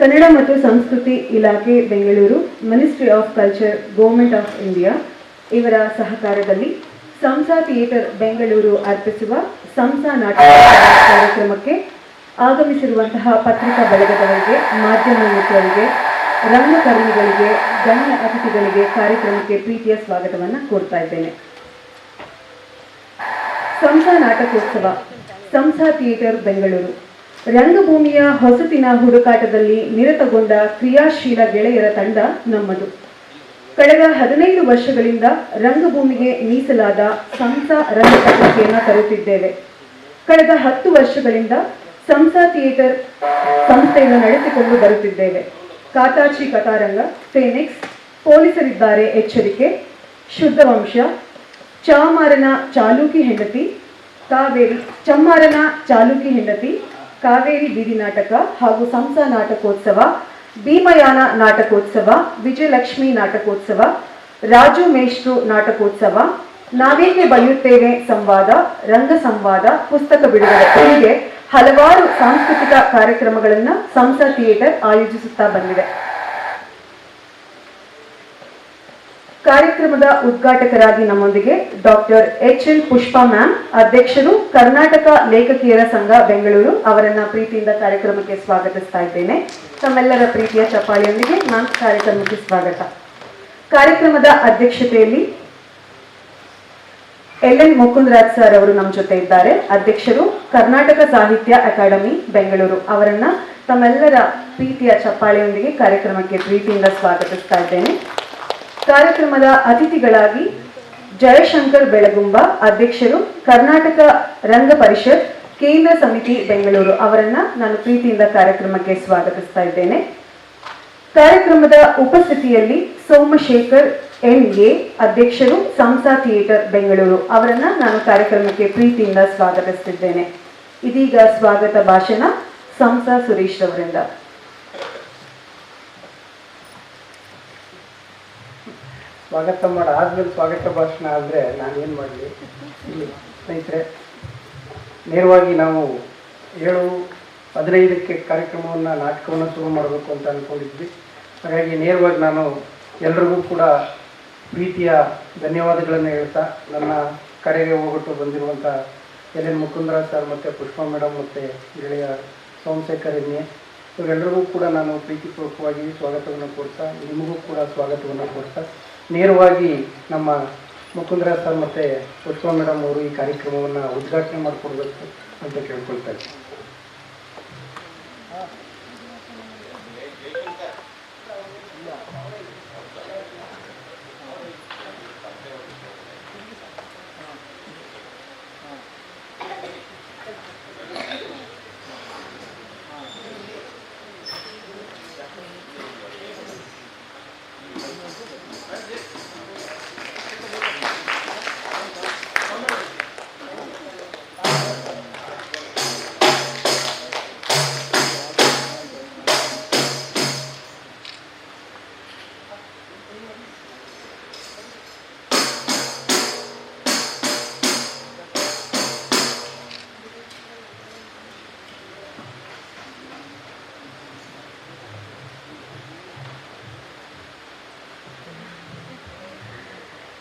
ಕನ್ನಡ ಮತ್ತು ಸಂಸ್ಕೃತಿ ಇಲಾಖೆ Bengaluru, ministry of culture, government of India ಇವರ ಸಹಕಾರದಲ್ಲಿ ಸಂಸಾ ಥಿಯೇಟರ್ ಬೆಂಗಳೂರು ಅರ್ಪಿಸುವ ಸಂಸಾ ನಾಟಕ ಕಾರ್ಯಕ್ರಮಕ್ಕೆ ಆಗಮಿಸಿರುವಂತಹ ಪತ್ರಿಕಾ ಬಳಗದವರಿಗೆ, ಮಾಧ್ಯಮ ಮಿತ್ರರಿಗೆ, ರಂಗಕರ್ಮಿಗಳಿಗೆ, ಗಣ್ಯ ಅತಿಥಿಗಳಿಗೆ ಕಾರ್ಯಕ್ರಮಕ್ಕೆ ಪ್ರೀತಿಯ ಸ್ವಾಗತವನ್ನು ಕೋರ್ತಾ ಇದ್ದೇನೆ. ಸಂಸಾ ನಾಟಕೋತ್ಸವ, ಸಂಸಾ ಥಿಯೇಟರ್ ಬೆಂಗಳೂರು ರಂಗಭೂಮಿಯ ಹೊಸತಿನ ಹುಡುಕಾಟದಲ್ಲಿ ನಿರತಗೊಂಡ ಕ್ರಿಯಾಶೀಲ ಗೆಳೆಯರ ತಂಡ ನಮ್ಮದು. ಕಳೆದ 15 ವರ್ಷಗಳಿಂದ ರಂಗಭೂಮಿಗೆ ಮೀಸಲಾದ ಸಂಸಾ ರಂಗಪತ್ರಿಕೆಯನ್ನು ತರುತ್ತಿದ್ದೇವೆ. ಕಳೆದ 10 ವರ್ಷಗಳಿಂದ ಸಂಸಾ ಥಿಯೇಟರ್ ಸಂಸ್ಥೆಯನ್ನು ನಡೆಸಿಕೊಂಡು ಬರುತ್ತಿದ್ದೇವೆ. ಕಾತಾಚಿ ಕಥಾರಂಗ, ಫೇನಿಕ್ಸ್, ಪೊಲೀಸರಿದ್ದಾರೆ ಎಚ್ಚರಿಕೆ, ಶುದ್ಧವಂಶ, ಚಮ್ಮಾರನ ಚಾಲುಕಿ ಹೆಂಡತಿ, ಕಾವೇರಿ ಬೀದಿ ನಾಟಕ ಹಾಗೂ ಸಂಸಾ ನಾಟಕೋತ್ಸವ, ಭೀಮಯಾನ ನಾಟಕೋತ್ಸವ, ವಿಜಯಲಕ್ಷ್ಮಿ ನಾಟಕೋತ್ಸವ, ರಾಜು ಮೇಷ್ಟ್ರು ನಾಟಕೋತ್ಸವ, ನಾವೇಕೆ ಬರೆಯುತ್ತೇವೆ ಸಂವಾದ, ರಂಗ ಸಂವಾದ, ಪುಸ್ತಕ ಬಿಡುಗಡೆ ಹೀಗೆ ಹಲವಾರು ಸಾಂಸ್ಕೃತಿಕ ಕಾರ್ಯಕ್ರಮಗಳನ್ನು ಸಂಸಾ ಥಿಯೇಟರ್ ಆಯೋಜಿಸುತ್ತಾ ಬಂದಿದೆ. ಕಾರ್ಯಕ್ರಮದ ಉದ್ಘಾಟಕರಾಗಿ ನಮ್ಮೊಂದಿಗೆ ಡಾಕ್ಟರ್ ಎಚ್.ಎಲ್. ಪುಷ್ಪಾ ಮ್ಯಾಮ್, ಅಧ್ಯಕ್ಷರು, ಕರ್ನಾಟಕ ಲೇಖಕಿಯರ ಸಂಘ ಬೆಂಗಳೂರು, ಅವರನ್ನ ಪ್ರೀತಿಯಿಂದ ಕಾರ್ಯಕ್ರಮಕ್ಕೆ ಸ್ವಾಗತಿಸ್ತಾ ಇದ್ದೇನೆ. ತಮ್ಮೆಲ್ಲರ ಪ್ರೀತಿಯ ಚಪ್ಪಾಳೆಯೊಂದಿಗೆ ಮ್ಯಾಮ್ ಕಾರ್ಯಕ್ರಮಕ್ಕೆ ಸ್ವಾಗತ. ಕಾರ್ಯಕ್ರಮದ ಅಧ್ಯಕ್ಷತೆಯಲ್ಲಿ ಎಲ್.ಎನ್. ಮುಕುಂದರಾಜ್ ಸರ್ ಅವರು ನಮ್ಮ ಜೊತೆ ಇದ್ದಾರೆ, ಅಧ್ಯಕ್ಷರು, ಕರ್ನಾಟಕ ಸಾಹಿತ್ಯ ಅಕಾಡೆಮಿ ಬೆಂಗಳೂರು, ಅವರನ್ನ ತಮ್ಮೆಲ್ಲರ ಪ್ರೀತಿಯ ಚಪ್ಪಾಳೆಯೊಂದಿಗೆ ಕಾರ್ಯಕ್ರಮಕ್ಕೆ ಪ್ರೀತಿಯಿಂದ ಸ್ವಾಗತಿಸ್ತಾ ಇದ್ದೇನೆ. ಕಾರ್ಯಕ್ರಮದ ಅತಿಥಿಗಳಾಗಿ ಜಯಶಂಕರ್ ಬೆಳಗುಂಬ, ಅಧ್ಯಕ್ಷರು, ಕರ್ನಾಟಕ ರಂಗ ಪರಿಷತ್ ಕೇಂದ್ರ ಸಮಿತಿ ಬೆಂಗಳೂರು, ಅವರನ್ನ ನಾನು ಪ್ರೀತಿಯಿಂದ ಕಾರ್ಯಕ್ರಮಕ್ಕೆ ಸ್ವಾಗತಿಸ್ತಾ ಇದ್ದೇನೆ. ಕಾರ್ಯಕ್ರಮದ ಉಪಸ್ಥಿತಿಯಲ್ಲಿ ಸೋಮಶೇಖರ್ ಎನ್.ಎ., ಅಧ್ಯಕ್ಷರು, ಸಂಸಾ ಥಿಯೇಟರ್ ಬೆಂಗಳೂರು, ಅವರನ್ನ ನಾನು ಕಾರ್ಯಕ್ರಮಕ್ಕೆ ಪ್ರೀತಿಯಿಂದ ಸ್ವಾಗತಿಸುತ್ತಿದ್ದೇನೆ. ಇದೀಗ ಸ್ವಾಗತ ಭಾಷಣ ಸಂಸಾ ಸುರೇಶ್ ಅವರಿಂದ. ಸ್ವಾಗತ ಆದ್ಮೇಲೆ ಸ್ವಾಗತ ಭಾಷಣ ಆದರೆ ನಾನೇನು ಮಾಡಲಿ. ಸ್ನೇಹಿತರೆ, ನೇರವಾಗಿ ನಾವು 7:15ಕ್ಕೆ ಕಾರ್ಯಕ್ರಮವನ್ನು, ನಾಟಕವನ್ನು ಶುರು ಮಾಡಬೇಕು ಅಂತ ಅಂದ್ಕೊಂಡಿದ್ವಿ. ಹಾಗಾಗಿ ನೇರವಾಗಿ ನಾನು ಎಲ್ರಿಗೂ ಕೂಡ ಪ್ರೀತಿಯ ಧನ್ಯವಾದಗಳನ್ನು ಹೇಳ್ತಾ, ನನ್ನ ಕರೆಗೆ ಹೋಗ್ಬಿಟ್ಟು ಬಂದಿರುವಂಥ ಎಲ್.ಎನ್. ಮುಕುಂದರಾಜ್ ಸರ್ ಮತ್ತು ಪುಷ್ಪಾ ಮೇಡಮ್ ಮತ್ತು ಗೆಳೆಯ ಸೋಮಶೇಖರ್ ಎನ್.ಎ. ಇವರೆಲ್ಲರಿಗೂ ಕೂಡ ನಾನು ಪ್ರೀತಿಪೂರ್ವಕವಾಗಿ ಸ್ವಾಗತವನ್ನು ಕೊಡ್ತಾ, ನಿಮಗೂ ಕೂಡ ಸ್ವಾಗತವನ್ನು ಕೊಡ್ತಾ, ನೇರವಾಗಿ ನಮ್ಮ ಮುಕುಂದರಾಜ್ ಸರ್ ಮತ್ತು ಪುಷ್ಪಾ ಮೇಡಮ್ ಅವರು ಈ ಕಾರ್ಯಕ್ರಮವನ್ನು ಉದ್ಘಾಟನೆ ಮಾಡಿಕೊಡ್ಬೇಕು ಅಂತ ಕೇಳ್ಕೊಳ್ತಾ ಇದ್ದೀನಿ.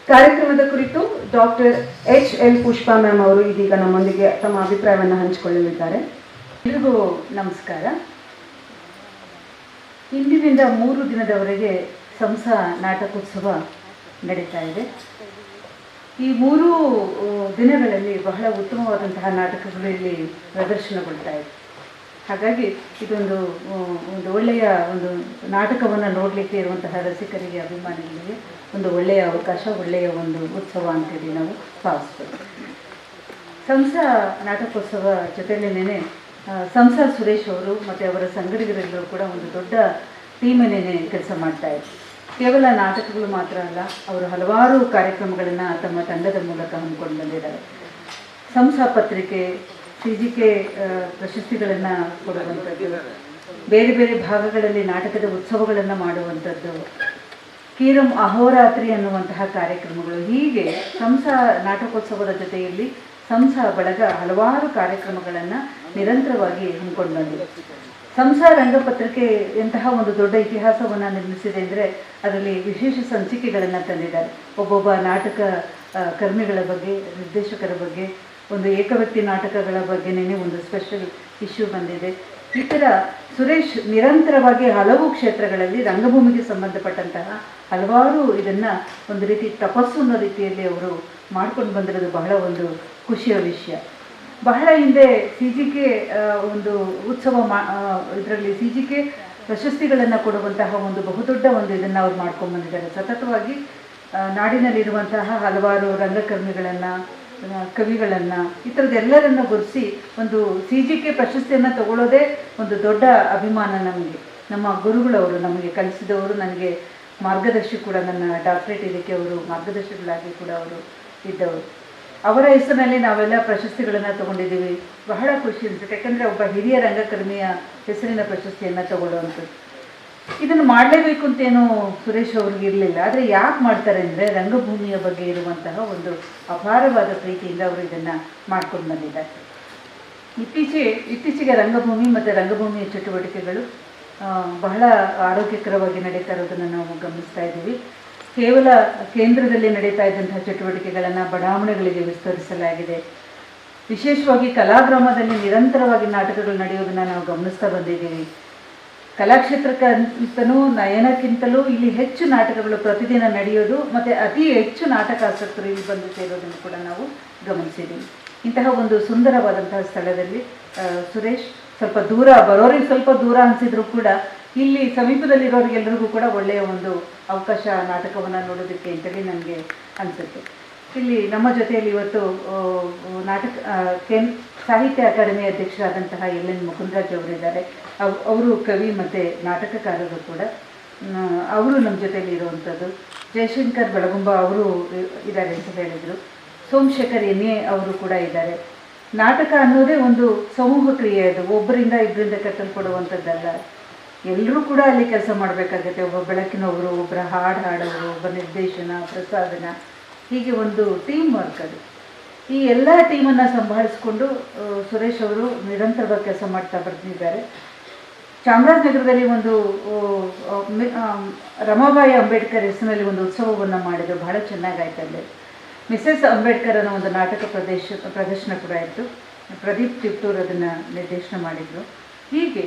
ಕಾರ್ಯಕ್ರಮದ ಕುರಿತು ಡಾಕ್ಟರ್ ಎಚ್.ಎಲ್. ಪುಷ್ಪಾ ಮ್ಯಾಮ್ ಅವರು ಇದೀಗ ನಮ್ಮೊಂದಿಗೆ ತಮ್ಮ ಅಭಿಪ್ರಾಯವನ್ನು ಹಂಚಿಕೊಳ್ಳಲಿದ್ದಾರೆ. ಎಲ್ರಿಗೂ ನಮಸ್ಕಾರ. ಇಂದಿನಿಂದ 3 ದಿನದವರೆಗೆ ಸಂಸಾ ನಾಟಕೋತ್ಸವ ನಡೀತಾ ಇದೆ. ಈ 3 ದಿನಗಳಲ್ಲಿ ಬಹಳ ಉತ್ತಮವಾದಂತಹ ನಾಟಕಗಳು ಇಲ್ಲಿ ಪ್ರದರ್ಶನಗೊಳ್ತಾ ಇದೆ. ಹಾಗಾಗಿ ಇದೊಂದು ಒಳ್ಳೆಯ ಒಂದು ನಾಟಕವನ್ನು ನೋಡಲಿಕ್ಕೆ ಇರುವಂತಹ ರಸಿಕರಿಗೆ, ಅಭಿಮಾನಿಗಳಿಗೆ ಒಂದು ಒಳ್ಳೆಯ ಅವಕಾಶ, ಒಳ್ಳೆಯ ಒಂದು ಉತ್ಸವ ಅಂತೇಳಿ ನಾವು ಭಾವಿಸ್ಬೋದು. ಸಂಸಾ ನಾಟಕೋತ್ಸವ ಜೊತೆಲೇನೆ ಸಂಸಾ ಸುರೇಶ್ ಅವರು ಮತ್ತು ಅವರ ಸಂಗಡಿಗರೆಲ್ಲರೂ ಕೂಡ ಒಂದು ದೊಡ್ಡ ಟೀಮನ್ನೇ ಕೆಲಸ ಮಾಡ್ತಾಯಿದ್ರು. ಕೇವಲ ನಾಟಕಗಳು ಮಾತ್ರ ಅಲ್ಲ, ಅವರು ಹಲವಾರು ಕಾರ್ಯಕ್ರಮಗಳನ್ನು ತಮ್ಮ ತಂಡದ ಮೂಲಕ ಹಮ್ಮಿಕೊಂಡು ಬಂದಿದ್ದಾರೆ. ಸಂಸಾ ಪತ್ರಿಕೆ, CGK ಪ್ರಶಸ್ತಿಗಳನ್ನು ಕೊಡುವಂಥದ್ದು, ಬೇರೆ ಬೇರೆ ಭಾಗಗಳಲ್ಲಿ ನಾಟಕದ ಉತ್ಸವಗಳನ್ನು ಮಾಡುವಂಥದ್ದು, ಕೀರಂ ಅಹೋರಾತ್ರಿ ಅನ್ನುವಂತಹ ಕಾರ್ಯಕ್ರಮಗಳು, ಹೀಗೆ ಸಂಸಾ ನಾಟಕೋತ್ಸವದ ಜೊತೆಯಲ್ಲಿ ಸಂಸಾ ಬಳಗ ಹಲವಾರು ಕಾರ್ಯಕ್ರಮಗಳನ್ನು ನಿರಂತರವಾಗಿ ಹಮ್ಮಿಕೊಂಡು ಬಂದಿದೆ. ಸಂಸಾರ ರಂಗಪತ್ರಿಕೆ ಎಂತಹ ಒಂದು ದೊಡ್ಡ ಇತಿಹಾಸವನ್ನು ನಿರ್ಮಿಸಿದೆ ಅಂದರೆ ಅದರಲ್ಲಿ ವಿಶೇಷ ಸಂಚಿಕೆಗಳನ್ನು ತಂದಿದ್ದಾರೆ. ಒಬ್ಬೊಬ್ಬ ನಾಟಕ ಕರ್ಮಿಗಳ ಬಗ್ಗೆ, ನಿರ್ದೇಶಕರ ಬಗ್ಗೆ, ಒಂದು ಏಕವ್ಯಕ್ತಿ ನಾಟಕಗಳ ಬಗ್ಗೆನೇ ಒಂದು ಸ್ಪೆಷಲ್ ಇಶ್ಯೂ ಬಂದಿದೆ. ಈ ಥರ ಸುರೇಶ್ ನಿರಂತರವಾಗಿ ಹಲವು ಕ್ಷೇತ್ರಗಳಲ್ಲಿ ರಂಗಭೂಮಿಗೆ ಸಂಬಂಧಪಟ್ಟಂತಹ ಹಲವಾರು ಇದನ್ನು ಒಂದು ರೀತಿ ತಪಸ್ಸು ಅನ್ನೋ ರೀತಿಯಲ್ಲಿ ಅವರು ಮಾಡ್ಕೊಂಡು ಬಂದಿರೋದು ಬಹಳ ಒಂದು ಖುಷಿಯ ವಿಷಯ. ಬಹಳ ಹಿಂದೆ CGK ಒಂದು ಉತ್ಸವ ಇದರಲ್ಲಿ CGK ಪ್ರಶಸ್ತಿಗಳನ್ನು ಕೊಡುವಂತಹ ಒಂದು ಬಹುದೊಡ್ಡ ಒಂದು ಇದನ್ನು ಅವ್ರು ಮಾಡ್ಕೊಂಡು ಬಂದಿದ್ದಾರೆ. ಸತತವಾಗಿ ನಾಡಿನಲ್ಲಿರುವಂತಹ ಹಲವಾರು ರಂಗಕರ್ಮಿಗಳನ್ನು, ಕವಿಗಳನ್ನು, ಈ ಥರದ್ದೆಲ್ಲರನ್ನು ಗುರುತಿಸಿ ಒಂದು CGK ಪ್ರಶಸ್ತಿಯನ್ನು ತಗೊಳ್ಳೋದೇ ಒಂದು ದೊಡ್ಡ ಅಭಿಮಾನ ನಮಗೆ. ನಮ್ಮ ಗುರುಗಳವರು ನಮಗೆ ಕಲಿಸಿದವರು, ನನಗೆ ಮಾರ್ಗದರ್ಶಿ ಕೂಡ, ನನ್ನ ಡಾಕ್ಟ್ರೇಟ್ ಇದಕ್ಕೆ ಅವರು ಮಾರ್ಗದರ್ಶಿಗಳಾಗಿ ಕೂಡ ಅವರು ಇದ್ದವರು. ಅವರ ಹೆಸರಿನಲ್ಲಿ ನಾವೆಲ್ಲ ಪ್ರಶಸ್ತಿಗಳನ್ನು ತಗೊಂಡಿದ್ದೀವಿ. ಬಹಳ ಖುಷಿ ಅನಿಸುತ್ತೆ, ಯಾಕಂದರೆ ಒಬ್ಬ ಹಿರಿಯ ರಂಗಕರ್ಮಿಯ ಹೆಸರಿನ ಪ್ರಶಸ್ತಿಯನ್ನು ತಗೊಳ್ಳುವಂಥದ್ದು. ಇದನ್ನು ಮಾಡಲೇಬೇಕು ಅಂತೇನು ಸುರೇಶ್ ಅವ್ರಿಗೆ ಇರಲಿಲ್ಲ. ಆದರೆ ಯಾಕೆ ಮಾಡ್ತಾರೆ ಅಂದರೆ ರಂಗಭೂಮಿಯ ಬಗ್ಗೆ ಇರುವಂತಹ ಒಂದು ಅಪಾರವಾದ ಪ್ರೀತಿಯಿಂದ ಅವರು ಇದನ್ನು ಮಾಡ್ಕೊಂಡು ಬಂದಿದ್ದಾರೆ. ಇತ್ತೀಚೆಗೆ ರಂಗಭೂಮಿ ಮತ್ತು ರಂಗಭೂಮಿಯ ಚಟುವಟಿಕೆಗಳು ಬಹಳ ಆರೋಗ್ಯಕರವಾಗಿ ನಡೀತಾ ಇರೋದನ್ನು ನಾವು ಗಮನಿಸ್ತಾ ಇದ್ದೀವಿ. ಕೇವಲ ಕೇಂದ್ರದಲ್ಲಿ ನಡೀತಾ ಇದ್ದಂತಹ ಚಟುವಟಿಕೆಗಳನ್ನು ಬಡಾವಣೆಗಳಿಗೆ ವಿಸ್ತರಿಸಲಾಗಿದೆ. ವಿಶೇಷವಾಗಿ ಕಲಾಗ್ರಾಮದಲ್ಲಿ ನಿರಂತರವಾಗಿ ನಾಟಕಗಳು ನಡೆಯೋದನ್ನು ನಾವು ಗಮನಿಸ್ತಾ ಬಂದಿದ್ದೀವಿ. ಕಲಾಕ್ಷೇತ್ರಕ್ಕಂತಲೂ ನಯನಕ್ಕಿಂತಲೂ ಇಲ್ಲಿ ಹೆಚ್ಚು ನಾಟಕಗಳು ಪ್ರತಿದಿನ ನಡೆಯೋದು ಮತ್ತು ಅತಿ ಹೆಚ್ಚು ನಾಟಕಾಸಕ್ತರು ಇಲ್ಲಿ ಬಂದು ಸೇರೋದನ್ನು ಕೂಡ ನಾವು ಗಮನಿಸಿದ್ದೀವಿ. ಇಂತಹ ಒಂದು ಸುಂದರವಾದಂತಹ ಸ್ಥಳದಲ್ಲಿ ಸುರೇಶ್ ಸ್ವಲ್ಪ ದೂರ ಬರೋರಿಗೆ ಸ್ವಲ್ಪ ದೂರ ಅನಿಸಿದ್ರು ಕೂಡ ಇಲ್ಲಿ ಸಮೀಪದಲ್ಲಿರೋರಿಗೆಲ್ಲರಿಗೂ ಕೂಡ ಒಳ್ಳೆಯ ಒಂದು ಅವಕಾಶ ನಾಟಕವನ್ನು ನೋಡೋದಕ್ಕೆ ಅಂತೇಳಿ ನನಗೆ ಅನಿಸುತ್ತೆ. ಇಲ್ಲಿ ನಮ್ಮ ಜೊತೆಯಲ್ಲಿ ಇವತ್ತು ಸಾಹಿತ್ಯ ಅಕಾಡೆಮಿ ಅಧ್ಯಕ್ಷರಾದಂತಹ LN ಮುಕುಂದರಾಜ್ ಅವರಿದ್ದಾರೆ. ಅವರು ಕವಿ ಮತ್ತು ನಾಟಕಕಾರರು ಕೂಡ. ಅವರು ನಮ್ಮ ಜೊತೆಯಲ್ಲಿ ಇರುವಂಥದ್ದು. ಜಯಶಂಕರ್ ಬೆಳಗುಂಬ ಅವರು ಇದ್ದಾರೆ ಅಂತ ಹೇಳಿದರು. ಸೋಮಶೇಖರ್ NA ಅವರು ಕೂಡ ಇದ್ದಾರೆ. ನಾಟಕ ಅನ್ನೋದೇ ಒಂದು ಸಮೂಹ ಕ್ರಿಯೆ. ಅದು ಒಬ್ಬರಿಂದ ಇಬ್ಬರಿಂದ ಕಟ್ಟಲ್ಪಡುವಂಥದ್ದಲ್ಲ. ಎಲ್ಲರೂ ಕೂಡ ಅಲ್ಲಿ ಕೆಲಸ ಮಾಡಬೇಕಾಗತ್ತೆ. ಒಬ್ಬ ಬೆಳಕಿನವರು, ಒಬ್ಬರ ಹಾಡೋರು, ಒಬ್ಬ ನಿರ್ದೇಶನ, ಪ್ರಸಾದನ, ಹೀಗೆ ಒಂದು ಟೀಮ್ ವರ್ಕ್ ಅದು. ಈ ಎಲ್ಲ ಟೀಮನ್ನು ಸಂಭಾಳಿಸ್ಕೊಂಡು ಸುರೇಶ್ ಅವರು ನಿರಂತರವಾಗಿ ಕೆಲಸ ಮಾಡ್ತಾ ಬರ್ತಿದ್ದಾರೆ. ಚಾಮರಾಜನಗರದಲ್ಲಿ ಒಂದು ರಮಾಬಾಯಿ ಅಂಬೇಡ್ಕರ್ ಹೆಸರಿನಲ್ಲಿ ಒಂದು ಉತ್ಸವವನ್ನು ಮಾಡಿದರು. ಬಹಳ ಚೆನ್ನಾಗಾಯ್ತು. ಅಲ್ಲಿ ಮಿಸೆಸ್ ಅಂಬೇಡ್ಕರ್ ಅನ್ನೋ ಒಂದು ನಾಟಕ ಪ್ರದರ್ಶನ ಕೂಡ ಇತ್ತು. ಪ್ರದೀಪ್ ತಿಪ್ಟೂರ್ ಅದನ್ನು ನಿರ್ದೇಶನ ಮಾಡಿದರು. ಹೀಗೆ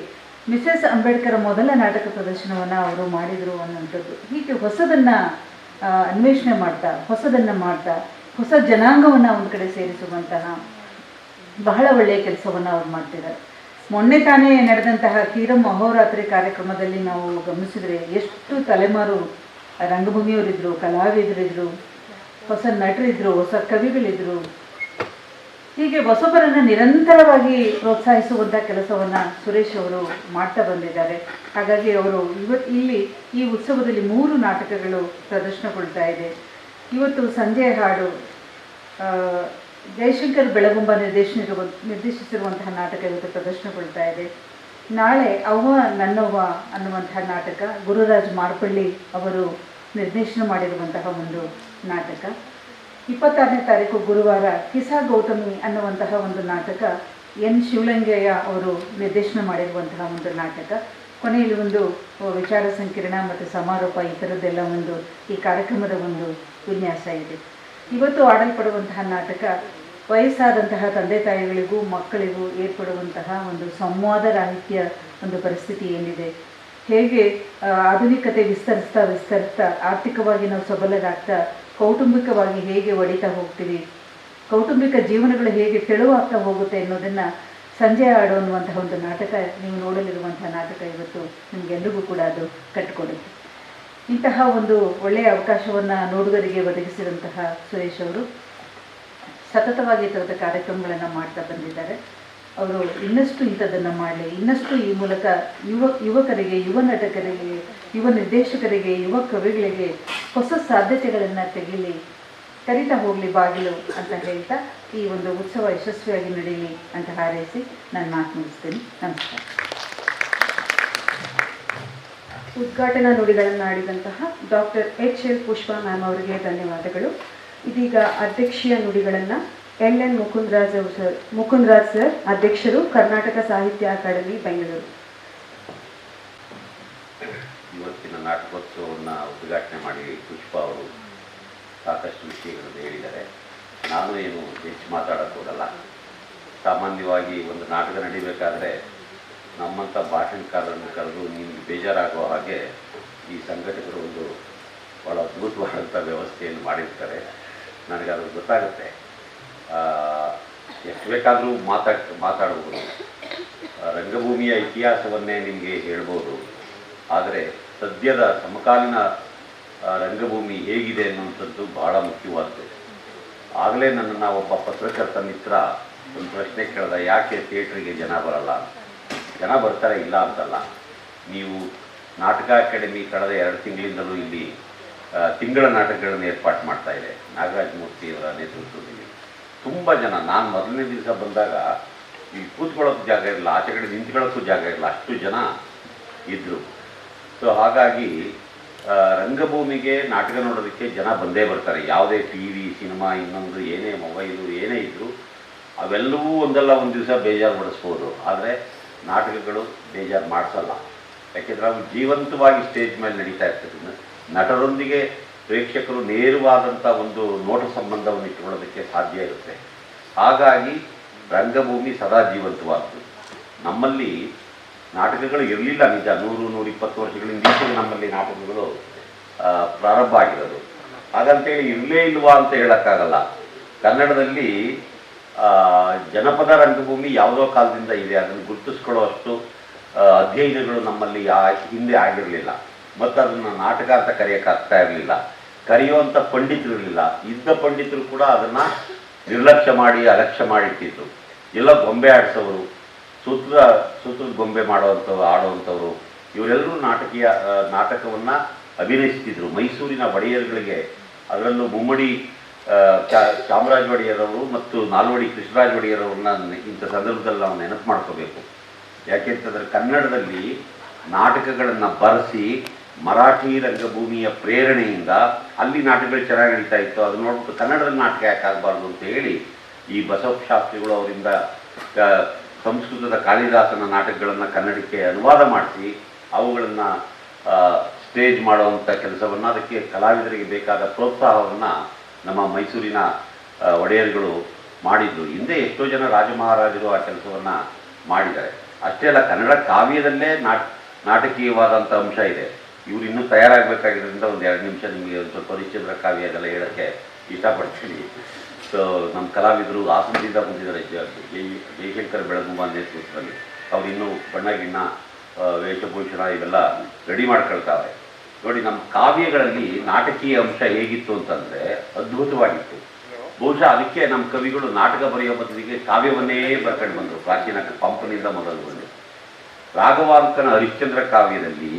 ಮಿಸೆಸ್ ಅಂಬೇಡ್ಕರ್ ಮೊದಲ ನಾಟಕ ಪ್ರದರ್ಶನವನ್ನು ಅವರು ಮಾಡಿದರು ಅನ್ನೋಂಥದ್ದು. ಹೀಗೆ ಹೊಸದನ್ನು ಅನ್ವೇಷಣೆ ಮಾಡ್ತಾ, ಹೊಸದನ್ನು ಮಾಡ್ತಾ, ಹೊಸ ಜನಾಂಗವನ್ನು ಒಂದು ಕಡೆ ಸೇರಿಸುವಂತಹ ಬಹಳ ಒಳ್ಳೆಯ ಕೆಲಸವನ್ನು ಅವ್ರು ಮಾಡ್ತಿದ್ದಾರೆ. ಮೊನ್ನೆ ತಾನೇ ನಡೆದಂತಹ ಕೀರಂ ಅಹೋರಾತ್ರಿ ಕಾರ್ಯಕ್ರಮದಲ್ಲಿ ನಾವು ಗಮನಿಸಿದರೆ ಎಷ್ಟು ತಲೆಮಾರು ರಂಗಭೂಮಿಯವರಿದ್ದರು, ಕಲಾವಿದರಿದ್ದರು, ಹೊಸ ನಟರಿದ್ದರು, ಹೊಸ ಕವಿಗಳಿದ್ದರು. ಹೀಗೆ ಹೊಸಬರನ್ನು ನಿರಂತರವಾಗಿ ಪ್ರೋತ್ಸಾಹಿಸುವಂಥ ಕೆಲಸವನ್ನು ಸುರೇಶ್ ಅವರು ಮಾಡ್ತಾ ಬಂದಿದ್ದಾರೆ. ಹಾಗಾಗಿ ಅವರು ಇಲ್ಲಿ ಈ ಉತ್ಸವದಲ್ಲಿ 3 ನಾಟಕಗಳು ಪ್ರದರ್ಶನಗೊಳ್ತಾ ಇದೆ. ಇವತ್ತು ಸಂಜೆ ಹಾಡು ಜಯಶಂಕರ್ ಬೆಳಗುಂಬ ನಿರ್ದೇಶಿಸಿರುವಂತಹ ನಾಟಕ ಇವತ್ತು ಪ್ರದರ್ಶನಗೊಳ್ತಾ ಇದೆ. ನಾಳೆ ಅವ್ವ ನನ್ನವ್ವ ಅನ್ನುವಂತಹ ನಾಟಕ ಗುರುರಾಜ್ ಮಾರ್ಪಳ್ಳಿ ಅವರು ನಿರ್ದೇಶನ ಮಾಡಿರುವಂತಹ ಒಂದು ನಾಟಕ. 26ನೇ ತಾರೀಕು ಗುರುವಾರ ಕಿಸಾ ಗೌತಮಿ ಅನ್ನುವಂತಹ ಒಂದು ನಾಟಕ N ಶಿವಲಿಂಗಯ್ಯ ಅವರು ನಿರ್ದೇಶನ ಮಾಡಿರುವಂತಹ ಒಂದು ನಾಟಕ. ಕೊನೆಯಲ್ಲಿ ಒಂದು ವಿಚಾರ ಸಂಕಿರಣ ಮತ್ತು ಸಮಾರೋಪ, ಈ ಥರದ್ದೆಲ್ಲ ಒಂದು ಈ ಕಾರ್ಯಕ್ರಮದ ಒಂದು ವಿನ್ಯಾಸ ಇದೆ. ಇವತ್ತು ಆಡಲ್ಪಡುವಂತಹ ನಾಟಕ ವಯಸ್ಸಾದಂತಹ ತಂದೆ ತಾಯಿಗಳಿಗೂ ಮಕ್ಕಳಿಗೂ ಏರ್ಪಡುವಂತಹ ಒಂದು ಸಂವಾದ ರಾಹಿತ್ಯ ಒಂದು ಪರಿಸ್ಥಿತಿ ಏನಿದೆ, ಹೇಗೆ ಆಧುನಿಕತೆ ವಿಸ್ತರಿಸ್ತಾ ಆರ್ಥಿಕವಾಗಿ ನಾವು ಸಬಲರಾಗ್ತಾ ಕೌಟುಂಬಿಕವಾಗಿ ಹೇಗೆ ಒಡಿತಾ ಹೋಗ್ತೀವಿ, ಕೌಟುಂಬಿಕ ಜೀವನಗಳು ಹೇಗೆ ತೆಳುವಾಗ್ತಾ ಹೋಗುತ್ತೆ ಅನ್ನೋದನ್ನು ಸಂಜೆ ಹಾಡು ಅನ್ನುವಂತಹ ಒಂದು ನಾಟಕ, ನೀವು ನೋಡಲಿರುವಂತಹ ನಾಟಕ ಇವತ್ತು ನಿಮಗೆಲ್ಲರಿಗೂ ಕೂಡ ಅದು ಕಟ್ಟಿಕೊಡುತ್ತೆ. ಇಂತಹ ಒಂದು ಒಳ್ಳೆಯ ಅವಕಾಶವನ್ನು ನೋಡುಗರಿಗೆ ಒದಗಿಸಿದಂತಹ ಸುರೇಶ್ ಅವರು ಸತತವಾಗಿ ಈ ಥರದ ಕಾರ್ಯಕ್ರಮಗಳನ್ನು ಮಾಡ್ತಾ ಬಂದಿದ್ದಾರೆ. ಅವರು ಇನ್ನಷ್ಟು ಇಂಥದ್ದನ್ನು ಮಾಡಲಿ, ಇನ್ನಷ್ಟು ಈ ಮೂಲಕ ಯುವಕರಿಗೆ, ಯುವ ನಟಕರಿಗೆ, ಯುವ ನಿರ್ದೇಶಕರಿಗೆ, ಯುವ ಕವಿಗಳಿಗೆ ಹೊಸ ಸಾಧ್ಯತೆಗಳನ್ನು ತೆಗೀಲಿ, ಕರಿತಾ ಹೋಗಲಿ ಬಾಗಿಲು ಅಂತ ಹೇಳ್ತಾ ಈ ಒಂದು ಉತ್ಸವ ಯಶಸ್ವಿಯಾಗಿ ನಡೀಲಿ ಅಂತ ಹಾರೈಸಿ ನಾನು ಮಾತು ಮುಗಿಸ್ತೀನಿ. ನಮಸ್ಕಾರ. ಉದ್ಘಾಟನಾ ನುಡಿಗಳನ್ನು ಆಡಿದಂತಹ ಡಾಕ್ಟರ್ HL ಪುಷ್ಪಾ ಮ್ಯಾಮ್ ಅವರಿಗೆ ಧನ್ಯವಾದಗಳು. ಇದೀಗ ಅಧ್ಯಕ್ಷೀಯ ನುಡಿಗಳನ್ನು LN ಮುಕುಂದರಾಜ್ ಸರ್, ಅಧ್ಯಕ್ಷರು, ಕರ್ನಾಟಕ ಸಾಹಿತ್ಯ ಅಕಾಡೆಮಿ ಬೆಂಗಳೂರು. ನಾಟಕೋತ್ಸವವನ್ನು ಉದ್ಘಾಟನೆ ಮಾಡಿ ಪುಷ್ಪ ಅವರು ಸಾಕಷ್ಟು ವಿಷಯಗಳನ್ನು ಹೇಳಿದ್ದಾರೆ. ನಾನು ಏನು ಹೆಚ್ಚು ಮಾತಾಡೋಕ್ಕೆ ಹೋಗಲ್ಲ. ಸಾಮಾನ್ಯವಾಗಿ ಒಂದು ನಾಟಕ ನಡಿಬೇಕಾದ್ರೆ ನಮ್ಮಂಥ ಭಾಷಣಕಾರರನ್ನು ಕರೆದು ನಿಮಗೆ ಬೇಜಾರಾಗೋ ಹಾಗೆ ಈ ಸಂಘಟಕರು ಒಂದು ಭಾಳ ಅದ್ಭುತವಾದಂಥ ವ್ಯವಸ್ಥೆಯನ್ನು ಮಾಡಿರ್ತಾರೆ. ನನಗೆ ಅದು ಗೊತ್ತಾಗುತ್ತೆ. ಎಷ್ಟು ಬೇಕಾದರೂ ಮಾತಾಡ್ಬೋದು. ರಂಗಭೂಮಿಯ ಇತಿಹಾಸವನ್ನೇ ನಿಮಗೆ ಹೇಳ್ಬೋದು. ಆದರೆ ಸದ್ಯದ ಸಮಕಾಲೀನ ರಂಗಭೂಮಿ ಹೇಗಿದೆ ಅನ್ನುವಂಥದ್ದು ಬಹಳ ಮುಖ್ಯವಾದ್ದು. ಆಗಲೇ ನನ್ನನ್ನು ಒಬ್ಬ ಪತ್ರಕರ್ತ ಮಿತ್ರ ಒಂದು ಪ್ರಶ್ನೆ ಕೇಳಿದ, ಯಾಕೆ ಥಿಯೇಟ್ರಿಗೆ ಜನ ಬರಲ್ಲ? ಜನ ಬರ್ತಾರೆ, ಇಲ್ಲ ಅಂತಲ್ಲ. ನೀವು ನಾಟಕ ಅಕಾಡೆಮಿ ಕಳೆದ 2 ತಿಂಗಳಿಂದಲೂ ಇಲ್ಲಿ ತಿಂಗಳ ನಾಟಕಗಳನ್ನು ಏರ್ಪಾಡು ಮಾಡ್ತಾ ಇದೆ. ನಾಗರಾಜ ಮೂರ್ತಿಯವರ ನೇತೃತ್ವದಲ್ಲಿ ತುಂಬ ಜನ. ನಾನು ಮೊದಲನೇ ದಿವಸ ಬಂದಾಗ ಇಲ್ಲಿ ಕೂತ್ಕೊಳ್ಳೋಕ್ಕೂ ಜಾಗ ಇರಲಿಲ್ಲ, ಆಚೆ ಕಡೆ ನಿಂತ್ಕೊಳ್ಳೋಕ್ಕೂ ಜಾಗ ಇರಲಿಲ್ಲ, ಅಷ್ಟು ಜನ ಇದ್ದರು. ಸೊ ಹಾಗಾಗಿ ರಂಗಭೂಮಿಗೆ ನಾಟಕ ನೋಡೋದಕ್ಕೆ ಜನ ಬಂದೇ ಬರ್ತಾರೆ. ಯಾವುದೇ ಟಿ ವಿ, ಸಿನಿಮಾ, ಇನ್ನೊಂದು ಏನೇ ಮೊಬೈಲು ಏನೇ ಇದ್ದರೂ ಅವೆಲ್ಲವೂ ಒಂದಲ್ಲ ಒಂದು ದಿವಸ ಬೇಜಾರು ಮಾಡಿಸ್ಬೋದು. ಆದರೆ ನಾಟಕಗಳು ಬೇಜಾರು ಮಾಡಿಸಲ್ಲ. ಯಾಕೆಂದರೆ ಅವು ಜೀವಂತವಾಗಿ ಸ್ಟೇಜ್ ಮೇಲೆ ನಡೀತಾ ಇರ್ತದೆ. ನಟರೊಂದಿಗೆ ಪ್ರೇಕ್ಷಕರು ನೇರವಾದಂಥ ಒಂದು ನೋಟ ಸಂಬಂಧವನ್ನು ಇಟ್ಟುಕೊಳ್ಳೋದಕ್ಕೆ ಸಾಧ್ಯ ಇರುತ್ತೆ. ಹಾಗಾಗಿ ರಂಗಭೂಮಿ ಸದಾ ಜೀವಂತವಾದ್ದು. ನಮ್ಮಲ್ಲಿ ನಾಟಕಗಳು ಇರಲಿಲ್ಲ, ನಿಜ. 100-120 ವರ್ಷಗಳಿಂದ ನಮ್ಮಲ್ಲಿ ನಾಟಕಗಳು ಪ್ರಾರಂಭ ಆಗಿರೋದು. ಹಾಗಂತೇಳಿ ಇರಲೇ ಇಲ್ವಾ ಅಂತ ಹೇಳೋಕ್ಕಾಗಲ್ಲ. ಕನ್ನಡದಲ್ಲಿ ಜನಪದ ರಂಗಭೂಮಿ ಯಾವುದೋ ಕಾಲದಿಂದ ಇದೆ. ಅದನ್ನು ಗುರುತಿಸ್ಕೊಳ್ಳೋ ಅಷ್ಟು ಅಧ್ಯಯನಗಳು ನಮ್ಮಲ್ಲಿ ಹಿಂದೆ ಆಗಿರಲಿಲ್ಲ. ಮತ್ತು ಅದನ್ನು ನಾಟಕ ಅಂತ ಕರೆಯೋಕ್ಕಾಗ್ತಾ ಇರಲಿಲ್ಲ. ಕರೆಯುವಂಥ ಪಂಡಿತರು ಇರಲಿಲ್ಲ. ಇದ್ದ ಪಂಡಿತರು ಕೂಡ ಅದನ್ನು ನಿರ್ಲಕ್ಷ್ಯ ಮಾಡಿ ಅಲಕ್ಷ್ಯ ಮಾಡಿಟ್ಟಿದ್ರು. ಎಲ್ಲ ಗೊಂಬೆ ಆಡಿಸೋರು, ಸೂತ್ರದ ಗೊಂಬೆ ಆಡುವಂಥವ್ರು ಇವರೆಲ್ಲರೂ ನಾಟಕವನ್ನು ಅಭಿನಯಿಸ್ತಿದ್ರು. ಮೈಸೂರಿನ ಒಡೆಯರುಗಳಿಗೆ, ಅದರಲ್ಲೂ ಮುಮ್ಮಡಿ ಚಾಮರಾಜ ಒಡೆಯರವರು ಮತ್ತು ನಾಲ್ವಡಿ ಕೃಷ್ಣರಾಜ ಒಡೆಯರವ್ರನ್ನ ಇಂಥ ಸಂದರ್ಭದಲ್ಲಿ ನಾವು ನೆನಪು ಮಾಡ್ಕೋಬೇಕು. ಯಾಕೆಂತಂದರೆ ಕನ್ನಡದಲ್ಲಿ ನಾಟಕಗಳನ್ನು ಬರೆಸಿ ಮರಾಠಿ ರಂಗಭೂಮಿಯ ಪ್ರೇರಣೆಯಿಂದ ಅಲ್ಲಿ ನಾಟಕಗಳು ಚೆನ್ನಾಗಿ ನಡೀತಾ ಇತ್ತು. ಅದು ನೋಡ್ಬಿಟ್ಟು ಕನ್ನಡದಲ್ಲಿ ನಾಟಕ ಯಾಕೆ ಆಗಬಾರ್ದು ಅಂತ ಹೇಳಿ ಈ ಬಸವಶಾಸ್ತ್ರಿಗಳು ಅವರಿಂದ ಸಂಸ್ಕೃತದ ಕಾಳಿದಾಸನ ನಾಟಕಗಳನ್ನು ಕನ್ನಡಕ್ಕೆ ಅನುವಾದ ಮಾಡಿಸಿ ಅವುಗಳನ್ನು ಸ್ಟೇಜ್ ಮಾಡುವಂಥ ಕೆಲಸವನ್ನು, ಅದಕ್ಕೆ ಕಲಾವಿದರಿಗೆ ಬೇಕಾದ ಪ್ರೋತ್ಸಾಹವನ್ನು ನಮ್ಮ ಮೈಸೂರಿನ ಒಡೆಯರುಗಳು ಮಾಡಿದ್ರು. ಹಿಂದೆ ಎಷ್ಟೋ ಜನ ರಾಜ ಮಹಾರಾಜರು ಆ ಕೆಲಸವನ್ನು ಮಾಡಿದ್ದಾರೆ. ಅಷ್ಟೇ ಅಲ್ಲ, ಕನ್ನಡ ಕಾವ್ಯದಲ್ಲೇ ನಾಟಕೀಯವಾದಂಥ ಅಂಶ ಇದೆ. ಇವರು ಇನ್ನೂ ತಯಾರಾಗಬೇಕಾಗಿರೋದ್ರಿಂದ ಒಂದು 2 ನಿಮಿಷ ನಿಮಗೆ ಒಂದು ಸ್ವಲ್ಪ ಹರಿಶ್ಚಂದ್ರ ಕಾವ್ಯ ಅದೆಲ್ಲ ಹೇಳೋಕ್ಕೆ ಇಷ್ಟಪಡ್ತೀನಿ. ಸೊ ನಮ್ಮ ಕಲಾವಿದರು ಹಾಸನದಿಂದ ಬಂದಿದ್ದಾರೆ, ಜಯಶಂಕರ್ ಬೆಳಗುಂಬ ನೇತೃತ್ವದಲ್ಲಿ. ಅವ್ರು ಇನ್ನೂ ಬಣ್ಣ ಗಿಣ್ಣ ವೇಷಭೂಷಣ ಇವೆಲ್ಲ ರೆಡಿ ಮಾಡ್ಕೊಳ್ತಾರೆ. ನೋಡಿ, ನಮ್ಮ ಕಾವ್ಯಗಳಲ್ಲಿ ನಾಟಕೀಯ ಅಂಶ ಹೇಗಿತ್ತು ಅಂತಂದರೆ ಅದ್ಭುತವಾಗಿತ್ತು. ಬಹುಶಃ ಅದಕ್ಕೆ ನಮ್ಮ ಕವಿಗಳು ನಾಟಕ ಬರೆಯೋ ಬದಲಿಗೆ ಕಾವ್ಯವನ್ನೇ ಬರ್ಕೊಂಡು ಬಂದರು. ಪ್ರಾಚೀನ ಪಂಪನಿಂದ ಮೊದಲುಗೊಂಡು ರಾಘವಾಂಕನ ಹರಿಶ್ಚಂದ್ರ ಕಾವ್ಯದಲ್ಲಿ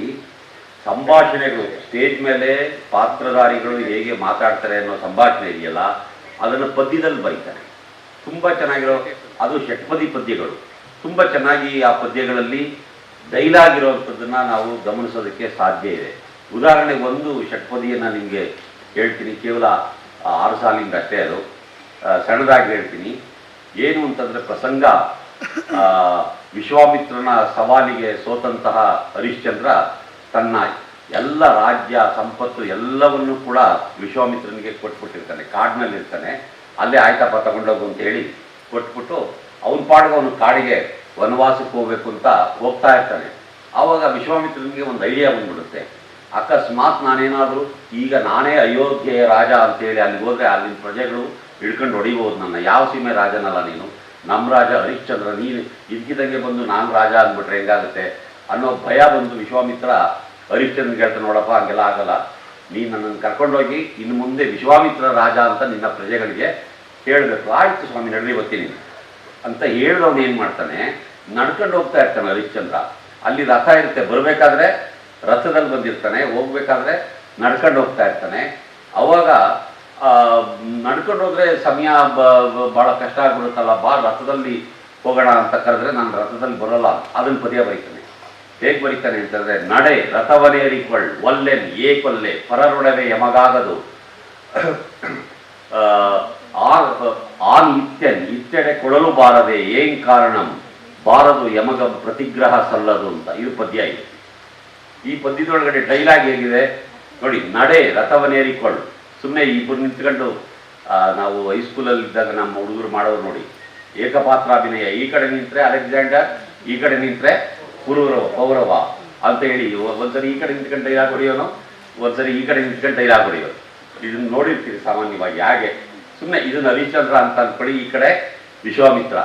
ಸಂಭಾಷಣೆಗಳು, ಸ್ಟೇಜ್ ಮೇಲೆ ಪಾತ್ರಧಾರಿಗಳು ಹೇಗೆ ಮಾತಾಡ್ತಾರೆ ಅನ್ನೋ ಸಂಭಾಷಣೆ ಇದೆಯಲ್ಲ, ಅದನ್ನು ಪದ್ಯದಲ್ಲಿ ಬರೀತಾರೆ. ತುಂಬ ಚೆನ್ನಾಗಿರೋ, ಅದು ಷಟ್ಪದಿ ಪದ್ಯಗಳು. ತುಂಬ ಚೆನ್ನಾಗಿ ಆ ಪದ್ಯಗಳಲ್ಲಿ ಡೈಲಾಗ್ ಇರೋವಂಥದ್ದನ್ನು ನಾವು ಗಮನಿಸೋದಕ್ಕೆ ಸಾಧ್ಯ ಇದೆ. ಉದಾಹರಣೆಗೆ ಒಂದು ಷಟ್ಪದಿಯನ್ನು ನಿಮಗೆ ಹೇಳ್ತೀನಿ, ಕೇವಲ 6 ಸಾಲಿಂದ ಅಷ್ಟೇ. ಅದು ಸಣ್ಣದಾಗಿ ಹೇಳ್ತೀನಿ. ಏನು ಅಂತಂದರೆ, ಪ್ರಸಂಗ ವಿಶ್ವಾಮಿತ್ರನ ಸವಾಲಿಗೆ ಸೋತಂತಹ ಹರಿಶ್ಚಂದ್ರ ತನ್ನ ಎಲ್ಲ ರಾಜ್ಯ ಸಂಪತ್ತು ಎಲ್ಲವನ್ನೂ ಕೂಡ ವಿಶ್ವಾಮಿತ್ರನಿಗೆ ಕೊಟ್ಬಿಟ್ಟಿರ್ತಾನೆ. ಕಾಡಿನಲ್ಲಿರ್ತಾನೆ, ಅಲ್ಲೇ ಆಯ್ತಪ್ಪ ತಗೊಂಡೋಗು ಅಂತ ಹೇಳಿ ಕೊಟ್ಬಿಟ್ಟು ಅವನ ಪಾಡಿಗೆ ಅವನು ಕಾಡಿಗೆ ವನವಾಸಕ್ಕೆ ಹೋಗಬೇಕು ಅಂತ ಹೋಗ್ತಾ ಇರ್ತಾನೆ. ಆವಾಗ ವಿಶ್ವಾಮಿತ್ರನಿಗೆ ಒಂದು ಐಡಿಯಾ ಬಂದ್ಬಿಡುತ್ತೆ. ಅಕಸ್ಮಾತ್ ನಾನೇನಾದರೂ ಈಗ ನಾನೇ ಅಯೋಧ್ಯೆಯ ರಾಜ ಅಂತೇಳಿ ಅಲ್ಲಿಗೆ ಹೋದರೆ ಅಲ್ಲಿನ ಪ್ರಜೆಗಳು ಹಿಡ್ಕೊಂಡು ಹೊಡಿಬೋದು ನನ್ನ. ಯಾವ ಸೀಮೆ ರಾಜನಲ್ಲ ನೀನು, ನಮ್ಮ ರಾಜ ಹರಿಶ್ಚಂದ್ರ, ನೀನು ಇದ್ಕಿದಂಗೆ ಬಂದು ನಾನು ರಾಜ ಅಂದ್ಬಿಟ್ರೆ ಹೆಂಗಾಗುತ್ತೆ ಅನ್ನೋ ಭಯ ಬಂದು ವಿಶ್ವಾಮಿತ್ರ ಹರಿಶ್ಚಂದ್ರಗೆ ಹೇಳ್ತಾನೆ, ನೋಡಪ್ಪ ಹಂಗೆಲ್ಲ ಆಗಲ್ಲ, ನೀನು ನನ್ನನ್ನು ಕರ್ಕೊಂಡೋಗಿ ಇನ್ನು ಮುಂದೆ ವಿಶ್ವಾಮಿತ್ರ ರಾಜ ಅಂತ ನಿನ್ನ ಪ್ರಜೆಗಳಿಗೆ ಹೇಳಬೇಕು. ಆಯಿತು ಸ್ವಾಮಿ, ನಡ್ರಿ ಬರ್ತೀನಿ ಅಂತ ಹೇಳಿದವನು ಏನು ಮಾಡ್ತಾನೆ, ನಡ್ಕೊಂಡು ಹೋಗ್ತಾ ಇರ್ತಾನೆ ಹರಿಶ್ಚಂದ್ರ. ಅಲ್ಲಿ ರಥ ಇರುತ್ತೆ, ಬರಬೇಕಾದ್ರೆ ರಥದಲ್ಲಿ ಬಂದಿರ್ತಾನೆ, ಹೋಗ್ಬೇಕಾದ್ರೆ ನಡ್ಕೊಂಡು ಹೋಗ್ತಾ ಇರ್ತಾನೆ. ಅವಾಗ ನಡ್ಕೊಂಡು ಹೋದರೆ ಸಮಯ ಭಾಳ ಕಷ್ಟ ಆಗ್ಬಿಡುತ್ತಲ್ಲ, ರಥದಲ್ಲಿ ಹೋಗೋಣ ಅಂತ ಕರೆದ್ರೆ ನಾನು ರಥದಲ್ಲಿ ಬರೋಲ್ಲ, ಅದನ್ನು ಪದ್ಯ ಬರೀತಾನೆ. ಹೇಗೆ ಬರೀತಾನೆ ಅಂತಂದರೆ, ನಡೆ ರಥವನೇರಿಕೊಳ್ಳ್ ಒಲ್ಲೆನ್ ಏಕೊಲ್ಲೆ ಪರರೊಡವೆ ಯಮಗಾಗದು ಆನ್ ಇತ್ಯನ್ ಇತ್ತೆಡೆ ಕೊಡಲು ಬಾರದೆ ಏನ್ ಕಾರಣಂ ಬಾರದು ಯಮಗ ಪ್ರತಿಗ್ರಹ ಸಲ್ಲದು ಅಂತ ಇದು ಪದ್ಯ ಇದೆ. ಈ ಪದ್ಯದೊಳಗಡೆ ಡೈಲಾಗ್ ಹೇಗಿದೆ ನೋಡಿ, ನಡೆ ರಥವನ್ನೇರಿಕೊಳ್ಳು. ಸುಮ್ಮನೆ ಇಬ್ಬರು ನಿಂತ್ಕೊಂಡು ನಾವು ಹೈಸ್ಕೂಲಲ್ಲಿ ಇದ್ದಾಗ ನಮ್ಮ ಹುಡುಗರು ಮಾಡೋರು ನೋಡಿ, ಏಕಪಾತ್ರಾಭಿನಯ. ಈ ಕಡೆ ನಿಂತರೆ ಅಲೆಕ್ಸಾಂಡರ್, ಈ ಕಡೆ ನಿಂತರೆ ಪೌರವ ಅಂತ ಹೇಳಿ ಒಂದ್ಸರಿ ಈ ಕಡೆ ನಿಂತ್ಕೊಂಡು ಡೈಲಾಗ್ ಹೊಡೆಯೋನು, ಒಂದ್ಸರಿ ಈ ಕಡೆ ನಿಂತ್ಕೊಂಡು ಡೈಲಾಗ್ ಹೊಡೆಯೋನು. ಇದನ್ನು ನೋಡಿರ್ತೀರಿ ಸಾಮಾನ್ಯವಾಗಿ. ಹಾಗೆ ಸುಮ್ಮನೆ ಇದನ್ನು ಹರಿಶ್ಚಂದ್ರ ಅಂತ ಅಂದ್ಕೊಳ್ಳಿ, ಈ ಕಡೆ ವಿಶ್ವಾಮಿತ್ರ.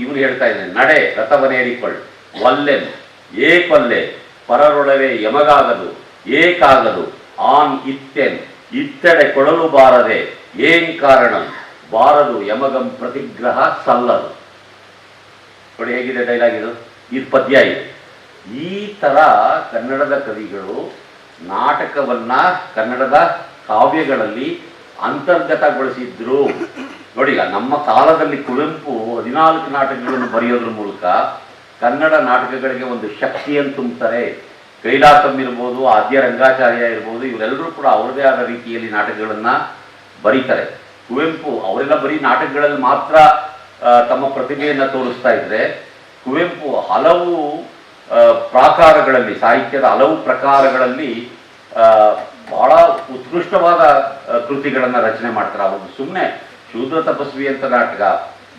ಇವನು ಹೇಳ್ತಾ ಇದ್ದಾನೆ, ನಡೆ ರಥವನ್ನೇರಿಕೊಳ್ಳು, ಒಲ್ಲೆನ್ ಏಕೊಲ್ಲೆ ಪರರೊಡವೆ ಯಮಗಾಗದು ಏಕಾಗದು ಆನ್ ಇತ್ತೆನ್ ಇತ್ತೆಡೆ ಕೊಡಲು ಬಾರದೆ ಏನ್ ಕಾರಣ ಬಾರದು ಯಮಗಂ ಪ್ರತಿಗ್ರಹ ಸಲ್ಲದು. ನೋಡಿ ಹೇಗಿದೆ ಡೈಲಾಗ್ ಇದು ಪದ್ಯ ಇದೆ. ಈ ಥರ ಕನ್ನಡದ ಕವಿಗಳು ನಾಟಕವನ್ನ ಕನ್ನಡದ ಕಾವ್ಯಗಳಲ್ಲಿ ಅಂತರ್ಗತಗೊಳಿಸಿದ್ರು. ನೋಡಿ, ನಮ್ಮ ಕಾಲದಲ್ಲಿ ಕುವೆಂಪು 14 ನಾಟಕಗಳನ್ನು ಬರೆಯೋದ್ರ ಮೂಲಕ ಕನ್ನಡ ನಾಟಕಗಳಿಗೆ ಒಂದು ಶಕ್ತಿಯನ್ನು ತುಂಬುತ್ತಾರೆ. ಕೈಲಾಸಂ ಇರ್ಬೋದು, ಆದ್ಯ ರಂಗಾಚಾರ್ಯ ಇರ್ಬೋದು, ಇವರೆಲ್ಲರೂ ಕೂಡ ಅವರದೇ ಆದ ರೀತಿಯಲ್ಲಿ ನಾಟಕಗಳನ್ನು ಬರೀತಾರೆ. ಕುವೆಂಪು ಅವರೆಲ್ಲ ಬರೀ ನಾಟಕಗಳಲ್ಲಿ ಮಾತ್ರ ತಮ್ಮ ಪ್ರತಿಭೆಯನ್ನು ತೋರಿಸ್ತಾ ಇದ್ರೆ, ಕುವೆಂಪು ಹಲವು ಪ್ರಾಕಾರಗಳಲ್ಲಿ, ಸಾಹಿತ್ಯದ ಹಲವು ಪ್ರಕಾರಗಳಲ್ಲಿ ಬಹಳ ಉತ್ಕೃಷ್ಟವಾದ ಕೃತಿಗಳನ್ನು ರಚನೆ ಮಾಡ್ತಾರೆ. ಅವರು ಸುಮ್ಮನೆ ಶೂದ್ರ ತಪಸ್ವಿ ಅಂತ ನಾಟಕ,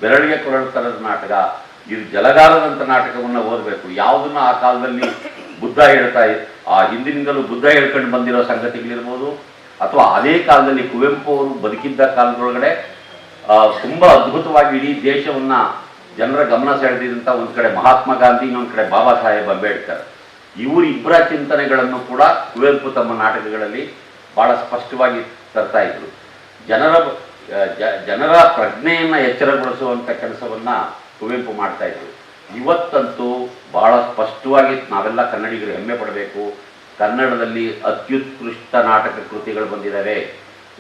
ಬೆರಳಿಗೆ ಕೊರಳ್ತರದ ನಾಟಕ, ಇದು ಜಲಗಾಲದಂಥ ನಾಟಕವನ್ನು ಓದಬೇಕು. ಯಾವುದನ್ನ ಆ ಕಾಲದಲ್ಲಿ ಬುದ್ಧ ಹೇಳ್ತಾ ಆ ಹಿಂದಿನಿಂದಲೂ ಬುದ್ಧ ಹೇಳ್ಕೊಂಡು ಬಂದಿರೋ ಸಂಗತಿಗಳಿರ್ಬೋದು, ಅಥವಾ ಅದೇ ಕಾಲದಲ್ಲಿ ಕುವೆಂಪು ಅವರು ಬದುಕಿದ್ದ ಕಾಲದೊಳಗಡೆ ತುಂಬ ಅದ್ಭುತವಾಗಿ ಇಡೀ ದೇಶವನ್ನು ಜನರ ಗಮನ ಸೆಳೆದಿದ್ದಂಥ ಒಂದು ಕಡೆ ಮಹಾತ್ಮ ಗಾಂಧಿ, ಇನ್ನೊಂದು ಕಡೆ ಬಾಬಾ ಸಾಹೇಬ್ ಅಂಬೇಡ್ಕರ್, ಇವರಿಬ್ಬರ ಚಿಂತನೆಗಳನ್ನು ಕೂಡ ಕುವೆಂಪು ತಮ್ಮ ನಾಟಕಗಳಲ್ಲಿ ಬಹಳ ಸ್ಪಷ್ಟವಾಗಿ ತರ್ತಾ ಇದ್ರು. ಜನರ ಪ್ರಜ್ಞೆಯನ್ನು ಎಚ್ಚರಗೊಳಿಸುವಂಥ ಕೆಲಸವನ್ನು ಕುವೆಂಪು ಮಾಡ್ತಾ ಇದ್ರು. ಇವತ್ತಂತೂ ಬಹಳ ಸ್ಪಷ್ಟವಾಗಿ ನಾವೆಲ್ಲ ಕನ್ನಡಿಗರು ಹೆಮ್ಮೆ ಪಡಬೇಕು. ಕನ್ನಡದಲ್ಲಿ ಅತ್ಯುತ್ಕೃಷ್ಟ ನಾಟಕ ಕೃತಿಗಳು ಬಂದಿದ್ದಾವೆ.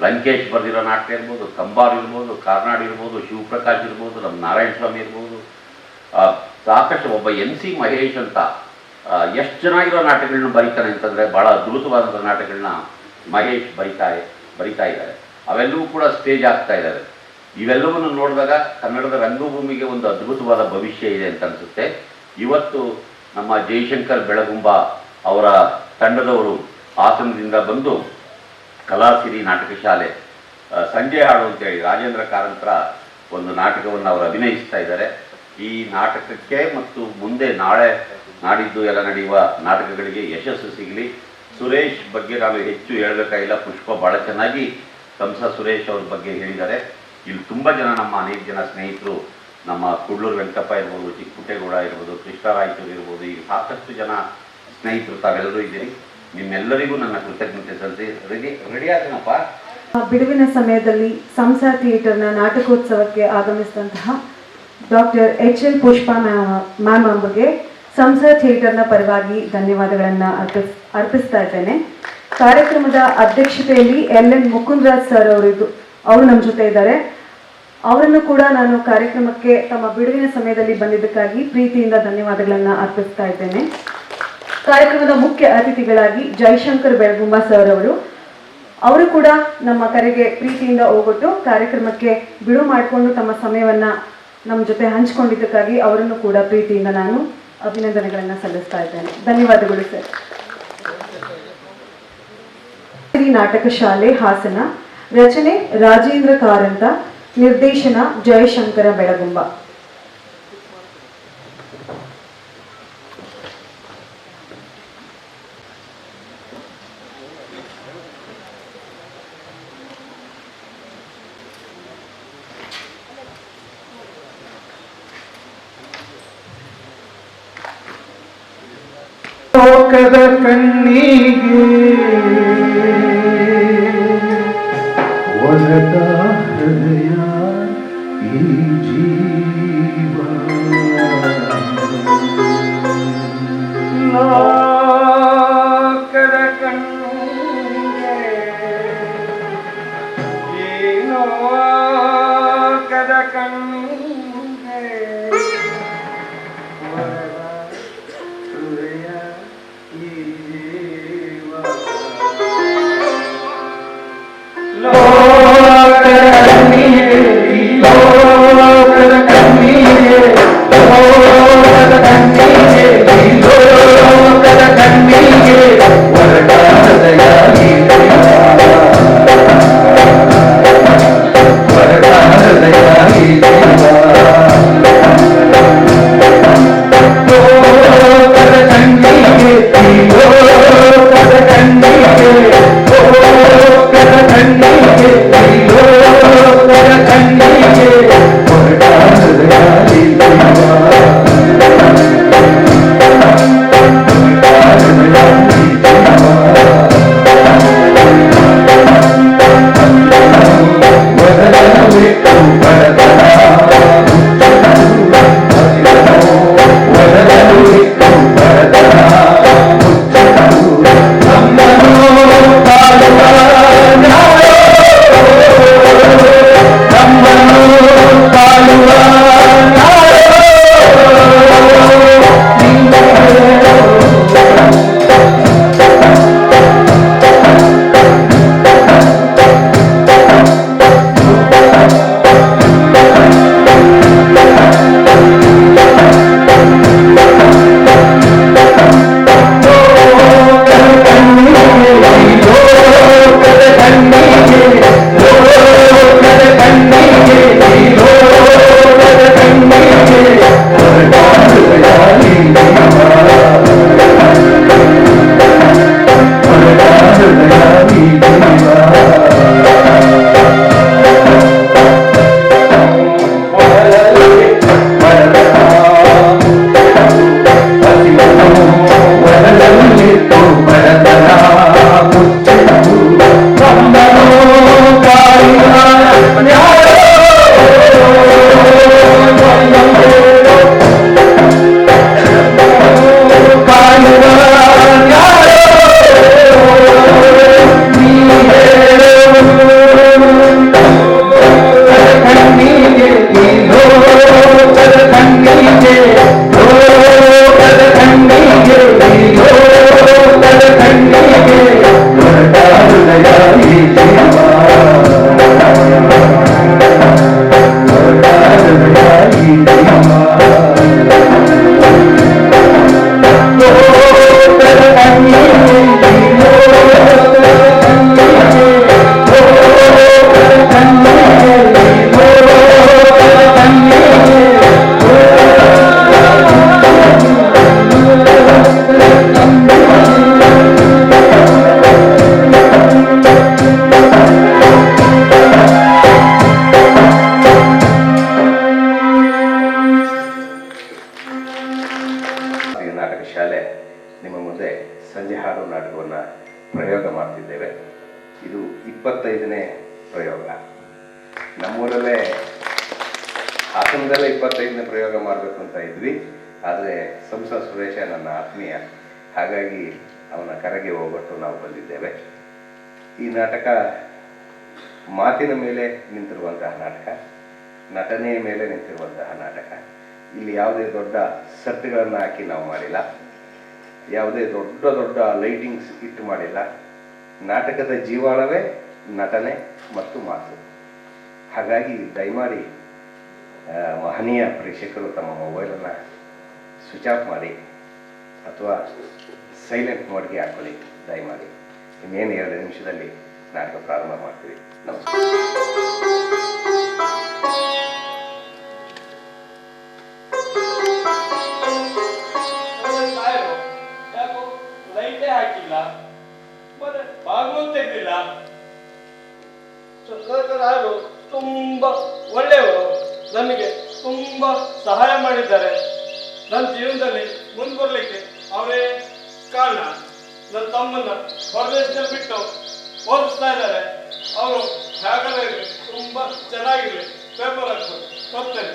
ಲಂಕೇಶ್ ಬರೆದಿರೋ ನಾಟಕ ಇರ್ಬೋದು, ಕಂಬಾರ್ ಇರ್ಬೋದು, ಕಾರ್ನಾಡ್ ಇರ್ಬೋದು, ಶಿವಪ್ರಕಾಶ್ ಇರ್ಬೋದು, ನಮ್ಮ ನಾರಾಯಣ ಸ್ವಾಮಿ ಇರ್ಬೋದು, ಸಾಕಷ್ಟು ಒಬ್ಬ NC ಮಹೇಶ್ ಅಂತ ಎಷ್ಟು ಚೆನ್ನಾಗಿರೋ ನಾಟಕಗಳನ್ನ ಬರೀತಾನೆ ಅಂತಂದರೆ, ಭಾಳ ಅದ್ಭುತವಾದಂಥ ನಾಟಕಗಳನ್ನ ಮಹೇಶ್ ಬರಿತಾ ಇದ್ದಾರೆ. ಅವೆಲ್ಲವೂ ಕೂಡ ಸ್ಟೇಜ್ ಆಗ್ತಾ ಇದ್ದಾವೆ. ಇವೆಲ್ಲವನ್ನು ನೋಡಿದಾಗ ಕನ್ನಡದ ರಂಗಭೂಮಿಗೆ ಒಂದು ಅದ್ಭುತವಾದ ಭವಿಷ್ಯ ಇದೆ ಅಂತ ಅನಿಸುತ್ತೆ. ಇವತ್ತು ನಮ್ಮ ಜಯಶಂಕರ್ ಬೆಳಗುಂಬ ಅವರ ತಂಡದವರು ಹಾಸನದಿಂದ ಬಂದು ಕಲಾಸಿರಿ ನಾಟಕ ಶಾಲೆ ಸಂಜೆ ಹಾಡು ಅಂತೇಳಿ ರಾಜೇಂದ್ರ ಕಾರಂತರ ಒಂದು ನಾಟಕವನ್ನು ಅವರು ಅಭಿನಯಿಸ್ತಾ ಇದ್ದಾರೆ. ಈ ನಾಟಕಕ್ಕೆ ಮತ್ತು ಮುಂದೆ ನಾಳೆ ನಾಡಿದ್ದು ಎಲ್ಲ ನಡೆಯುವ ನಾಟಕಗಳಿಗೆ ಯಶಸ್ಸು ಸಿಗಲಿ. ಸುರೇಶ್ ಬಗ್ಗೆ ನಾವು ಹೆಚ್ಚು ಹೇಳಬೇಕಾಗಿಲ್ಲ, ಪುಷ್ಪ ಭಾಳ ಚೆನ್ನಾಗಿ ಕಂಸ ಸುರೇಶ್ ಅವ್ರ ಬಗ್ಗೆ ಹೇಳಿದ್ದಾರೆ. ಇಲ್ಲಿ ತುಂಬ ಜನ ನಮ್ಮ ಅನೇಕ ಜನ ಸ್ನೇಹಿತರು, ನಮ್ಮ ಕುಡ್ಲೂರು ವೆಂಕಪ್ಪ ಇರ್ಬೋದು, ಚಿಕ್ಕಪುಟ್ಟೇಗೌಡ ಇರ್ಬೋದು, ಕೃಷ್ಣರಾಯಚೂರು ಇರ್ಬೋದು, ಈಗ ಸಾಕಷ್ಟು ಜನ ಸ್ನೇಹಿತರು ತಾವೆಲ್ಲರೂ ಇದ್ದೀರಿ. ನಿಮ್ಮೆಲ್ಲರಿಗೂ ನನ್ನ ಕೃತಜ್ಞತೆ ಸಲ್ಲಿಸಿ. ರೆಡಿ ಆದನಪ್ಪ. ಬಿಡುವಿನ ಸಮಯದಲ್ಲಿ ಸಂಸಾ ಥಿಯೇಟರ್ನ ನಾಟಕೋತ್ಸವಕ್ಕೆ ಆಗಮಿಸಿದಂತಹ ಡಾಕ್ಟರ್ HL ಪುಷ್ಪಾ ಮ್ಯಾಮ್ ಅವರಿಗೆ ಸಂಸಾ ಥಿಯೇಟರ್ನ ಪರವಾಗಿ ಧನ್ಯವಾದಗಳನ್ನು ಅರ್ಪಿಸ್ತಾ ಇದ್ದೇನೆ. ಕಾರ್ಯಕ್ರಮದ ಅಧ್ಯಕ್ಷತೆಯಲ್ಲಿ LN ಮುಕುಂದರಾಜ್ ಸರ್ ಅವರು ನಮ್ಮ ಜೊತೆ ಇದ್ದಾರೆ. ಅವರನ್ನು ಕೂಡ ನಾನು ಕಾರ್ಯಕ್ರಮಕ್ಕೆ ತಮ್ಮ ಬಿಡುವಿನ ಸಮಯದಲ್ಲಿ ಬಂದಿದ್ದಕ್ಕಾಗಿ ಪ್ರೀತಿಯಿಂದ ಧನ್ಯವಾದಗಳನ್ನು ಅರ್ಪಿಸ್ತಾ ಇದ್ದೇನೆ. ಕಾರ್ಯಕ್ರಮದ ಮುಖ್ಯ ಅತಿಥಿಗಳಾಗಿ ಜಯಶಂಕರ್ ಬೆಳಗುಂಬ ಸರ್ ಅವರು ಕೂಡ ನಮ್ಮ ಕರೆಗೆ ಪ್ರೀತಿಯಿಂದ ಹೋಗೊಟ್ಟು ಕಾರ್ಯಕ್ರಮಕ್ಕೆ ಬಿಡುವು ಮಾಡಿಕೊಂಡು ತಮ್ಮ ಸಮಯವನ್ನು ನಮ್ಮ ಜೊತೆ ಹಂಚಿಕೊಂಡಿದ್ದಕ್ಕಾಗಿ ಅವರನ್ನು ಕೂಡ ಪ್ರೀತಿಯಿಂದ ನಾನು ಅಭಿನಂದನೆಗಳನ್ನು ಸಲ್ಲಿಸ್ತಾ ಇದ್ದೇನೆ. ಧನ್ಯವಾದಗಳು ಸರ್. ನಾಟಕ ಶಾಲೆ ಹಾಸನ, ರಚನೆ ರಾಜೇಂದ್ರ ಕಾರಂತ, ನಿರ್ದೇಶನ ಜಯಶಂಕರ ಬೆಳಗುಂಬ. ಲೋಕದ ಕಣ್ಣಿಗೆ ಒಲದ ಹೃದಯ ಈ ಜೀವ, ಲೋಕದ ಕಣ್ಣಿಗೆ ಏನೋ ಲೋಕದ ಕಣ್ಣಿಗೆ ಒಲದ ಹೃದಯ ಈ ಜೀವ, ಲೋಕದ ಕಣ್ಣಿಗೆ ಲೋಕದ ಕಣ್ಣಿಗೆ ಲೋಕದ ಕಣ್ಣಿಗೆ ಲೋಕದ ಕಣ್ಣಿಗೆ ನಾಟಕ ಶಾಲೆ ನಿಮ್ಮ ಮುಂದೆ ಸಂಜೆ ಹಾಡು ನಾಟಕವನ್ನು ಪ್ರಯೋಗ ಮಾಡ್ತಿದ್ದೇವೆ. ಇದು 25ನೇ ಪ್ರಯೋಗ. ನಮ್ಮೂರಲ್ಲೇ ಹಾಸನದಲ್ಲೇ 25ನೇ ಪ್ರಯೋಗ ಮಾಡಬೇಕು ಅಂತ ಇದ್ವಿ. ಆದರೆ ಸಂಸ ಸುರೇಶ ನನ್ನ ಆತ್ಮೀಯ, ಹಾಗಾಗಿ ಅವನ ಕರೆಗೆ ಹೋಗ್ಬಿಟ್ಟು ನಾವು ಬಂದಿದ್ದೇವೆ. ಈ ನಾಟಕ ಮಾತಿನ ಮೇಲೆ ನಿಂತಿರುವಂತಹ ನಾಟಕ, ನಟನೆಯ ಮೇಲೆ ನಿಂತಿರುವಂತಹ ನಾಟಕ. ಇಲ್ಲಿ ಯಾವುದೇ ದೊಡ್ಡ ಸೆಟ್ಗಳನ್ನು ಹಾಕಿ ನಾವು ಮಾಡಿಲ್ಲ, ಯಾವುದೇ ದೊಡ್ಡ ದೊಡ್ಡ ಲೈಟಿಂಗ್ಸ್ ಇಟ್ಟು ಮಾಡಿಲ್ಲ. ನಾಟಕದ ಜೀವಾಳವೇ ನಟನೆ ಮತ್ತು ಮಾತು. ಹಾಗಾಗಿ ದಯಮಾಡಿ ಮಹನೀಯ ಪ್ರೇಕ್ಷಕರು ತಮ್ಮ ಮೊಬೈಲನ್ನು ಸ್ವಿಚ್ ಆಫ್ ಮಾಡಿ ಅಥವಾ ಸೈಲೆಂಟ್ ಮೋಡ್ಗೆ ಹಾಕೊಳ್ಳಿ ದಯಮಾಡಿ. ಇನ್ನೇನು 2 ನಿಮಿಷದಲ್ಲಿ ನಾಟಕ ಪ್ರಾರಂಭ ಮಾಡ್ತೀವಿ. ನಮಸ್ಕಾರ. ಹಾಕಿಲ್ಲ ಮತ್ತೆ ಬಾಗಿಲು ತೆಗ್ದಿಲ್ಲ. ಯಾರು ತುಂಬಾ ಒಳ್ಳೆಯವರು, ನನಗೆ ತುಂಬಾ ಸಹಾಯ ಮಾಡಿದ್ದಾರೆ. ನನ್ನ ಜೀವನದಲ್ಲಿ ಮುಂದುವರಲಿಕ್ಕೆ ಅವರೇ ಕಾರಣ. ನನ್ನ ತಮ್ಮನ್ನ ಹೊರದೇಶದಲ್ಲಿ ಬಿಟ್ಟು ಓದಿಸ್ತಾ ಇದ್ದಾರೆ. ಅವರು ಹೇಗಾದ್ರೆ ತುಂಬಾ ಚೆನ್ನಾಗಿರ್ಲಿ. ಪೇಪರ್ ಹಾಕ್ಬೋದು ಹೋಗ್ತೇನೆ.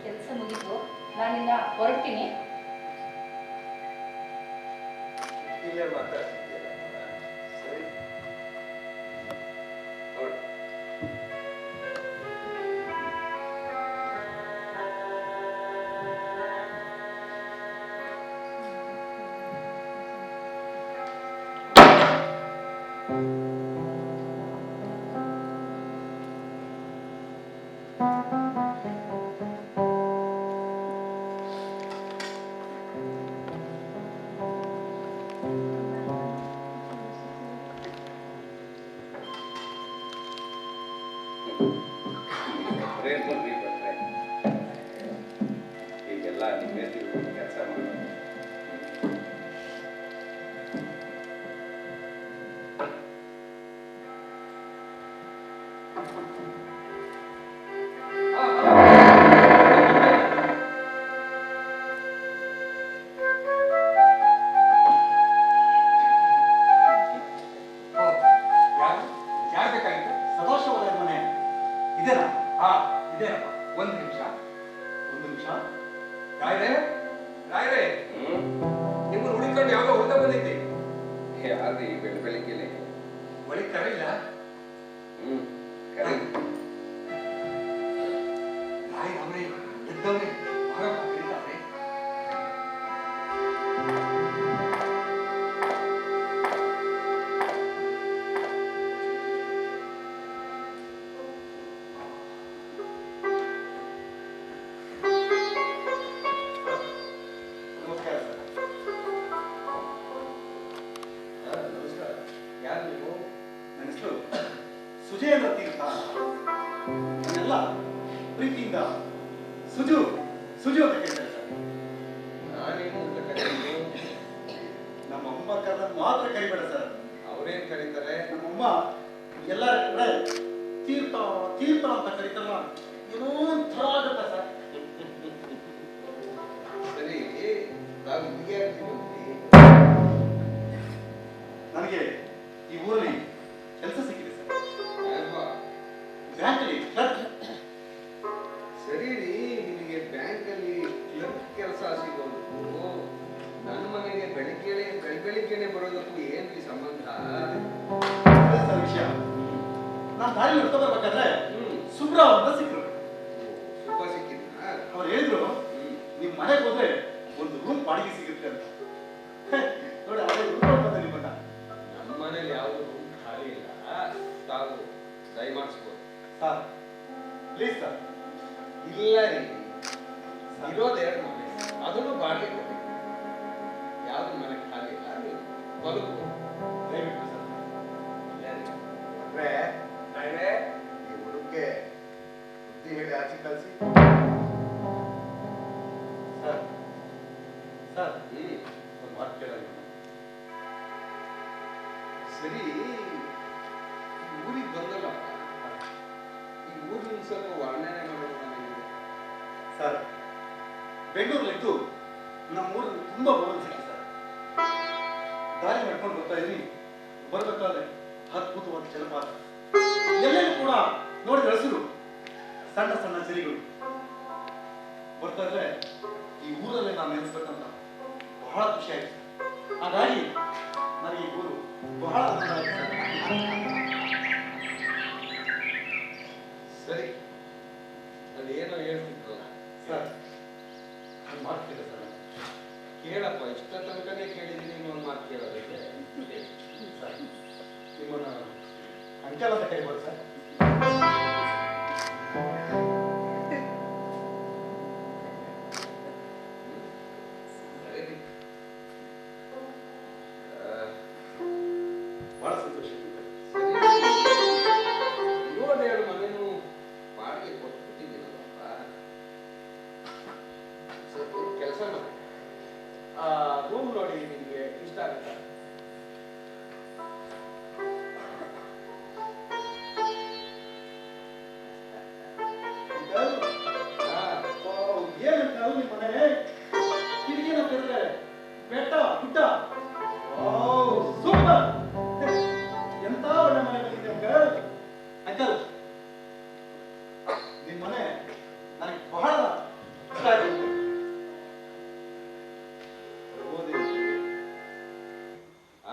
ಕೆಲಸ ಮುಗಿತು, ನಾನಿನ್ನ ಹೊರಡ್ತೀನಿ. ಅವ್ರೇನು ಬರ್ರಿ ಬರ್ರೆ ಈಗೆಲ್ಲ ನಿಮ್ಮೇ ತಿಳ್ಕೊಂಡು ಕೆಲಸ ಮಾಡಿ ಯಾರು ಬೆಳಗ್ಗೆಲೆ ಒಳಗೆ ಕರೀಲ್ಲ ಕರೆ ನಾಯಿ ಅವರೇ ಎದ್ದವರೇ ಭಾಗಪ್ಪ ಕರೀತಾರೆ. ನಮಸ್ಕಾರ ಸರ್. ನಮಸ್ಕಾರ. ಯಾರು ನೀವು? ನನ್ನ ಹೆಸರು ಸುಜೇಂದ್ರ ತೀರ್ಥ. ನನ್ನೆಲ್ಲ ಪ್ರೀತಿಯಿಂದ ಸುಜು ಸುಜು ಅಂತ ಕೇಳ್ತಾರೆ ಸರ್. ನಾನೇನು ಅಂತ ಕರೀತೀನಿ? ನಮ್ಮ ಅಮ್ಮ ಕರೆದ ಮಾತ್ರ ಕರಿಬೇಡ ಸರ್. ಅವ್ರೇನ್ ಕರೀತಾರೆ? ನಮ್ಮಮ್ಮ ಎಲ್ಲರ ಕಡೆ ತೀರ್ಥ ತೀರ್ಥ ಅಂತ ಕರೀತಾರಲ್ಲ, ಏನೋ ಒಂಥರ ಆಗುತ್ತೆ ಸರ್. ಸರಿ, ನಾವು ಹುಡುಗಿಯಾಗ್ತೀವಿ. ನನಗೆ ಈ ಊರಲ್ಲಿ ಕೆಲಸ ಸಿಕ್ಕಿದೆ ಸರ್. ಅಲ್ವಾ? ಬ್ಯಾಂಕಲ್ಲಿ ಕ್ಲರ್ಕ್. ಸರಿ ರೀ, ನಿಮಗೆ ಬ್ಯಾಂಕಲ್ಲಿ ಕ್ಲರ್ಕ್ ಕೆಲಸ ಸಿಗೋದು ನನ್ನ ಮನೆಗೆ ಬೆಳಿಗ್ಗೆನೆ ಬರೋದಕ್ಕೂ ಏನ್ರಿ ಸಂಬಂಧ? ಅದೇ ಸರ್ ವಿಷಯ. ನಾನು ದಾರಿ ನಡ್ಕೊ ಬರ್ಬೇಕಾದ್ರೆ ಸುಬ್ರಾವ್ ಅಂತ ಸಿಕ್ಕರು. ಶುಭ ಸಿಕ್ಕಿದ್ದ? ಅವ್ರು ಹೇಳಿದ್ರು ನಿಮ್ ಮನೆಗೆ ಹೋದ್ರೆ ಒಂದು ರೂಮ್ ಬಾಡಿಗೆ ಸಿಗುತ್ತೆ ಅಂತ. ನೋಡಿ ಅವರೇ ರೂಮ್ ಬಂದ ನಿಮ್ಮನ್ನ. ನಮ್ಮ ಮನೇಲಿ ಯಾವುದು ರೂಮ್ ಖಾಲಿ ಇಲ್ಲ, ತಾವು ದಯಮಾಡಿಸ್ಬೋದು. Sir please sir. ಇಲ್ಲ ರೀ, ಇರೋದು 2 ಮನೆ, ಅದನ್ನು ಬಾಡಿಗೆ ಕೊಡಿ. ಯಾವ್ದು ಮನೆ ಖಾಲಿ ಇಲ್ಲ, ನೀವು ಬದುಕು ದಯವಿಟ್ಟು ಸರ್. ಈ ಹುಡುಗಕ್ಕೆ ಬುದ್ಧಿ ಹೇಳಿ ಆಚೆ ಕಳಿಸಿ. ಸರ್ ಸರ್ ಒಂದು ಮಾತು ಕೇಳಲ್ಲ. ಸರಿ, ಈ ಊರಿಗೆ ಬಂದಲ್ಲ, ಈ ಊರಿನ ಸ್ವಲ್ಪ ವರ್ಣನೆ ಮಾಡೋಣ ನಿಮಗೆ. ಸರ್ ಬೆಂಗಳೂರಲ್ಲಿದ್ದು ನಮ್ಮ ಊರಲ್ಲಿ ತುಂಬಾ ಬೋರ್ ಸಿಕ್ಕಿ ಸರ್. ದಾರಿ ನಡ್ಕೊಂಡು ಬರ್ತಾ ಇದ್ವಿ. ಬರ್ಬೇಕಾದ್ರೆ ಅದ್ಭುತವಾದ ಜಲಪಾತ, ಎಲ್ಲೆಲ್ಲೂ ಕೂಡ ನೋಡಿದ ಹಸಿರು, ಸಣ್ಣ ಸಣ್ಣ ಜರಿಗಳು. ಬರ್ತಾ ಇದ್ರೆ ಈ ಊರಲ್ಲೇ ನಾನು ನೆನೆಸ್ಬೇಕಂತ ಬಹಳ ಖುಷಿ ಆಯ್ತು. ಹಾಗಾಗಿ ನನಗೆ ಈ ಊರು ಬಹಳ ಆನಂದ ಆಯ್ತು ಸರ್. ಸರಿ, ಅದೇನೋ ಹೇಳ್ತಿದ್ರಲ್ಲ ಸರ್ ನಾನು ಮಾಡ್ತಿದ್ದೆ ಸರ್. ಕೇಳಪ್ಪ, ಇಷ್ಟ ತನಕನೇ ಕೇಳಿದ್ದೀನಿ, ಇನ್ನೊಂದು ಮಾತು ಕೇಳೋದಕ್ಕೆ. ಸರ್ ನಿಮ್ಮನ್ನ ಅಂಕಲ್ ಅಂತ ಕರಿಬೋದು ಸರ್. ಸರಿ. ಬಹಳ ಸಂತೋಷ. ಇರೋದೆರಡು ಮನೆನೂ ಬಾಡಿಗೆ ಕೊಟ್ಬಿಟ್ಟಿದ್ದೀನಲ್ಲಪ್ಪ. ಸ್ವಲ್ಪ ಕೆಲಸ ಮಾಡಿ ಆ ರೂಮ್ ನೋಡಿ, ನಿಮಗೆ ಇಷ್ಟ ಆಗುತ್ತಾ? ಏನಂತ ನಿಮ್ಮ ಮನೆ ಕಿಟಕಿನ ತೆರೆದ್ರೆ ಬೆಟ್ಟ ಗುಡ್ಡ. ಸೂಪರ್, ಎಂತ ಒಳ್ಳೆ ಮನೆ ಬಂದಿದೆ ಅಂಕಲ್. ಅಂಕಲ್ ನಿಮ್ಮ ಮನೆ ನನಗೆ ಬಹಳ ಇಷ್ಟ ಆಯ್ತು.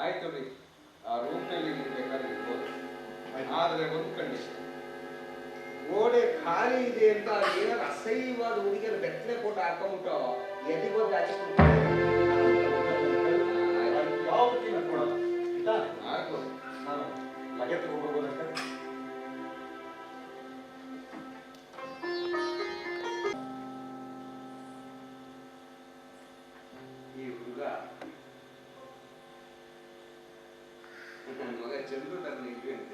ಆಯ್ತು ರೀ, ಆ ರೂಮ್ನಲ್ಲಿ ಬೇಕಾದ್ರೆ ಇರ್ಬೋದು. ಆದ್ರೆ ಒಂದು ಕಂಡೀಷನ್, ಗೋಡೆ ಖಾಲಿ ಇದೆ ಅಂತ ಏನಾದ್ರು ಅಸಹ್ಯವಾದ ಹುಡುಗಿಯರು ಬೆತ್ತಲೆ ಫೋಟೋ ಹಾಕೊಂಬಿಟ್ಟು ಎದಿಗೋ ಜಾಸ್ತಿ ಯಾವ ರೀತಿ ನಡ್ಕೊಳಲ್ಲ. ಆಯ್ತಾ? ಆಗ್ಬೋದು. ನಾನು ಲಗೆ ತಗೊಂಡ್ಬರ್ಬೋದು ಅಂಕಲ್. ಈ ಹುಡುಗ ನನ್ನ ಮಗ ಚಂದ್ರು ನನ್ನ ಇದ್ವಿ ಅಂತ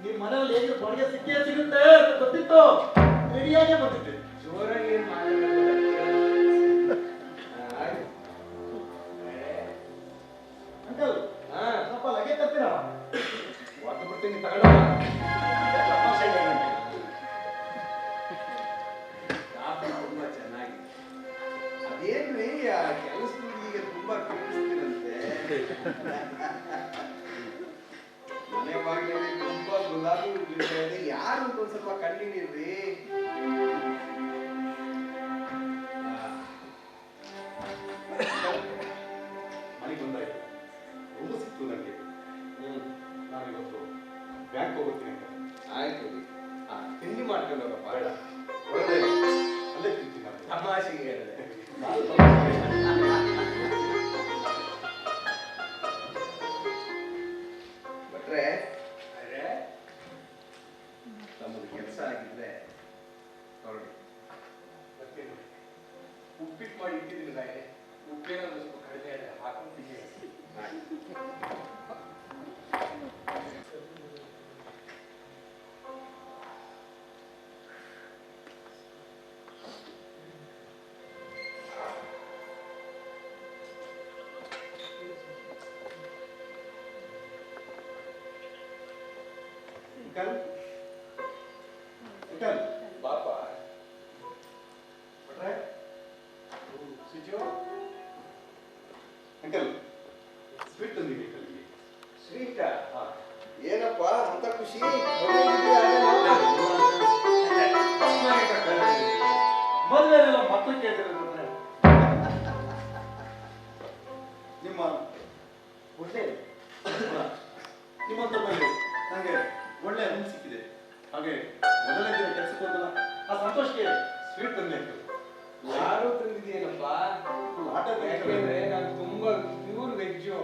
ನಿಮ್ಮ ಮನೆಯಲ್ಲಿ ಹೇಗೆ ಬಾಡಿಗೆ ಸಿಕ್ಕೇ ಸಿಗುತ್ತೆ ಅಂತ ಗೊತ್ತಿತ್ತು, ರೆಡಿಯಾಗೇ ಬಂದಿದ್ದೆ. ಜೋರಾಗಿ ಅಂಕಲ್ ಸ್ವಲ್ಪ ಲಗೇಜ್ ತರ್ತೀರಾ? ಒತ್ತು ಬಿಡ್ತೀನಿ ತಗೊಂಡ ತುಂಬಾ ಚೆನ್ನಾಗಿ. ಅದೇನ್ರಿ ಆ ಕೆಲಸದೊಂದಿಗೆ ತುಂಬಾ ಕೇಳಿಸ್ತೀರಂತೆ. ಮನೆ ಬಾಗಿಲಲ್ಲಿ ತುಂಬಾ ಗುಲಾಬಿ ಬಿಡ್ತಾ ಇದೆ. ಯಾರು ಅಂತ ಒಂದ್ ಸ್ವಲ್ಪ ಕಂಡಿಡಿರ್ರಿ. ಮನೆಗೆ ಬಂದಾಯ್ತು, ರೂಮ್ ಸಿಕ್ತು ನನಗೆ. ನಾನಿವತ್ತು ಬ್ಯಾಂಕ್ ಹೋಗ್ತೀನಿ ಅಂತ. ಆಯ್ತು ತಿಂಡಿ ಮಾಡ್ಕೊಂಡು ಹೋಗಪ್ಪ. ಬೇಡ, ಒಳ್ಳೆ ಅಲ್ಲೇ ತಿಂತೀನಿ ನಾನು. ತಮಾಷೆಗೆ ಹೇಳಿದೆ. ಭಟ್ರೆ ನಮ್ಮದು ಕೆಲಸ ಆಗಿದ್ರೆ ಹೊರಡಿ. ಉಪ್ಪಿಟ್ಟು ಮಾಡಿ ಇಟ್ಟಿದ್ದೀನಿ ನಾಯಿ. ಉಪ್ಪೇನೋ ಸ್ವಲ್ಪ ಕಡಿಮೆ ಇದೆ, ಹಾಕೊಂಡ್ಬಿಟ್ಟಿದೆ. ಅಂಕಲ್ ಅಂಕಲ್ ಬಾಪ ಭಟ್ರೆ, ಸಿಜು ಅಂಕಲ್ ಸ್ವೀಟ್ ತಂದಿದೆ ಅಂಕಲ್ಗೆ. ಸ್ವೀಟ ಹಾ, ಏನಪ್ಪ ಅಂತ ಖುಷಿ? ಮದುವೆನೆಲ್ಲ ಮಕ್ಕಳು ಕೇಳ್ತಾರೆ ಅಂದ್ರೆ ನಿಮ್ಮ ಒಳ್ಳೆ ಗುಣ, ನಿಮ್ಮಂತ ಮೇಲೆ ನನಗೆ ಒಳ್ಳೆ ರೂಮ್ ಸಿಕ್ಕಿದೆ. ಹಾಗೆ ಮೊದಲನೇ ದಿನ ಕೆಲಸಕ್ಕೆ ಹೋದಲ್ಲ, ಆ ಸಂತೋಷಕ್ಕೆ ಸ್ವೀಟ್ ತಂದೆ ಅಂಕಲ್. ಯಾರು ತಂದಿದೆಯೇನಪ್ಪ? ಆಟ ಯಾಕೆಂದ್ರೆ ನಾನು ತುಂಬಾ ಪ್ಯೂರ್ ವೆಜ್ಜು.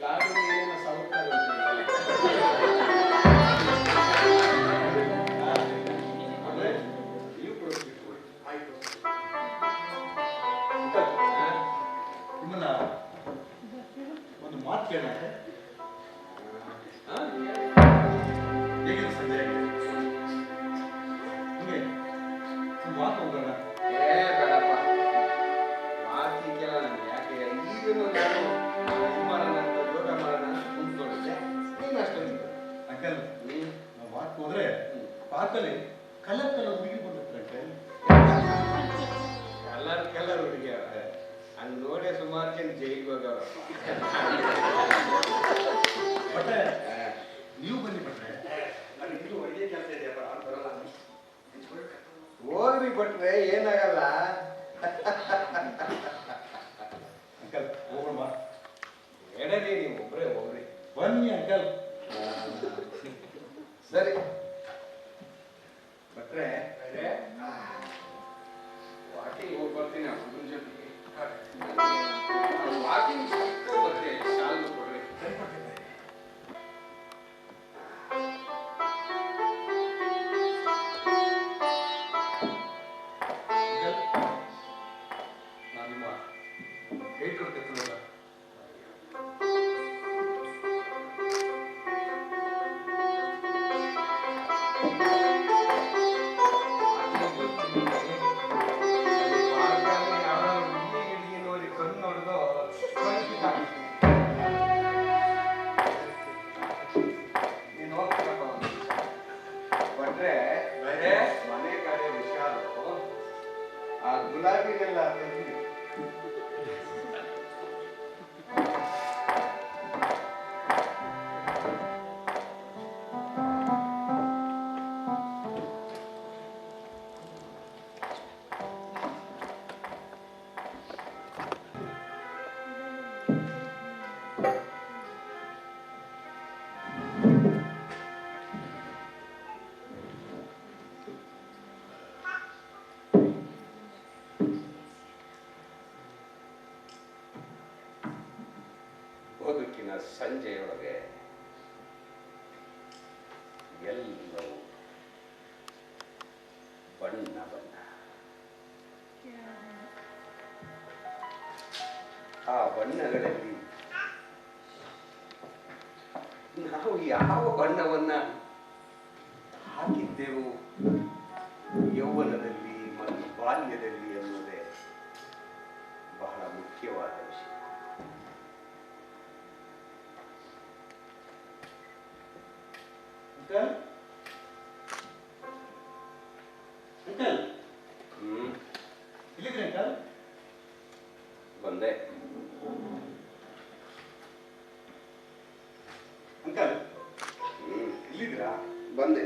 ಲಾಡು ಏನೋ ಸೌತ್ ಅಂದ್ರೆ ನೀವು ಕೂಡ ಸ್ವೀಟ್ ಕೊಡಿ. ಆಯ್ತು. ಅಂಕಲ್, ನಿಮ್ಮನ್ನ ಒಂದು ಮಾತು ಕೇಳೋಣ. ಹೇಗಿದೆ ಸಂಜೆ? ನಿಮಗೆ ಒಂದು ಮಾತು ಹೋಗೋಣ. ಬೇಡಪ್ಪ, ಮಾತಿಗೆಲ್ಲ ನನಗೆ ಯಾಕೆ? ಈಗಲೂ ನಾನು ಮಾಡೋಣ ಅಂತ ಯೋಗ ಮಾಡೋಣ ಅಂತ ಕುಂತ್ಕೊಂಡಿದ್ದೆ. ನೀನು ಅಷ್ಟೊಂದು ಅಂಕಲ್, ನಾವು ಮಾತು ಹೋದ್ರೆ ಪಾರ್ಕಲ್ಲಿ ಕಲರ್ ಕಲರ್ ಹುಡುಗಿ ಬಂದಿರ್ತಾರೆ ಅಂಕಲ್. ಕಲರ್ ಹುಡುಗಿಯರ ಹಂಗೆ ನೋಡೇ ಸುಮಾರು ಜನ ಜೈಲಿಗೆ ಹೋಗವ್ರು. ಬಟ್ಟೆ ನೀವು ಬನ್ನಿ ಬಟ್ರೆ, ನಾನು ಇನ್ನೂ ಒಳ್ಳೆಯ ಕೆಲಸ ಇದೆಯಪ್ಪ, ನಾನು ಬರಲ್ಲ. ಹೋಗ್ರಿ ಭಟ್ರೆ, ಏನಾಗಲ್ಲ. ಅಂಕಲ್ ಹೋಗೋಣ. ಎಡರಿ, ನೀವು ಒಬ್ಬರೇ ಹೋಗ್ರಿ. ಬನ್ನಿ ಅಂಕಲ್. ಸರಿ ಭಟ್ರೆ, ವಾಕಿಂಗ್ ಹೋಗಿ ಬರ್ತೀನಿ ಹುಡುಗನ ಜೊತೆಗೆ. ವಾಕಿಂಗ್ ಮತ್ತೆ ಶಾಲು ಕೊಡ್ರಿ. ನಾನು ನಿಮ್ಮ ಕೈ ಕೊಡ್ತಿರ್ತೀನಲ್ಲ, ನೋಡಿ ಕಣ್ಣು ನೋಡಿದು ನೀನು ಹೋಗ್ತೀನಪ್ಪ. ಭಟ್ರೆ, ಮನೆ ಕಡೆ ವಿಷಾಲು ಆ ಗುಲಾಬಿಗೆಲ್ಲ ತಂದಿದೆ. ಸಂಜೆಯೊಳಗೆ ಎಲ್ಲವೂ ಬಣ್ಣ ಬಣ್ಣ. ಆ ಬಣ್ಣಗಳಲ್ಲಿ ನಾವು ಯಾವ ಬಣ್ಣವನ್ನ ಹಾಕಿದ್ದೆವು ಯೌವನದಲ್ಲಿ ಮತ್ತು ಬಾಲ್ಯದಲ್ಲಿ ಅನ್ನೋದೇ ಬಹಳ ಮುಖ್ಯವಾದ ವಿಷಯ. ಅಂಕಲ್ ಅಂಕಲ್ ಇಲ್ಲಿದ್ರಿ ಅಂಕಲ್? ಬಂದೆ. ಅಂಕಲ್ ಇಲ್ಲಿದ್ರಾ? ಬಂದೆ.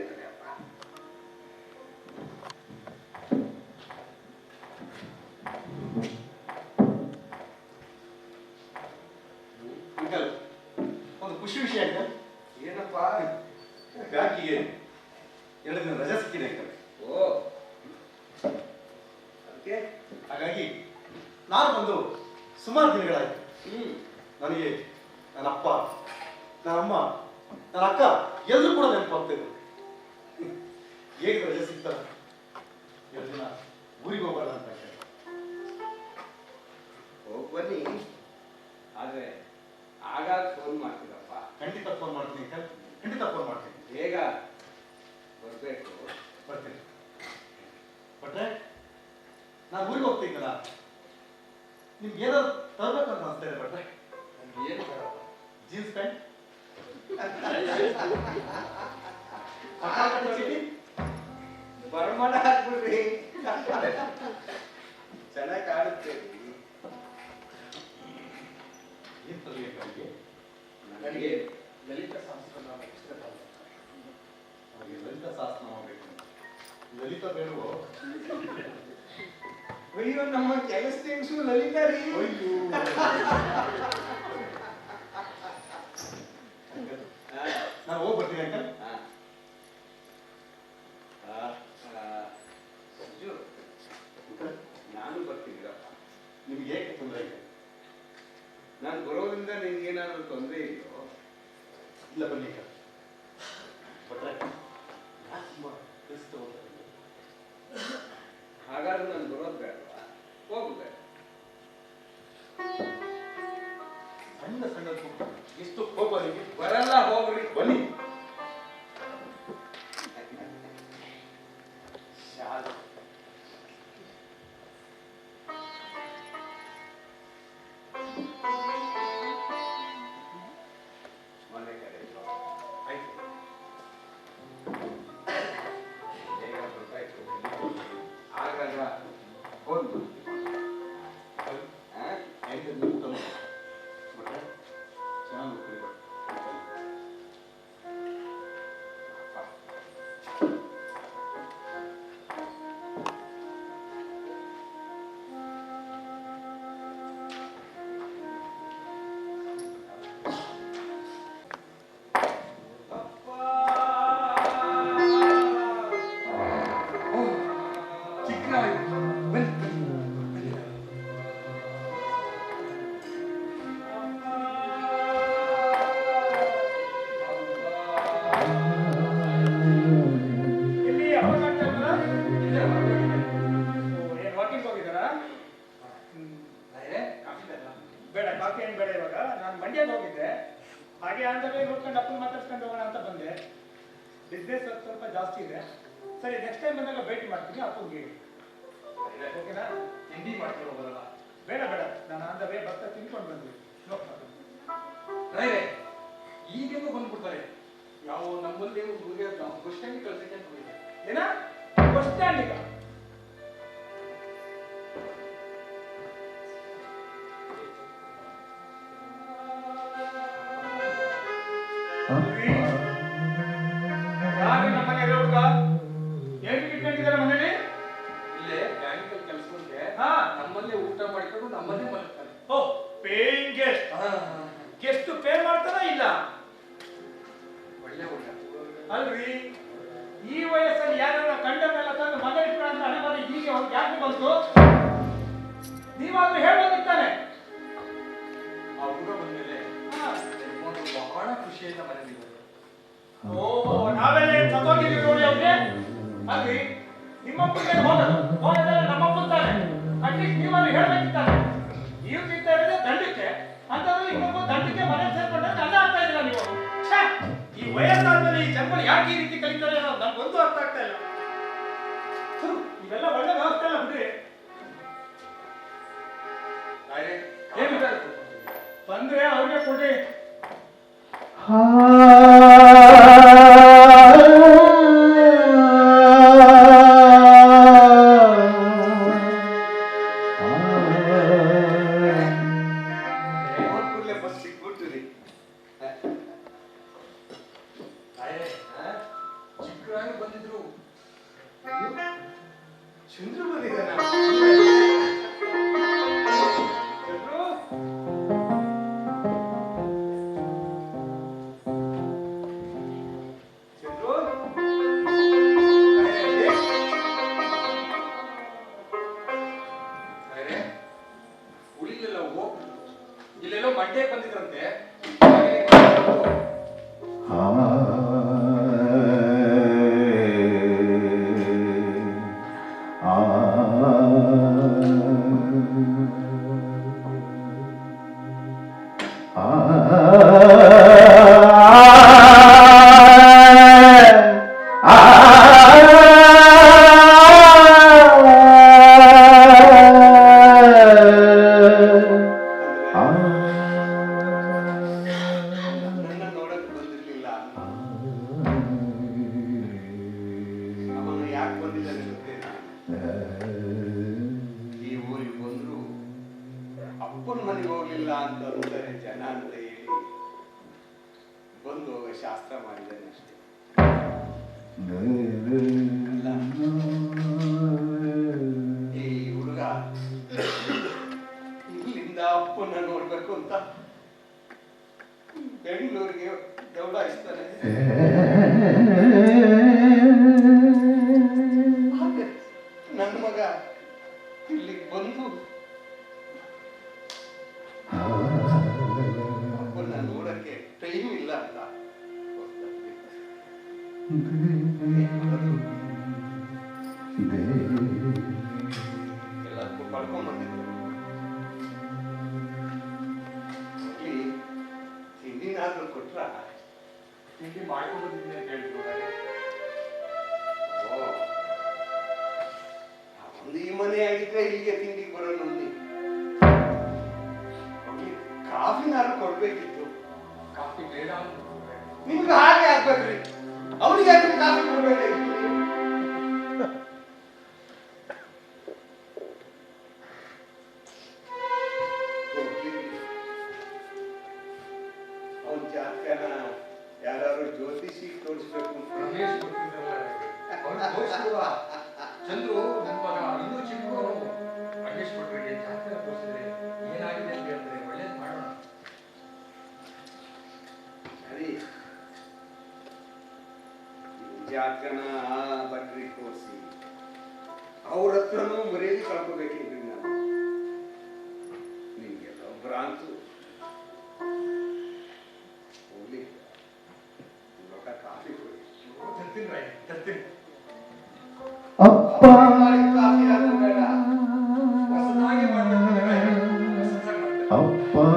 ಅಂಕಲ್ ಒಂದು ಖುಷಿ ವಿಷಯ ಅಂಕಲ್. ಏನಪ್ಪ? ಬ್ಯಾಂಕಿಗೆ 2 ದಿನ ರಜೆ ಸಿಕ್ಕಿದೆ ಅಂಕಲ್. ಓ, ಅದಕ್ಕೆ ಹಾಗಾಗಿ ನಾನು ಬಂದು ಸುಮಾರು ದಿನಗಳಾಯ್ತು. ನನಗೆ ನನ್ನ ಅಪ್ಪ, ನನ್ನ ಅಮ್ಮ, ನನ್ನ ಅಕ್ಕ ಎಲ್ಲರೂ ಕೂಡ ನೆನಪಾಗ್ತಿದ್ರು. ಹೇಗೆ ರಜೆ ಸಿಗ್ತಾರೆ 2 ದಿನ ಊರಿಗೆ ಹೋಗೋಣ ಅಂತ ಅಂಕಲ್. ಹೋಗಿ ಬನ್ನಿ. ಆದ್ರೆ ಆಗಾಗ ಫೋನ್ ಮಾಡ್ತೀರಪ್ಪ. ಖಂಡಿತ ಫೋನ್ ಮಾಡ್ತೀನಿ ಅಂಕಲ್, ಖಂಡಿತ ಫೋನ್ ಮಾಡ್ತೀನಿ. ಬೇಗ ಬರಬೇಕು. ಬರ್ತೀನಿ. ಬಟ್ರೆ ನಾನು ಊರಿಗೆ ಹೋಗ್ತಿದ್ದಲ್ಲ, ನಿಮ್ಗೆ ಏನಾದ್ರು ತರಬೇಕು ಅಂತ ಅನಿಸ್ತಾ ಇದೆ ಬಟ್ರೆ? ಏನು ಬೇಡಪ್ಪ. ಜೀನ್ಸ್ ಪ್ಯಾಂಟ್, ಚೀಟಿ, ಬರಮಾಡ ಹಾಕ್ಬಿಡ್ರಿ. ಚೆನ್ನಾಗಿ ಕಾಣುತ್ತೆ. ಏನ್ ತರಬೇಕು ಅವರಿಗೆ? ನನಗೆ ಲಲಿತ ಶಾಸ್ತ್ರ ಪುಸ್ತಕ ಅವರಿಗೆ ಲಲಿತ ಶಾಸ್ತ್ರ ಮಾಡಬೇಕು. ಲಲಿತ ಬೇಡವೋ? ಅಯ್ಯೋ, ನಮ್ಮ ಕೆಲಸ ಹೆಂಗಸು ಲಲಿತ ರೀ. ಅಯ್ಯೋ, ನಾನು ಹೋಗಿ ಬರ್ತೀನಿ ಅಂಕಲ್. ಸಂಜು, ನಾನು ಬರ್ತೀನಿರಪ್ಪ. ನಿಮ್ಗೆ ಏಕೆ ತೊಂದರೆ ಇದೆ? ನಾನು ಬರೋದ್ರಿಂದ ನಿನ್ಗೇನಾದ್ರೂ ತೊಂದರೆ ಇದೆಯೋ? ಇಲ್ಲ, ಬನ್ನಿ ಅಂಕಲ್. ಬಟ್ರೆ ಯಾಕೆ ತುಂಬಾ ರಿಸ್ಕ್ ತಗೋತಾರೆ? ಹಾಗಾದ್ರೆ ನಾನು ಬರೋದು ಬೇಡವಾ? ಹೋಗ್ಬೇಡ. ಸಣ್ಣ ಸಣ್ಣ ಎಷ್ಟು ಕೋಪ ನಿಮಗೆ? ಬರಲ್ಲ, ಹೋಗ್ರಿ. ಬನ್ನಿ. ಶಾಲೆ ಮನೆ ಕಡೆ ಆಯ್ತು. ಬೇಗ ಬರ್ತಾಯಿತ್ತು. ಆಗಾಗ ಫೋನ್ ಹೆಂಗೆ ಊಟ ಮಾಡಿ ಬಟ್ರೆ ಚೆನ್ನಾಗಿ ನೋಡ್ಕೊಳ್ಳಿ ಬಟ್ ಬೇಡ, ಕಾಫಿ ಏನು ಬೇಡ. ಇವಾಗ ನಾನು ಮಂಡ್ಯಕ್ಕೆ ಹೋಗಿದ್ದೆ, ಹಾಗೆ ಅಂದ್ರೆ ನೋಡ್ಕೊಂಡು ಅಪ್ಪನ ಮಾತಾಡ್ಸ್ಕೊಂಡು ಹೋಗೋಣ ಅಂತ ಬಂದೆ. ಬಿಸ್ನೆಸ್ ಸ್ವಲ್ಪ ಜಾಸ್ತಿ ಇದೆ. ಸರಿ, ನೆಕ್ಸ್ಟ್ ಟೈಮ್ ಬಂದಾಗ ಭೇಟಿ ಮಾಡ್ತೀನಿ ಅಪ್ಪನಿಗೆ. ಓಕೆನಾ? ತಿಂಡಿ ಮಾಡ್ಕೊಂಡು ಹೋಗೋದಲ್ಲ? ಬೇಡ ಬೇಡ, ನಾನು ಅಂದ ವೇ ಬರ್ತಾ ತಿನ್ಕೊಂಡು ಬಂದ್ವಿ. ಈಗೇನು ಬಂದ್ಬಿಡ್ತಾರೆ. ಯಾವ ನಮ್ಮಲ್ಲಿ ಒಂದು ಹುಡುಗ ಬಸ್ ಸ್ಟ್ಯಾಂಡ್ ಕಳ್ಸಕ್ಕೆ ಅಂತ ಹೋಗಿದ್ದೆ. ಏನ ಬಸ್ ಸ್ಟ್ಯಾಂಡ್ ಈಗ? ಯಾರು ನಮ್ಮ ಮನೆಯಲ್ಲಿ ಹುಡುಗ? ಏನು ಇಟ್ಕೊಂಡಿದ್ದಾರೆ ಮನೇಲಿ? ಇಲ್ಲೇ ಬ್ಯಾಂಕಲ್ಲಿ ಕೆಲಸಕ್ಕೆ ಹಾ, ನಮ್ಮಲ್ಲೇ ಊಟ ಮಾಡಿಕೊಂಡು ನಮ್ಮಲ್ಲೇ ಮಲಗ್ತಾನೆ. ಓ, ಪೇಯಿಂಗ್ ಗೆಸ್ಟ್. ಗೆಸ್ಟ್ ಪೇ ಮಾಡ್ತಾರ ಇಲ್ಲ? ಒಳ್ಳೆ ಊಟ ಅಲ್ರಿ, ಈ ವಯಸ್ಸಲ್ಲಿ ಯಾರ ಕಂಡನ್ನೆಲ್ಲ ತಂದು ಮನೆ ಇಟ್ಕೊಳ್ಳೋ ಹಣೆ ಮಾಡಿ ಹೀಗೆ ಯಾಕೆ ಬಂತು? ನೀವಾದ್ರೂ ಹೇಳ್ಬೋದಿತ್ತಾನೆ. ಆ ಹುಡುಗ ಬಂದ್ಮೇಲೆ ಬಹಳ ಖುಷಿಯಿಂದ ಮನೆಯಲ್ಲಿ ಓಹೋ ನಾವೆಲ್ಲ ಸತ್ತೋಗಿದ್ದೀವಿ ನೋಡಿ ಅವ್ರಿಗೆ ಅಲ್ಲಿ ನಿಮ್ಮಪ್ಪಗೆ ಹೋಗೋದು ನಮ್ಮಪ್ಪನ ತಾನೆ ಅಟ್ಲೀಸ್ಟ್ ನೀವಲ್ಲಿ ಹೇಳ್ಬೇಕಿತ್ತಾನೆ ನೀವು ತಿಂತ ಹೇಳಿದ್ರೆ ದಂಡಕ್ಕೆ ಅಂತಂದ್ರೆ ಇನ್ನೊಬ್ಬ ದಂಡಕ್ಕೆ ಮನೆ ಸೇರ್ಕೊಂಡ್ರೆ ಅಲ್ಲ ಆಗ್ತಾ ಇದ್ದೀರಾ ನೀವು ಈ ವಯಸ್ಸಾದ್ಮೇಲೆ ಈ ಜನಗಳು ಯಾಕೆ ಈ ರೀತಿ ಕಲಿತಾರೆ ಅನ್ನೋದು ನನ್ಗೊಂದು ಅರ್ಥ ಆಗ್ತಾ ಇಲ್ಲ ಇವೆಲ್ಲ ಒಳ್ಳೆ ವ್ಯವಸ್ಥೆ ಅಲ್ಲ ಬಿಡ್ರಿ ಬಂದ್ರೆ ಅವ್ರಿಗೆ ಕೊಡಿ ಬಸ್ ಸಿಕ್ಬಿಡ್ತೀರಿ ಚಿಕ್ಕರಾಗಿ ಬಂದಿದ್ರು ಚಂದ್ರು ಬಂದಿದ್ದಾನ ಇಲ್ಲೆಲ್ಲೋ ಮಂಡ್ಯ ಬಂದಿದ್ರಂತೆ ಅಪ್ಪನ ಮನೆಗೆ ಹೋಗ್ಲಿಲ್ಲ ಅಂತ ಅಂತಾರೆ ಜನ ಅಂತ ಹೇಳಿ ಬಂದು ಹೋಗ ಶಾಸ್ತ್ರ ಮಾಡಿದ್ದಾನೆ ಅಷ್ಟೇ. ಈ ಹುಡುಗ ಇಲ್ಲಿಂದ ಅಪ್ಪನ ನೋಡ್ಬೇಕು ಅಂತ ಬೆಂಗಳೂರಿಗೆ ದೌಡಾಯಿಸ್ತಾನೆ. ನನ್ನ ಮಗ ಇಲ್ಲಿಗೆ ಬಂದು ಅಪ್ಪನ ನೋಡಕ್ಕೆ ಟೈಮ್ ಇಲ್ಲ ಅಂತ ಎಲ್ಲದಕ್ಕೂ ಪಡ್ಕೊಂಡ್ ಬಂದಿದ್ರು. ತಿಂಡಿನಾದ್ರೂ ಕೊಟ್ರ ತಿಂಡಿ ಮಾಡ್ಕೊಂಡು ಬಂದಿದ್ದೀನಿ ಅಂತ ಹೇಳಿದ್ರು. ಒಂದು ಈ ಮನೆ ಆಗಿದ್ರೆ ಇಲ್ಲಿಗೆ ತಿಂಡಿಗೆ ಬರೋಣ ಅಂದಿ. ಕಾಫಿನಾರು ಕೊಡ್ಬೇಕಿತ್ತು. ಕಾಫಿ ಬೇಡ ನಿಮ್ಗೆ ಹಾಗೆ ಆಗ್ಬೇಕ್ರಿ. ಅವನಿಗೆ ಯಾಕೆ ಕಾಫಿ ಕೊಡ್ಬೇಕಾಗಿತ್ತು? ಅವನ ಜಾತಕನ ಯಾರು ಜ್ಯೋತಿಷಿ ತೋರಿಸ್ಬೇಕು ರಮೇಶ್ ಚಂದ್ರು ನನ್ನ ಮಗ ಇನ್ನೂ ಚಿಕ್ಕವರು ರಮೇಶ್ ಕೊಡ್ಬೇಡಿ ಜಾತಕ ತೋರಿಸಿದ್ರೆ ಏನಾಗಿದೆ ಅಂತ ಹೇಳ್ತಾರೆ. ಒಳ್ಳೇದು ಮಾಡೋಣ. ಸರಿ ಜಾತಕನ ಬಟ್ರಿ ತೋರಿಸಿ ಅವ್ರ ಹತ್ರನೂ ಮರ್ಯಾದೆ ಕಳ್ಕೋಬೇಕಿದ್ರಿ ನಾನು. ನಿಮ್ಗೆಲ್ಲ ಭ್ರಾಂತು ಹೋಗ್ಲಿ ಲೋಕ ಕಾಫಿ ಕೊಡಿ. ತರ್ತೀನಿ ರಾಯ್ ತರ್ತೀನಿ. ಕಾಫಿ ಆದ್ರೂ ಬೇಡ. ಹೊಸದಾಗಿ ಮಾಡ್ತಾರೆ ಹೊಸದಾಗಿ ಮಾಡ್ತಾರೆ.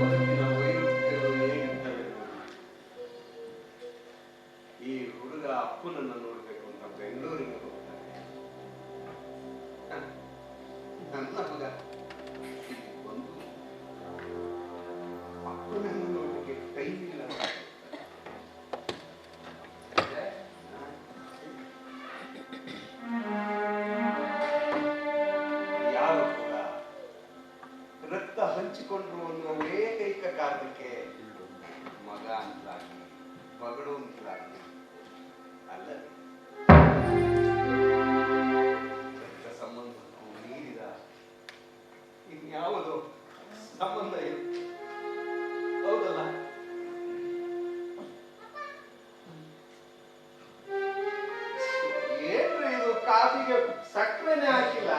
ಬದುಕಿನ ವೈರುಧ್ಯಗಳು ಹೇಗಿರ್ತವೆ ನೋಡಿ. ಈ ಹುಡುಗ ಅಪ್ಪನನ್ನ ನೋಡ್ಬೇಕು ಅಂತ ಬೆಂಗಳೂರಿಗೆ ಹೋಗ್ತಾನೆ. ನನ್ನ ಮಗ ಇಲ್ಲಿ ಬಂದು ಅಪ್ಪನನ್ನು ನೋಡಲಿಕ್ಕೆ ಟೈಮ್ ಇಲ್ಲ. ಯಾರು ಕೂಡ ರಕ್ತ ಹಂಚಿಕೊಂಡ್ರು ಅನ್ನೋ ಏಕೈಕ ಕಾರಣಕ್ಕೆ ಮಗ ಅಂತಲಾಗಿ ಮಗಳು ಅಂತಲಾಗಿ ಅಲ್ಲದೆ ರಕ್ತ ಸಂಬಂಧ ಮೀರಿದ ಇನ್ಯಾವುದೋ ಸಂಬಂಧ ಇದೆ. ಹೌದಲ್ಲ? ಏನ್ರಿ ಇದು ಕಾಫಿಗೆ ಸಕ್ಕರೆನೇ ಹಾಕಿಲ್ಲ?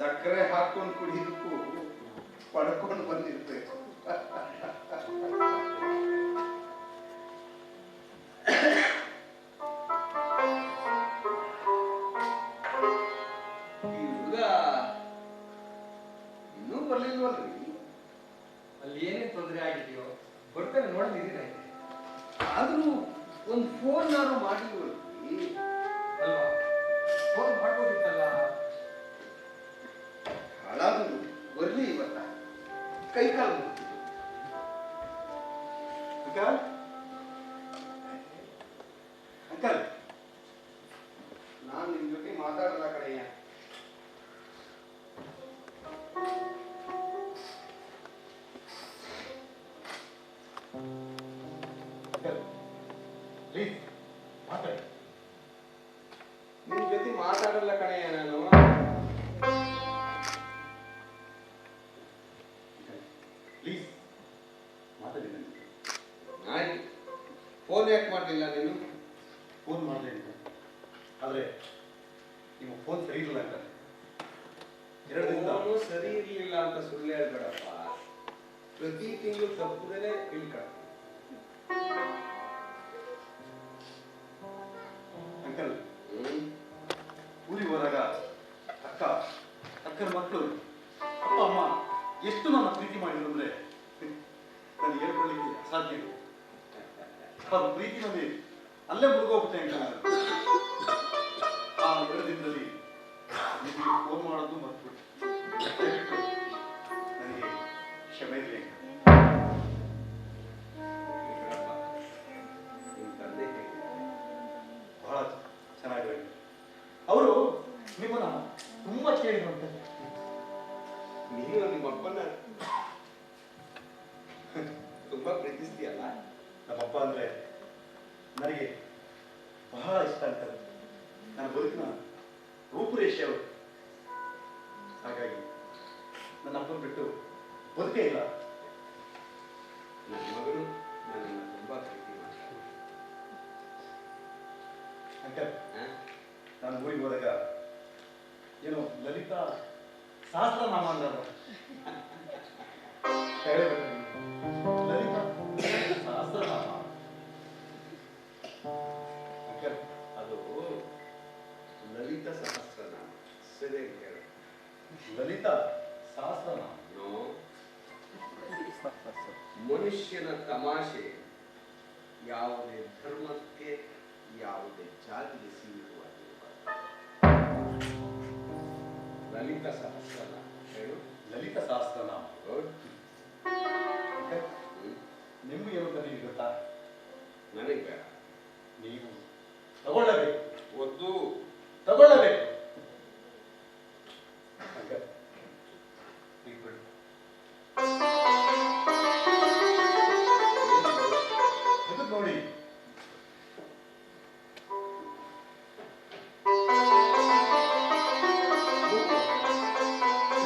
ಸಕ್ಕರೆ ಹಾಕೊಂಡು ಕುಡಿಯೋದಕ್ಕೂ ಪಡ್ಕೊಂಡು ಬಂದಿರ್ಬೇಕು. ಈ ಹುಡುಗ ಇನ್ನೂ ಬರ್ಲಿಲ್ವಲ್ರಿ? ಅಲ್ಲಿ ಏನೇನು ತೊಂದರೆ ಆಗಿದೆಯೋ ಬರ್ತಾನೆ ನೋಡಲಿದ್ದೀರ. ಆದ್ರೂ ಒಂದು ಫೋನ್ನಾರು ಮಾಡಿಲ್ವಲ್ರಿ? ಅಲ್ವಾ, ಫೋನ್ ಮಾಡ್ಬೋದಿತ್ತಲ್ಲ. ಹಾಳಾದ್ರು ಬರ್ಲಿ ಇವತ್ತ, ಕೈ ಕಾಲು ಅಂಕಲ್ ಅಂಕಲ್, ನಾನು ನಿಮ್ ಜೊತೆ ಮಾತಾಡಲ್ಲ ಕಡೆಯ. ಪ್ಲೀಸ್ ಮಾತಾಡಿ. ನಿಮ್ ಜೊತೆ ಮಾತಾಡಲ್ಲ ಕಡೆಯ ನಾನು. ಪ್ಲೀಸ್ ಮಾತಾಡಿ. ಆಯ್ತು, ಫೋನ್ ಯಾಕೆ ಮಾಡಲಿಲ್ಲ ನೀನು? ಫೋನ್ ಮಾಡಿದೆ ಆದರೆ ನಿಮ್ಮ ಫೋನ್ ಸರಿ ಇಲ್ಲ ಅಂತ. 2 ದಿನದಿಂದ ಫೋನು ಸರಿ ಇರ್ಲಿಲ್ಲ ಅಂತ ಸುಳ್ಳು ಹೇಳ್ಬೇಡಪ್ಪ. ಪ್ರತಿ ತಿಂಗಳು ತಪ್ಪದೇನೆ ಬಿಲ್ ಕಟ್ಟಿ. ಅಂಕಲ್, ಊರಿಗೆ ಹೋದಾಗ ಅಕ್ಕನ ಮಕ್ಕಳು ಅಪ್ಪ ಅಮ್ಮ ಎಷ್ಟು ನನ್ನ ಪ್ರೀತಿ ಮಾಡಿದ್ರು ಅಂದ್ರೆ ನಾನು ಹೇಳ್ಕೊಳ್ಳಿಕ್ಕೆ ಅಸಾಧ್ಯ. ಅವ್ರ ಪ್ರೀತಿ ನಮಗೆ ಅಲ್ಲೇ ಮುಳುಗೋಗುತ್ತೆ ಅಂಕಲ್. ಆ 2 ದಿನದಲ್ಲಿ ನಿಮಗೆ ಫೋನ್ ಮಾಡೋದು ಮರ್ತ್ಬಿಟ್ಟು ದಯವಿಟ್ಟು ನನಗೆ ಕ್ಷಮೆ ಇರಲಿ. ನಿಮ್ಮ ತಂದೆ ಹೇಗಿದ್ದಾರೆ? ಬಹಳ ಚೆನ್ನಾಗಿದೆ. ಅವರು ನಿಮ್ಮನ್ನ ತುಂಬಾ ಕೇಳಿದಂತೆ. ನೀನು ನಿಮ್ಮ ಅಪ್ಪನ ತುಂಬಾ ಪ್ರೀತಿಸ್ತೀಯಲ್ಲ? ನಮ್ಮಪ್ಪ ಅಂದ್ರೆ ನನಗೆ ಬಹಳ ಇಷ್ಟ ಅಂತಾರೆ. ನನ್ನ ಬದುಕಿನ ರೂಪುರೇಷೆ ಅವರು. ಹಾಗಾಗಿ ನನ್ನ ಅಪ್ಪನ ಬಿಟ್ಟು ಬದುಕೇ ಇಲ್ಲ. ನನ್ನ ಮಗನು ನನ್ನನ್ನು ತುಂಬಾ ಪ್ರೀತಿ ಮಾಡ್ತಾನೆ. ಅಂಕಲ್, ನಾನು ಊರಿಗೆ ಹೋದಾಗ ಏನು ಲಲಿತಾ ಸಹಸ್ರನಾಮ ಅಂದರು. ಲಲಿತಾ ಸಹಸ್ರನಾಮ ಅಂಕಲ್, ಅದು ಲಲಿತ ಸಹಸ್ರನಾಮ. ಸರಿಯಾಗಿ ಹೇಳು. ಲಲಿತಾ ಸಹಸ್ರನಾಮ. ನೋ, ಮನುಷ್ಯನ ತಮಾಷೆ ಯಾವುದೇ ಧರ್ಮಕ್ಕೆ ಯಾವುದೇ ಜಾತಿಗೆ ಸೀಮಿತವಾಗಿರಬಾರದು. ಲಲಿತ ಸಹಸ್ರನಾಮ ಹೇಳು. ಲಲಿತಾ ಸಹಸ್ರನಾಮ. Good. ಅಂಕಲ್, ನಿಮ್ಗೂ ಏನು ನನಗೆ ಗೊತ್ತಾ? ನನಗೆ ಬೇಡ. ನೀವು ತಗೊಳ್ಳಬೇಕು. ಒದ್ದು ತಗೊಳ್ಳಬೇಕು. ಅಂಕಲ್, ಈಗ ಬಿಡು. ಇದು ನೋಡಿ.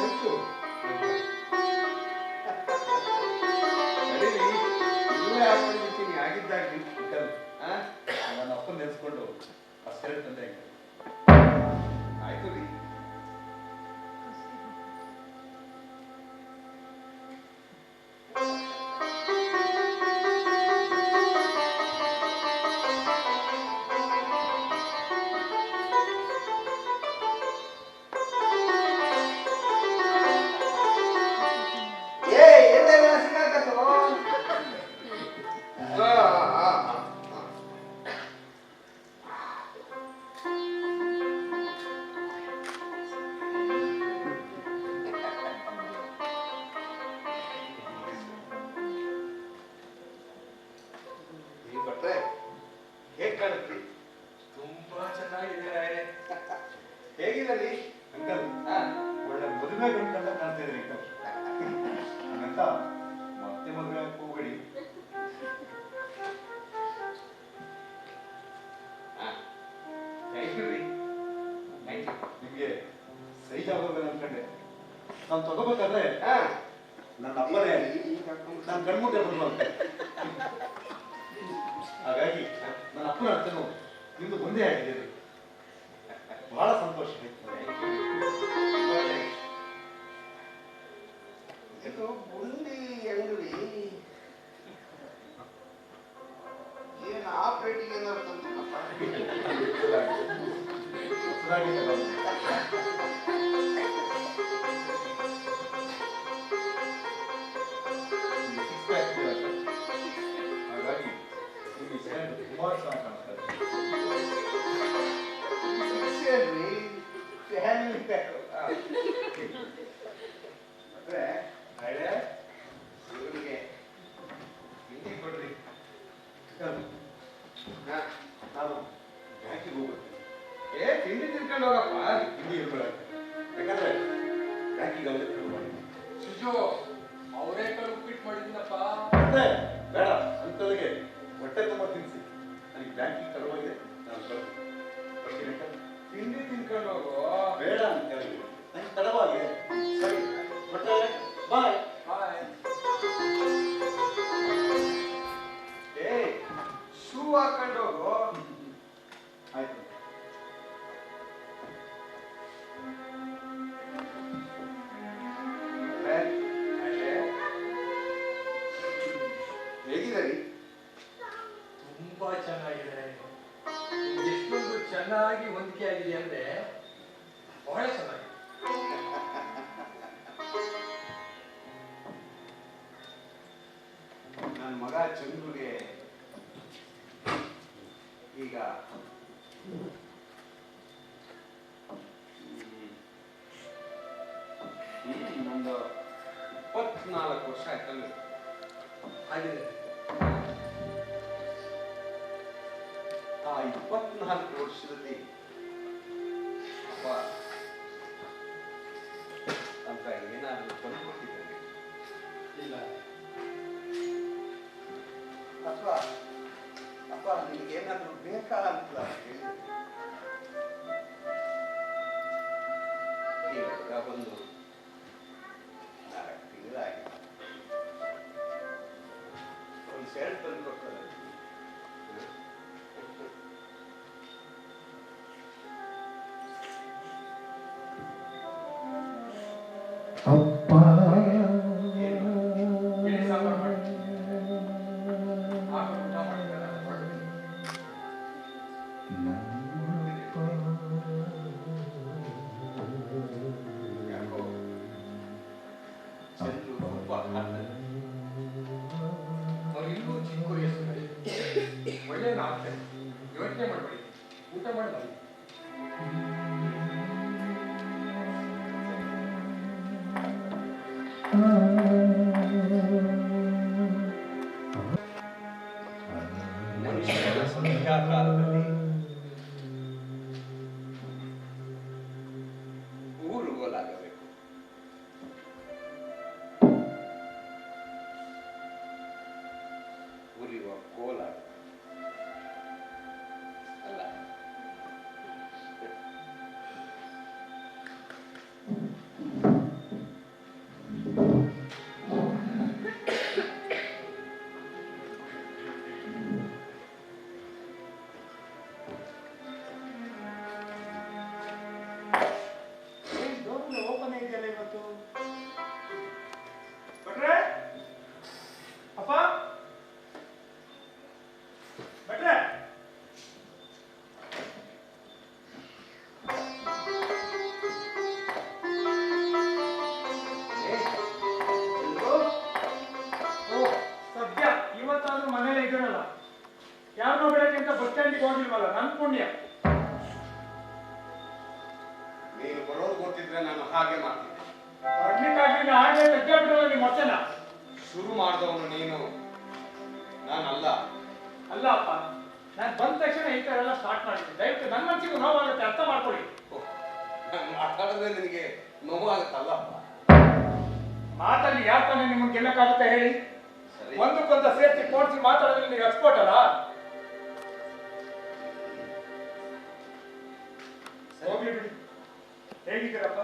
ಎಷ್ಟು? ನಡೀರಿ, ಇಲ್ಲೇ ಹಾಕೊಂಡಿರ್ತೀನಿ ಆಗಿದ್ದಾಗ್ಲಿ. ಅಂಕಲ್, ನನ್ನ ಅಪ್ಪನ ನೆನೆಸ್ಕೊಂಡು ಅಷ್ಟೇ ತಂದೆ ಅಂಕಲ್. ಆಯ್ತು ರೀ. ಹೇಗ್ ಕಾಣುತ್ತಿ? ತುಂಬಾ ಚೆನ್ನಾಗಿದೆ. ಹೇಗಿದ್ದೀರಿ ಅಂಕಲ್, ಒಳ್ಳೆ ಮದುವೆ ಗಂಟೆಲ್ಲ ಕಾಣ್ತಾ ಇದ್ರಿ ಅಂಕಲ್. ಹಂಗಂತ ಮತ್ತೆ ಮದುವೆ ಆಗಕ್ಕೆ ಹೋಗ್ಬೇಡಿ. ಥ್ಯಾಂಕ್ ಯು ರೀ. ನಿಮ್ಗೆ ಸೈಜ್ ಆಗೋದಿಲ್ಲ ಅನ್ಕೊಂಡೆ. ನಾನು ತಗೋಬೇಕಾದ್ರೆ ಹಾ, ನನ್ನ ಅಪ್ಪನೇ ನಾನು ಕಣ್ಮುಟ್ಟೆ ಬರುವಂತೆ. ಹಾಗಾಗಿ ನನ್ನ ಅಪ್ಪನ ಅರ್ಥನು ನಿಮ್ದು ಒಂದೇ ಆಗಿದೆ. ಬಹಳ ಸಂತೋಷ ಆಯ್ತು. ಇದು ಬುಂಡಿ ಅಂಗಡಿ ಏನು ಆಪರೇಟಿಂಗ್ ಏನಾದ್ರು ತಂತಪ್ಪ. ಹಾಗಾಗಿ ನಿಮಗೆ ಸ್ಟ್ಯಾಂಡ್ ತುಂಬಾ ಚೆನ್ನಾಗಿ ಕಾಣಿಸ್ತಾ ಇದೆ. ಇವರಿಗೆ ಹಿಂದಿ ಕೊಡ್ರಿ. ನಾವು ಬ್ಯಾಂಕಿಗೆ ಹೋಗ್ಬೇಕು. ತಿಂಡಿ ತಿನ್ಕೊಂಡು ಹೋಗಪ್ಪ. ಹಿಂದಿ ಇರ್ಬೇಡ, ಯಾಕಂದ್ರೆ ಬ್ಯಾಂಕಿಗೆ ಅವರೇ ಕಳ್ಕೊಂಡು ಶಿಶು ಅವರೇ ಕಳುಪಿಟ್ ಮಾಡಿದ್ನಪ್ಪ. ಮತ್ತೆ ಬೇಡ, ಅಂತವರಿಗೆ ಹೊಟ್ಟೆ ತುಂಬ ತಿನ್ನಿಸಿ. ನನಗೆ ಬ್ಯಾಂಕಿಗೆ ಕಳುವಾಗಿದೆ, ನಾನು ಬರ್ತೀನಿ. ತಿಂಡಿ ತಿನ್ಕೊಂಡು ಹೋಗು. ಬೇಡ ಅಂತ ಹೇಳಿ ನನಗೆ ತಡವಾಗಿದೆ. ಸರಿ, ಮತ್ತೆ ಬಾಯ್. ಬಾಯ್. ಶೂ ಹಾಕೊಂಡು ಹೋಗು. ಆಯ್ತು. ಹೇಗಿದ್ದೀರಿ? ತುಂಬಾ ಚೆನ್ನಾಗಿದೆ. ಎಷ್ಟೊಂದು ಚೆನ್ನಾಗಿ ಹೊಂದಿಕೆ ಆಗಿದೆ ಅಂದ್ರೆ ಬಹಳ ಚೆನ್ನಾಗಿದೆ. ನನ್ನ ಮಗ ಚಂದ್ರುಗೆ ಈಗ ಒಂದು 24 ವರ್ಷ ಆಯ್ತಲ್ಲ. ಆಗಿದೆ. ಆ 24 ವರ್ಷದಲ್ಲಿ ಅಪ್ಪ ಅಂತ ಏನಾದರೂ ತಂದುಕೊಟ್ಟಿದ್ದೇನೆ ಇಲ್ಲ. ಅಥವಾ ಅಪ್ಪ ನಿನಗೇನಾದರೂ ಬೇಕಾ ಅಂತ ಹೇಳಿದೆ. ಈಗ ಒಂದು 4 ತಿಂಗಳಾಗಿದೆ. ಒಂದು ಶರ್ಟ್ ತಂದು ಕೊಡ್ತಾರೆ. ಇಳಿ ಸಾಂಬಾರು ಮಾಡಿ. ಆಮೇಲೆ ಊಟ ಮಾಡಿದ್ರೆ ಯಾಕೋ ಚಂದ್ರು ತುಂಬ ಹಾಕ್ತಾರೆ. ಅವ್ರು ಇನ್ನೂ ಚಿಕ್ಕ ವಯಸ್ಸಿನಲ್ಲಿ ಒಳ್ಳೆಯ ಆಗ್ತದೆ. ಯೋಚನೆ ಮಾಡಬೇಡಿ, ಊಟ ಮಾಡಿ ಬನ್ನಿ. ಮನುಷ್ಯನ ಸಂಧ್ಯಾಕಾಲದಲ್ಲಿ ಊರುಗೋಲಾಗಬೇಕು. ಉರಿಯುವ ಕೋಲಾಗ ಅಲ್ಲ. ಓಪನ್ ಇದೆಯಲ್ಲ ಇವತ್ತು. ಭಟ್ರೆ, ಅಪ್ಪ, ಭಟ್ರೆ. ಓ, ಸದ್ಯ ಇವತ್ತಾದ್ರೂ ಮನೇಲಿ ಇದ್ದೀರಲ್ಲ. ಯಾರನ್ನೋ ಬೆಳಗ್ಗೆ ಅಂತ ಬಸ್ ಸ್ಟ್ಯಾಂಡಿಗೆ ಹೋಗಿಲ್ವಲ್ಲ, ನನ್ ಪುಣ್ಯ. ನೀನು ಬರೋದು ಗೊತ್ತಿದ್ರೆ ನಾನು ಹಾಗೆ ಮಾಡ್ತೀನಿ. ಬರ್ಲಿಕ್ಕಾಗ್ಲಿಲ್ಲ, ಹಾಗೆ ಲಜ್ಜೆ ಬಿಡೋಲ್ಲ ನಿಮ್ಮ ವಚನ. ಶುರು ಮಾಡಿದವನು ನೀನು, ನಾನಲ್ಲ. ಅಲ್ಲ ಅಪ್ಪ, ನಾನು ಬಂದ ತಕ್ಷಣ ಈ ತರ ಎಲ್ಲ ಸ್ಟಾರ್ಟ್ ಮಾಡಿದ್ದೆ. ದಯವಿಟ್ಟು ನನ್ನ ಮನಸ್ಸಿಗೂ ನೋವಾಗುತ್ತೆ, ಅರ್ಥ ಮಾಡ್ಕೊಳ್ಳಿ. ನಾನು ಮಾತಾಡಿದ್ರೆ ನಿನಗೆ ನೋವಾಗುತ್ತಲ್ಲಪ್ಪ. ಮಾತಲ್ಲಿ ಯಾವ ತಾನೇ ನಿಮ್ಗೆ ಗೆಲ್ಲಕ್ಕಾಗುತ್ತೆ ಹೇಳಿ? ಸರಿ. ಒಂದಕ್ಕೊಂದ ಸೇರ್ಸಿ ಕೋಡ್ಸಿ ಮಾತಾಡೋದ್ರಲ್ಲಿ ನೀವು ಎಕ್ಸ್ಪರ್ಟ್ ಅಲ್ಲ. ಹೋಗ್ಲಿ ಬಿಡಿ. ಹೇಗಿದ್ದೀರಪ್ಪ?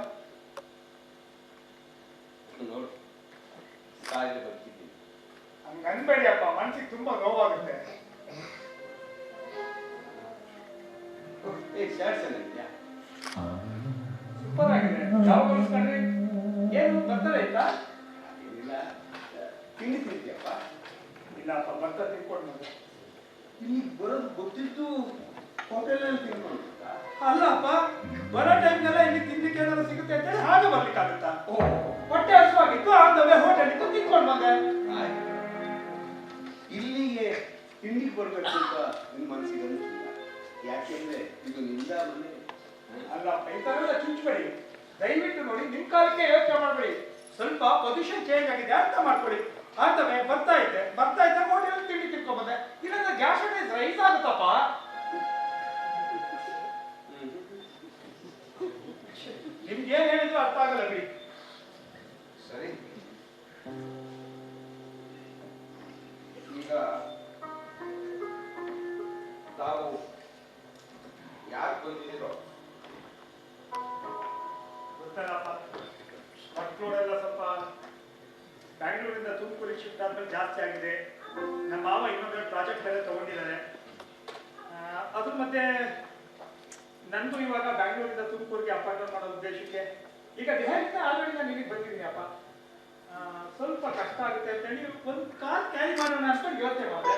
ನೋಡು, ಸಾಯಿಗೆ ಬರ್ತಿದ್ದೀನಿ. ಹಂಗ ಅನ್ಬೇಡಿ ಅಪ್ಪ, ಮನ್ಸಿಗೆ ತುಂಬಾ ನೋವಾಗುತ್ತೆ. ಶರ್ಟ್ ಚೆನ್ನಾಗಿದ್ಯಾ? ಸೂಪರ್ ಆಗಿದೆ. ಯಾವ ಕಲಿಸ್ಕೊಂಡ್ರಿ? ಏನು ಬರ್ತದೆ ಆಯ್ತಾ? ಅದೇನಿಲ್ಲ, ತಿಂಡಿ ತಿಂತೀಯಪ್ಪ? ಇಲ್ಲಪ್ಪ ಭತ್ತ ತಿನ್ಕೊಂಡು ಬಂದೆ. ಇಲ್ಲಿ ಬರೋದು ಗೊತ್ತಿದ್ದು ಹೋಟೆಲ್ನಲ್ಲಿ ತಿನ್ಕೊಂಡು ಅಲ್ಲಪ್ಪ, ಬರೋ ಟೈಮ್ನೆಲ್ಲ ಇಲ್ಲಿ ತಿನ್ಲಿಕ್ಕೆ ಏನಾದ್ರು ಸಿಗುತ್ತೆ ಅಂತ ಹೇಳಿ ಹಾಗೆ ಬರ್ಲಿಕ್ಕಾಗುತ್ತಾ? ಓ ಹೊಟ್ಟೆ ಹಸುವಾಗಿತ್ತು, ಆದವೇ ಹೋಟೆಲ್ ಇತ್ತು, ತಿನ್ಕೊಂಡು ಬಂದೆ. ಆಯ್ತು. ಇಲ್ಲಿಗೆ ತಿಂಡಿಗೆ ಬರ್ಬೇಕು ಅಂತ ನಿಮ್ಮ ಮನಸ್ಸಿಗೆ ಅನಿಸಿಲ್ಲ. ಯಾಕೆಂದ್ರೆ ಇದು ನಿಂದ ಮನೆ. ಅಲ್ಲಪ್ಪ, ಈ ತರ ಎಲ್ಲ ಚುಚ್ಚಬೇಡಿ. ದಯವಿಟ್ಟು ನೋಡಿ, ನಿಮ್ ಕಾಲಕ್ಕೆ ಯೋಚನೆ ಮಾಡಬೇಡಿ. ಸ್ವಲ್ಪ ಪೊಸಿಷನ್ ಚೇಂಜ್ ಆಗಿದೆ, ಅರ್ಥ ಮಾಡ್ಕೊಳ್ಳಿ. ಆದವೇ ಬರ್ತಾ ಇದ್ದೆ ಹೋಟೆಲ್ ತಿಂಡಿ ತಿನ್ಕೊಂಡ್ ಬಂದೆ. ಇಲ್ಲಾಂದ್ರೆ ಗ್ಯಾಸ್ ರೈಸ್ ಆಗುತ್ತಪ್ಪ. ನಿಮ್ಗೆ ಏನ್ ಹೇಳಿದ್ರು ಅರ್ಥ ಆಗಲ್ಲ ಬಿಡಿ. ಸರಿ, ಈಗ ತಾವು ಯಾಕೆ ಬಂದಿದ್ದೀರೋ ಗೊತ್ತಲ್ಲಪ್ಪ, ಮಕ್ಕಳೆಲ್ಲ ಸ್ವಲ್ಪ ಬ್ಯಾಂಗ್ಳೂರಿಂದ ತುಮಕೂರಿಗೆ ಶಿಫ್ಟ್ ಆದ್ಮೇಲೆ ಜಾಸ್ತಿ ಆಗಿದೆ. ನಮ್ಮ ಮಾವ ಇನ್ನೊಂದು ಪ್ರಾಜೆಕ್ಟ್ ಎಲ್ಲ ತಗೊಂಡಿದ್ದಾರೆ. ಅದ್ರ ಮಧ್ಯೆ ನಂದು ಇವಾಗ ಬ್ಯಾಂಗ್ಳೂರಿಂದ ತುಮಕೂರಿಗೆ ಅಪಾಯಿಂಟ್ಮೆಂಟ್ ಮಾಡೋ ಉದ್ದೇಶಕ್ಕೆ ಈಗ ದೆಹಲಿಯಿಂದ ಆಲ್ರೆಡಿ ನಾನು ಇಲ್ಲಿಗೆ ಬಂದಿದ್ದೀನಿ ಅಪ್ಪ. ಸ್ವಲ್ಪ ಕಷ್ಟ ಆಗುತ್ತೆ ಅಂತ ಹೇಳಿ ಒಂದು ಕಾರ್ ಕ್ಯಾರಿ ಮಾಡೋಣ ಅಂತ ಯೋಚನೆ ಮಾಡಿದೆ.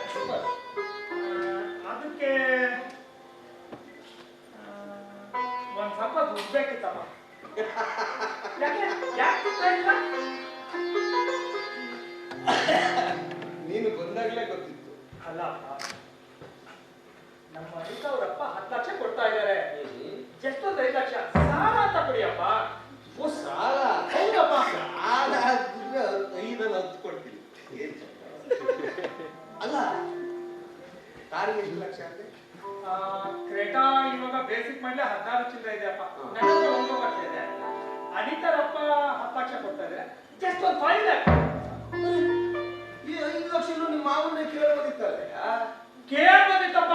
ಅದಕ್ಕೆ ಒಂದು ಸ್ವಲ್ಪ ದುಡ್ಡು ಬೇಕಿತ್ತಪ್ಪ. ನೀನು ಬಂದಾಗಲೇ ಗೊತ್ತಿತ್ತು. ಅಲ್ಲಪ್ಪ, ನಮ್ಮ ಅವರಪ್ಪ 10 ಲಕ್ಷ ಕೊಡ್ತಾ ಇದ್ದಾರೆ. ಎಷ್ಟೊಂದು 5 ಲಕ್ಷ ಸಾಲ ಅಂತ ಕೊಡಿಯಪ್ಪ. ಓ ಸಾಲ? ಹೌದಪ್ಪ. ಸಾಲ ಆಗಿದ್ರೆ 5 ಕೊಡ್ತೀನಿ. ಏನ್ ಅಲ್ಲ, ಕಾರಿಗೆ ಎಷ್ಟು ಲಕ್ಷ ಅಂದ್ರೆ? ಕ್ರೇಟಾ ಇವಾಗ ಬೇಸಿಕ್ ಮಾಡ್ಲಿ 16 ಚಿಲ್ಲರೆ ಇದೆ ಅಪ್ಪ. ನನಗೆ 1 ಲಕ್ಷ ಇದೆ. ಅನಿತಾರಪ್ಪ 10 ಲಕ್ಷ ಕೊಡ್ತಾ ಇದ್ದಾರೆ. ಜಸ್ಟ್ ಒಂದು 5 ಲ್ಯಾಕ್. ಈ 5 ಲಕ್ಷ ನಿಮ್ಮ ಮಾವನ್ನೇ ಕೇಳಬಹುದಿತ್ತಲ್ಲ. ಕೇಳ್ಬೋದಿತ್ತಪ್ಪ.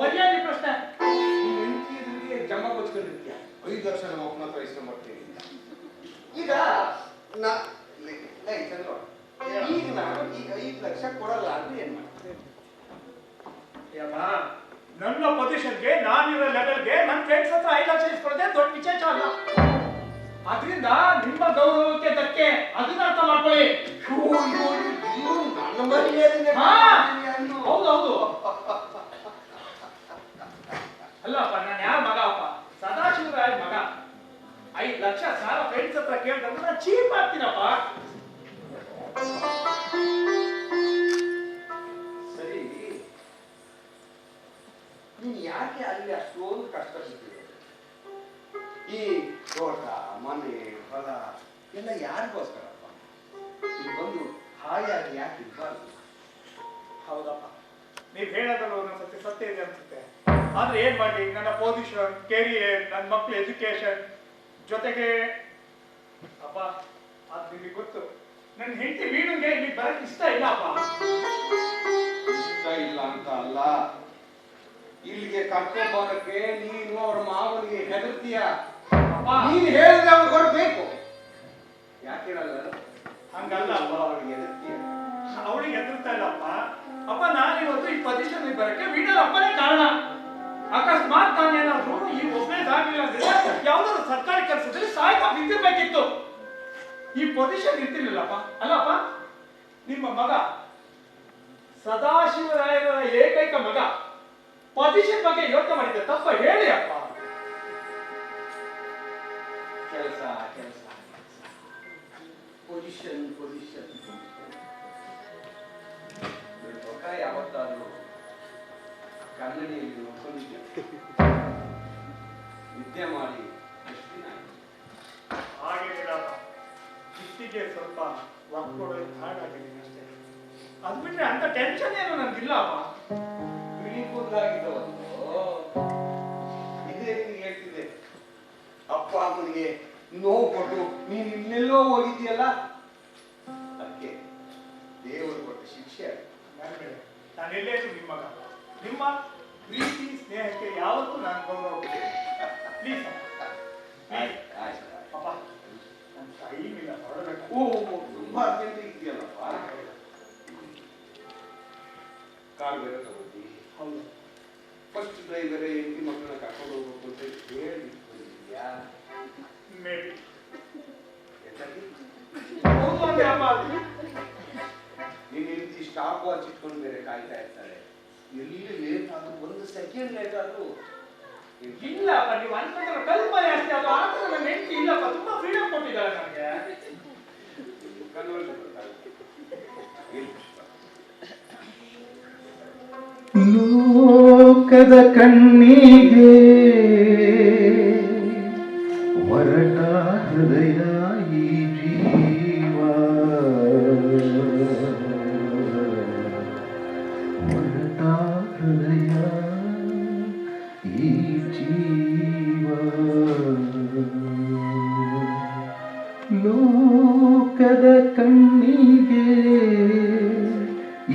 ಮರ್ಯಾದೆ ಪ್ರಶ್ನೆ. ಹೆಂಡತಿಗೆ ಜಮ ಬಚ್ಕೊಂಡಿರ್ತೀಯ. 5 ಲಕ್ಷ ನಮ್ಮ ಅಪ್ಪನ ಹತ್ರ ಇಸ್ಕೊಂಡ್ಬರ್ತೀನಿ. ಈಗ ಈಗ ನಾನು ಈಗ 5 ಲಕ್ಷ ಕೊಡಲ್ಲ ಅಂದ್ರೆ ಏನ್ ಮಾಡ್ತೀನಿ? ನನ್ನ ಪೊಸಿಷನ್ಗೆ, ನಾನಿರೋ ಲೆವೆಲ್ಗೆ ನನ್ನ ಫ್ರೆಂಡ್ಸ್ ಹತ್ರ 5 ಲಕ್ಷ ಇಸ್ಕೊಳ್ಳೋದೇ ದೊಡ್ಡ ವಿಶೇಷ ಅಲ್ಲ. ಅದರಿಂದ ನಿಮ್ಮ ಗೌರವಕ್ಕೆ ಧಕ್ಕೆ, ಅದನ್ನ ಅರ್ಥ ಮಾಡ್ಕೊಳ್ಳಿ. ನನ್ನ ಮರ್ಯಾದೆ. ಹೌದೌದು. ಅಲ್ಲಪ್ಪ, ನಾನು ಯಾರ ಮಗ ಅಪ್ಪ? ಸದಾಶಿವರಾಯ ಮಗ. 5 ಲಕ್ಷ ಸಾಲ ಫ್ರೆಂಡ್ಸ್ ಹತ್ರ ಕೇಳಿದ್ರೆ ನಾನು ಚೀಪ್ ಆಗ್ತೀನಪ್ಪ. ಸರಿ, ನೀನ್ ಯಾಕೆ ಅಲ್ಲಿ ಅಷ್ಟೊಂದು ಕಷ್ಟ ಬಿಟ್ಟಿರೋದು? ಈ ತೋಟ, ಮನೆ, ಹೊಲ ಎಲ್ಲ ಯಾರಿಗೋಸ್ಕರಪ್ಪ? ಇಲ್ಲಿ ಬಂದು ಹಾಯಾಗಿ ಯಾಕೆ ಇರ್ಬಾರ್ದು? ಹೌದಪ್ಪ, ನೀವ್ ಹೇಳೋದ್ರಲ್ಲಿ ಒಂದೊಂದ್ಸತಿ ಸತ್ಯ ಇದೆ ಅನ್ಸುತ್ತೆ. ಆದ್ರೆ ಏನ್ ಮಾಡ್ಲಿ, ನನ್ನ ಪೊಸಿಷನ್, ಕೆರಿಯರ್, ನನ್ನ ಮಕ್ಳ ಎಜುಕೇಶನ್ ಜೊತೆಗೆ ಅಪ್ಪ, ಅದು ನಿಮಗೆ ಗೊತ್ತು, ನನ್ನ ಹೆಂಡತಿ ವೀಣುಗೆ ಇಲ್ಲಿ ಬರಕ್ ಇಷ್ಟ ಇಲ್ಲ ಅಪ್ಪ. ಇಷ್ಟ ಇಲ್ಲ ಅಂತ ಅಲ್ಲ, ಇಲ್ಲಿಗೆ ಕರ್ಕೊಂಡ್ ಬರೋಕ್ಕೆ ನೀನು ಅವ್ರ ಮಾವನಿಗೆ ಹೆದರ್ತೀಯ. ನೀನ್ ಹೇಳಿದ್ರೆ ಅವ್ರು ಕೊಡ್ಬೇಕು. ಯಾಕೆ ಹೇಳಲ್ಲ? ಹಂಗಲ್ಲ ಅಪ್ಪ. ಅವಳಿಗೆ ಹೆದರ್ತೀಯ. ಅವಳಿಗೆ ಹೆದರ್ತಾ ಇಲ್ಲಪ್ಪ. ಅಪ್ಪ, ನಾನಿವತ್ತು ಈ ಪೊಸಿಷನ್ ಬರಕ್ಕೆ ವೀಣರ ಅಪ್ಪನೇ ಕಾರಣ. ಅಕಸ್ಮಾತ್ ನಾನೇನಾದ್ರು ಈ ಒಬ್ಬನೇ ಆಗ್ಲಿಲ್ಲ ಅಂದ್ರೆ ಯಾವ್ದಾದ್ರು ಸರ್ಕಾರಿ ಕೆಲಸದಲ್ಲಿ ಸಾಯ್ತಾ ಬಿದ್ದಿರ್ಬೇಕಿತ್ತು. ಈ ಪೊಸಿಷನ್ ಇರ್ತಿರ್ಲಿಲ್ಲಪ್ಪ. ಅಲ್ಲಪ್ಪ, ನಿಮ್ಮ ಮಗ ಸದಾಶಿವರಾಯರ ಏಕೈಕ ಮಗ ಪೊಸಿಷನ್ ಬಗ್ಗೆ ಯೋಚನೆ ಮಾಡಿದ್ದೆ ತಪ್ಪ ಹೇಳಿ ಅಪ್ಪ. ಕೆಲಸ ಪೊಸಿಷನ್ ಮುಖ ಯಾವತ್ತಾದ್ರೂ ಕನ್ನಡಿಯಲ್ಲಿ ನೋಡ್ಕೊಂಡಿದ್ದೆ. ನಿದ್ದೆ ಮಾಡಿ ಎಷ್ಟು ದಿನ ಆಯ್ತು? ಹಾಗೇನಿಲ್ಲಪ್ಪ, ಇಷ್ಟಿಗೆ ಸ್ವಲ್ಪ ವರ್ಕ್ ಕೊಡೋದು ಹಾಳಾಗಿದ್ದೀನಿ ಅಷ್ಟೇ. ಅದು ಬಿಟ್ರೆ ಅಂತ ಟೆನ್ಷನ್ ಏನು ನನ್ಗಿಲ್ಲ ಅಪ್ಪ. ಬಿಳಿ ಕೂದಲಾಗಿದ್ದವನು ಇದೇ ನಿನಗೆ ಹೇಳ್ತಿದ್ದೆ. ಅಪ್ಪ ಅಮ್ಮನಿಗೆ ನೋವು ಕೊಟ್ಟು ನೀನು ಇನ್ನೆಲ್ಲೋ ಹೋಗಿದ್ದೀಯಲ್ಲ, ಅದಕ್ಕೆ ದೇವರು ಕೊಟ್ಟ ಶಿಕ್ಷೆ. ನಾನೆಲ್ಲೇ ನಿಮ್ಮ ಮಗ. ನಿಮ್ಮ ಪ್ರೀತಿ ಸ್ನೇಹಕ್ಕೆ ಯಾವತ್ತೂ ನಾನು ಗೌರವ ಪ್ಲೀಸ್ ಅಪ್ಪ. ನನ್ನ ಟೈಮ್ ಇಲ್ಲ, ಹೊರಡಬೇಕು. ತುಂಬಾ ಅರ್ಜೆಂಟ್ ಇದೆಯಲ್ಲಪ್ಪ. ಕಾರ್ ಬೇರೆ ತಗೋತಿ. ಹೌದು. ಫಸ್ಟ್ ಡ್ರೈವರೇ ಹೆಂಡತಿ ಮಕ್ಕಳನ್ನ ಕರ್ಕೊಂಡು ಹೋಗ್ಬೇಕು ಅಂತ ಹೇಳಿ ಬಂದಿದ್ಯಾ? ಮೇಬಿ ಯಾಕೆ? ಹೌದು ಅಂದ್ರೆ ಅಪ್ಪ, ಸ್ಟಾಪ್ ವಾಚ್ ಇಟ್ಕೊಂಡು ಬೇರೆ ಕಾಯ್ತಾ ಇರ್ತಾರೆ. ಎಲ್ಲಿ ಲೇಟ್ ಆದ್ರೂ 1 ಸೆಕೆಂಡ್ ಲೇಟ್ ಆದ್ರೂ ಇಲ್ಲಪ್ಪ, ನೀವು ಅನ್ಕೊಂಡ್ರೆ ಕಲ್ಪನೆ ಅಷ್ಟೇ. ಅದು ಆದ್ರೆ ನನ್ನ ಹೆಂಡತಿ ಇಲ್ಲಪ್ಪ, ತುಂಬಾ ಫ್ರೀಡಮ್ ಕೊಟ್ಟಿದ್ದಾರೆ ನನಗೆ. ಲೋಕದ ಕಣ್ಣಿಗೆ ಹೊರಟ ಹೃದಯ ಈ ಜೀವ, ಹೊರಟ ಹೃದಯ ಈ ಜೀವ. ಲೋಕದ ಕಣ್ಣಿಗೆ,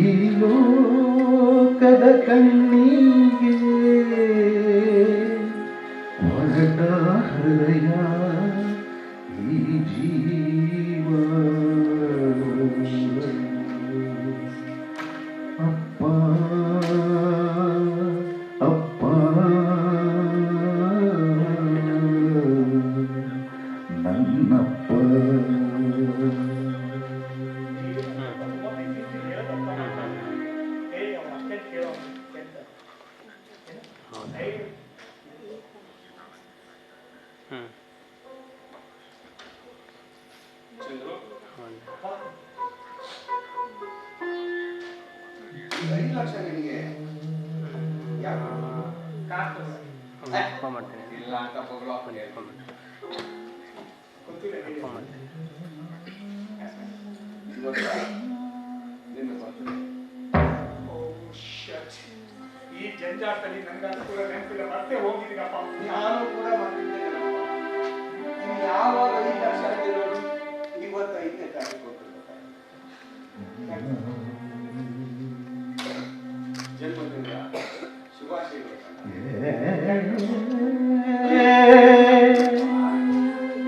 ಈ ಲೋಕದ ಕಣ್ಣಿಗೆ ಹೊರಟ ಹೃದಯ ಈ ಜೀವ. ಅಪ್ಪ ಅಪ್ಪ ನನ್ನಪ್ಪ. ಇಲ್ಲ ಅಂತ ಬೊಗಳು ಈ ಜಂಜಾಟದಲ್ಲಿ ನಂಗೆ ಕೂಡ ನೆನಪಿಲ್ಲ, ಮತ್ತೆ ಹೋಗಿದ್ದೀನಪ್ಪ. ನಾನು ಕೂಡ ಮಾಡಿದ್ದೇನೆ. ಯಾವಾಗ 5 ಲಕ್ಷ ಗೆಲ್ಲೋದು, ಇವತ್ತು 5ನೇ ತಾರೀಕು ಜನ್ಮದಿನ ಶುಭಾಶಯಗಳು.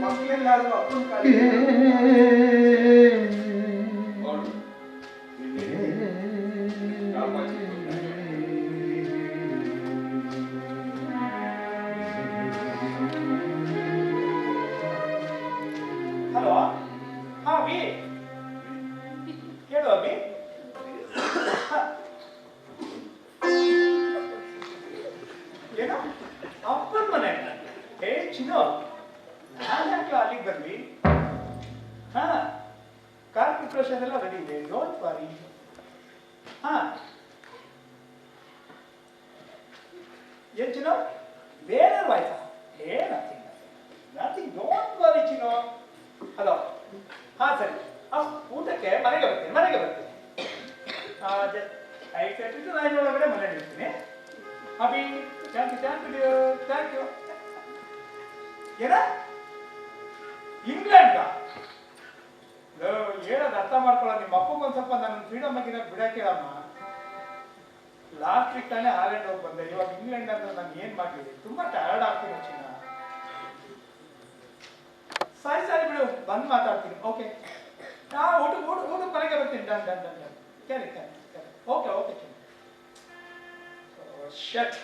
ಮಕ್ಕಳೆಲ್ಲಾದ್ರೂ ಅಪ್ಪನ ಕಾಲ ಹಲೋ, ಹಾ ಅಭಿ, ಹೇಳು ಅಭಿ. ಏನು ಅಪ್ಪನ ಮನೆ? ಏ ಚಿನ್ನು, ನಾನು ಯಾಕೆ ಅಲ್ಲಿಗೆ ಬರ್ಲಿ? ಹಾ, ಕಾರ್ ಪ್ರಿಪ್ರೇಷನ್ ಎಲ್ಲ ರೆಡಿ ಇದೆ, ಡೋಂಟ್ ವರಿ. ಹಾ, ಏನ್ ಚಿನ್ನು, ಬೇರೆ ಆಯ್ತಾ? ಏ nothing nothing, don't worry Chinnu. Hello, ಹಾ ಸರಿ, ಊಟಕ್ಕೆ ಮನೆಗೆ ಬರ್ತೀನಿ. ಜಸ್ಟ್ 8:30 to 9 ಒಳಗಡೆ ಮನೆಗೆ ಇರ್ತೀನಿ. Abhi, thank you. ಏನ ಇಂಗ್ಲೆಂಡ್ಗ ಹೇಳೋದು ಅರ್ಥ ಮಾಡ್ಕೊಳ್ಳೋ. ನಿಮ್ಮ ಅಪ್ಪಗೊಂದು ಸ್ವಲ್ಪ ನನ್ನ ಫ್ರೀಡಮ್ ಆಗಿನ ಬಿಡಕ್ಕೇಳಮ್ಮ. ಲಾಸ್ಟ್ ವೀಕ್ ತಾನೇ ಹಾಲೆಂಡ್ ಹೋಗಿ ಬಂದೆ, ಇವಾಗ ಇಂಗ್ಲೆಂಡ್ ಅಂದ್ರೆ ನಾನು ಏನ್ ಮಾಡ್ಲಿಲ್ಲ. ತುಂಬಾ ಟಯರ್ಡ್ ಆಗ್ತೀನಿ ಚಿನ್ನ. ಸರಿ ಬಿಡು, ಬಂದು ಮಾತಾಡ್ತೀನಿ. ಓಕೆ, ಊಟ ಮನೆಗೆ ಬರ್ತೀನಿ. ಡನ್. ಕ್ಯಾರಿ. ಓಕೆ ಚಿನ್ನ. ಶಟ್,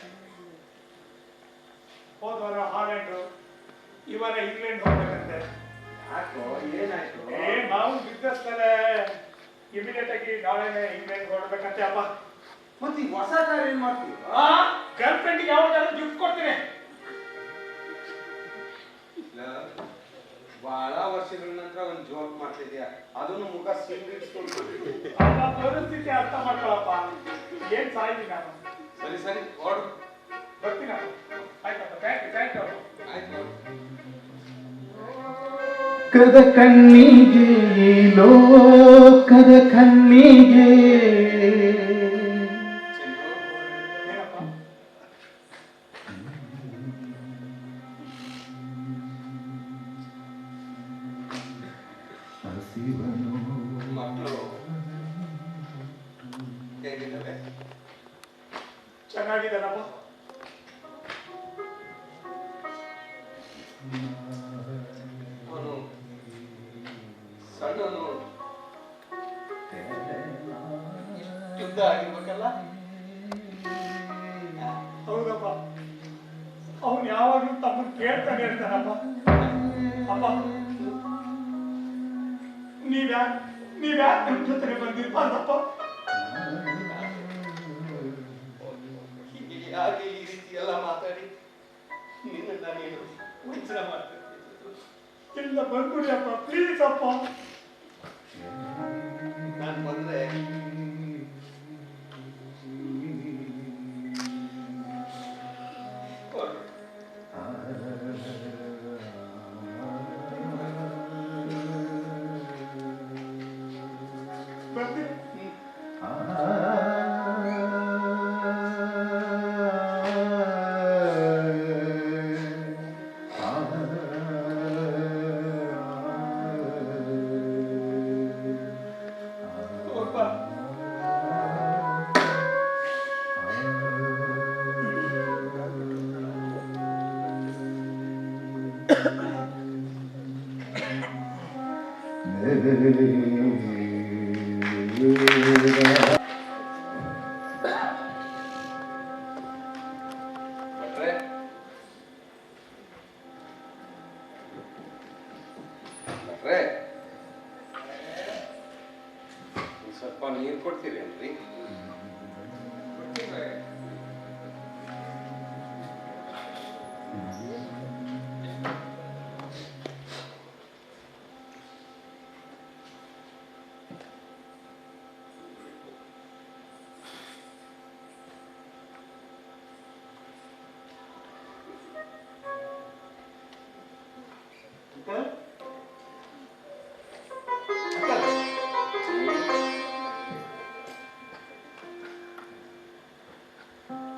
ಹೋದವರ ಹಾಲೆಂಡು, ಇವರ ಇಂಗ್ಲೆಂಡ್ ಹೋಗ್ಬೇಕಂತೆ. ಯಾಕೋ, ಏನಾಯ್ತು? ನಾವು ಬಿಸ್ನೆಸ್ ಮೇಲೆ ಇಮಿಡಿಯೇಟ್ ಆಗಿ ನಾಳೆ ಇಂಗ್ಲೆಂಡ್ ಹೊರಡ್ಬೇಕಂತೆ ಅಪ್ಪ. ಮತ್ತೆ ಈ ಹೊಸ ಕಾರ್ ಏನ್ ಮಾಡ್ತೀವಿ? ಗರ್ಲ್ ಫ್ರೆಂಡ್ಗೆ ಯಾವ್ದಾದ್ರು ಗಿಫ್ಟ್ ಕೊಡ್ತೀನಿ. ಬಹಳ ವರ್ಷಗಳ ನಂತರ ಒಂದು ಜೋಕ್ ಮಾಡ್ತಿದ್ಯಾ, ಅದನ್ನು ಮುಖ ಸಿಂಗಿಸ್ಕೊಂಡು. ಪರಿಸ್ಥಿತಿ ಅರ್ಥ ಮಾಡ್ಕೊಳಪ್ಪ. ಏನ್ ಸಾಯಿದ್ದೀನಿ ನಾನು. ಸರಿ ಓಡು, ಬರ್ತೀನಿ. ಆಯ್ತಪ್ಪ, ಥ್ಯಾಂಕ್ ಯು. ಆಯ್ತು. ಲೋಕದ ಕಣ್ಣಿಗೆ, ಲೋಕದ ಕಣ್ಣಿಗೆ ಏನಪ್ಪ? ಹಸಿವನು ಮಕ್ಕಳು ಹೇಗಿದ್ದಾವೆ? ಚೆನ್ನಾಗಿದ್ದಾನಪ್ಪ. ಅವನು ಸಣ್ಣನು ಯುದ್ಧ ಆಗಿರ್ಬೇಕಲ್ಲ. ಹೌದಪ್ಪ, ಅವನು ಯಾವಾಗಲೂ ತಮ್ಮನ್ನು ಕೇಳ್ತಾನೆ ಇರ್ತಾನಪ್ಪ. ಅಪ್ಪ, ನೀವ್ಯಾಕೆ ನಮ್ಮ ಜೊತೆ ಬಂದಿರ್ಬಾರ್ದಪ್ಪ? ಬೇಸರ ಮಾಡ್ತಾರೆ. ಎಲ್ಲ ಬಂದ್ಬಿಡಿ ಅಪ್ಪ, ಪ್ಲೀಸ್ ಅಪ್ಪ. ನಾನು ಬಂದ್ರೆ ಸ್ವಲ್ಪ ನೀರು ಕೊಡ್ತೀರಿ ಅಲ್ರಿ?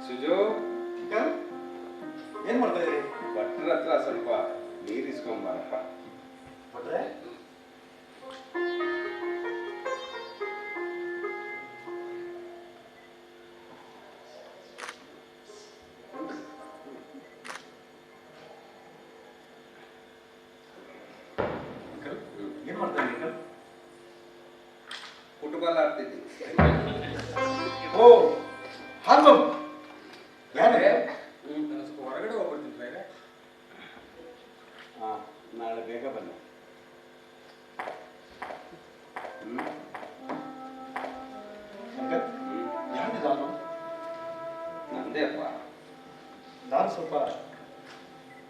ಸುಜು, ಏನ್ ಮಾಡ್ತಾ ಇದ್ರಿ? ಭಟ್ರ ಹತ್ರ ಸ್ವಲ್ಪ ನೀರು ಇಸ್ಕೊಂಬಾರಪ್ಪ. ಭಟ್ರೆ, ಏನ್ ಮಾಡ್ತಾ ಇದ್ರಿ? ಫುಟ್ಬಾಲ್ ಆಡ್ತಿದ್ದಿ. ಓ, ಹಾರ್ಮೋನ್ ಯಾರೇ? ನಾನು ಸ್ವಲ್ಪ ಹೊರಗಡೆ ಹೋಗ್ಬಿಡ್ತೀನಿ ಬೇರೆ. ಹಾಂ, ನಾಳೆ ಬೇಗ ಬನ್ನಿ. ಯಾರಿದು ಹಾರ್ಮೋನ್? ನಂದೇ ಅಪ್ಪ. ನಾನು ಸ್ವಲ್ಪ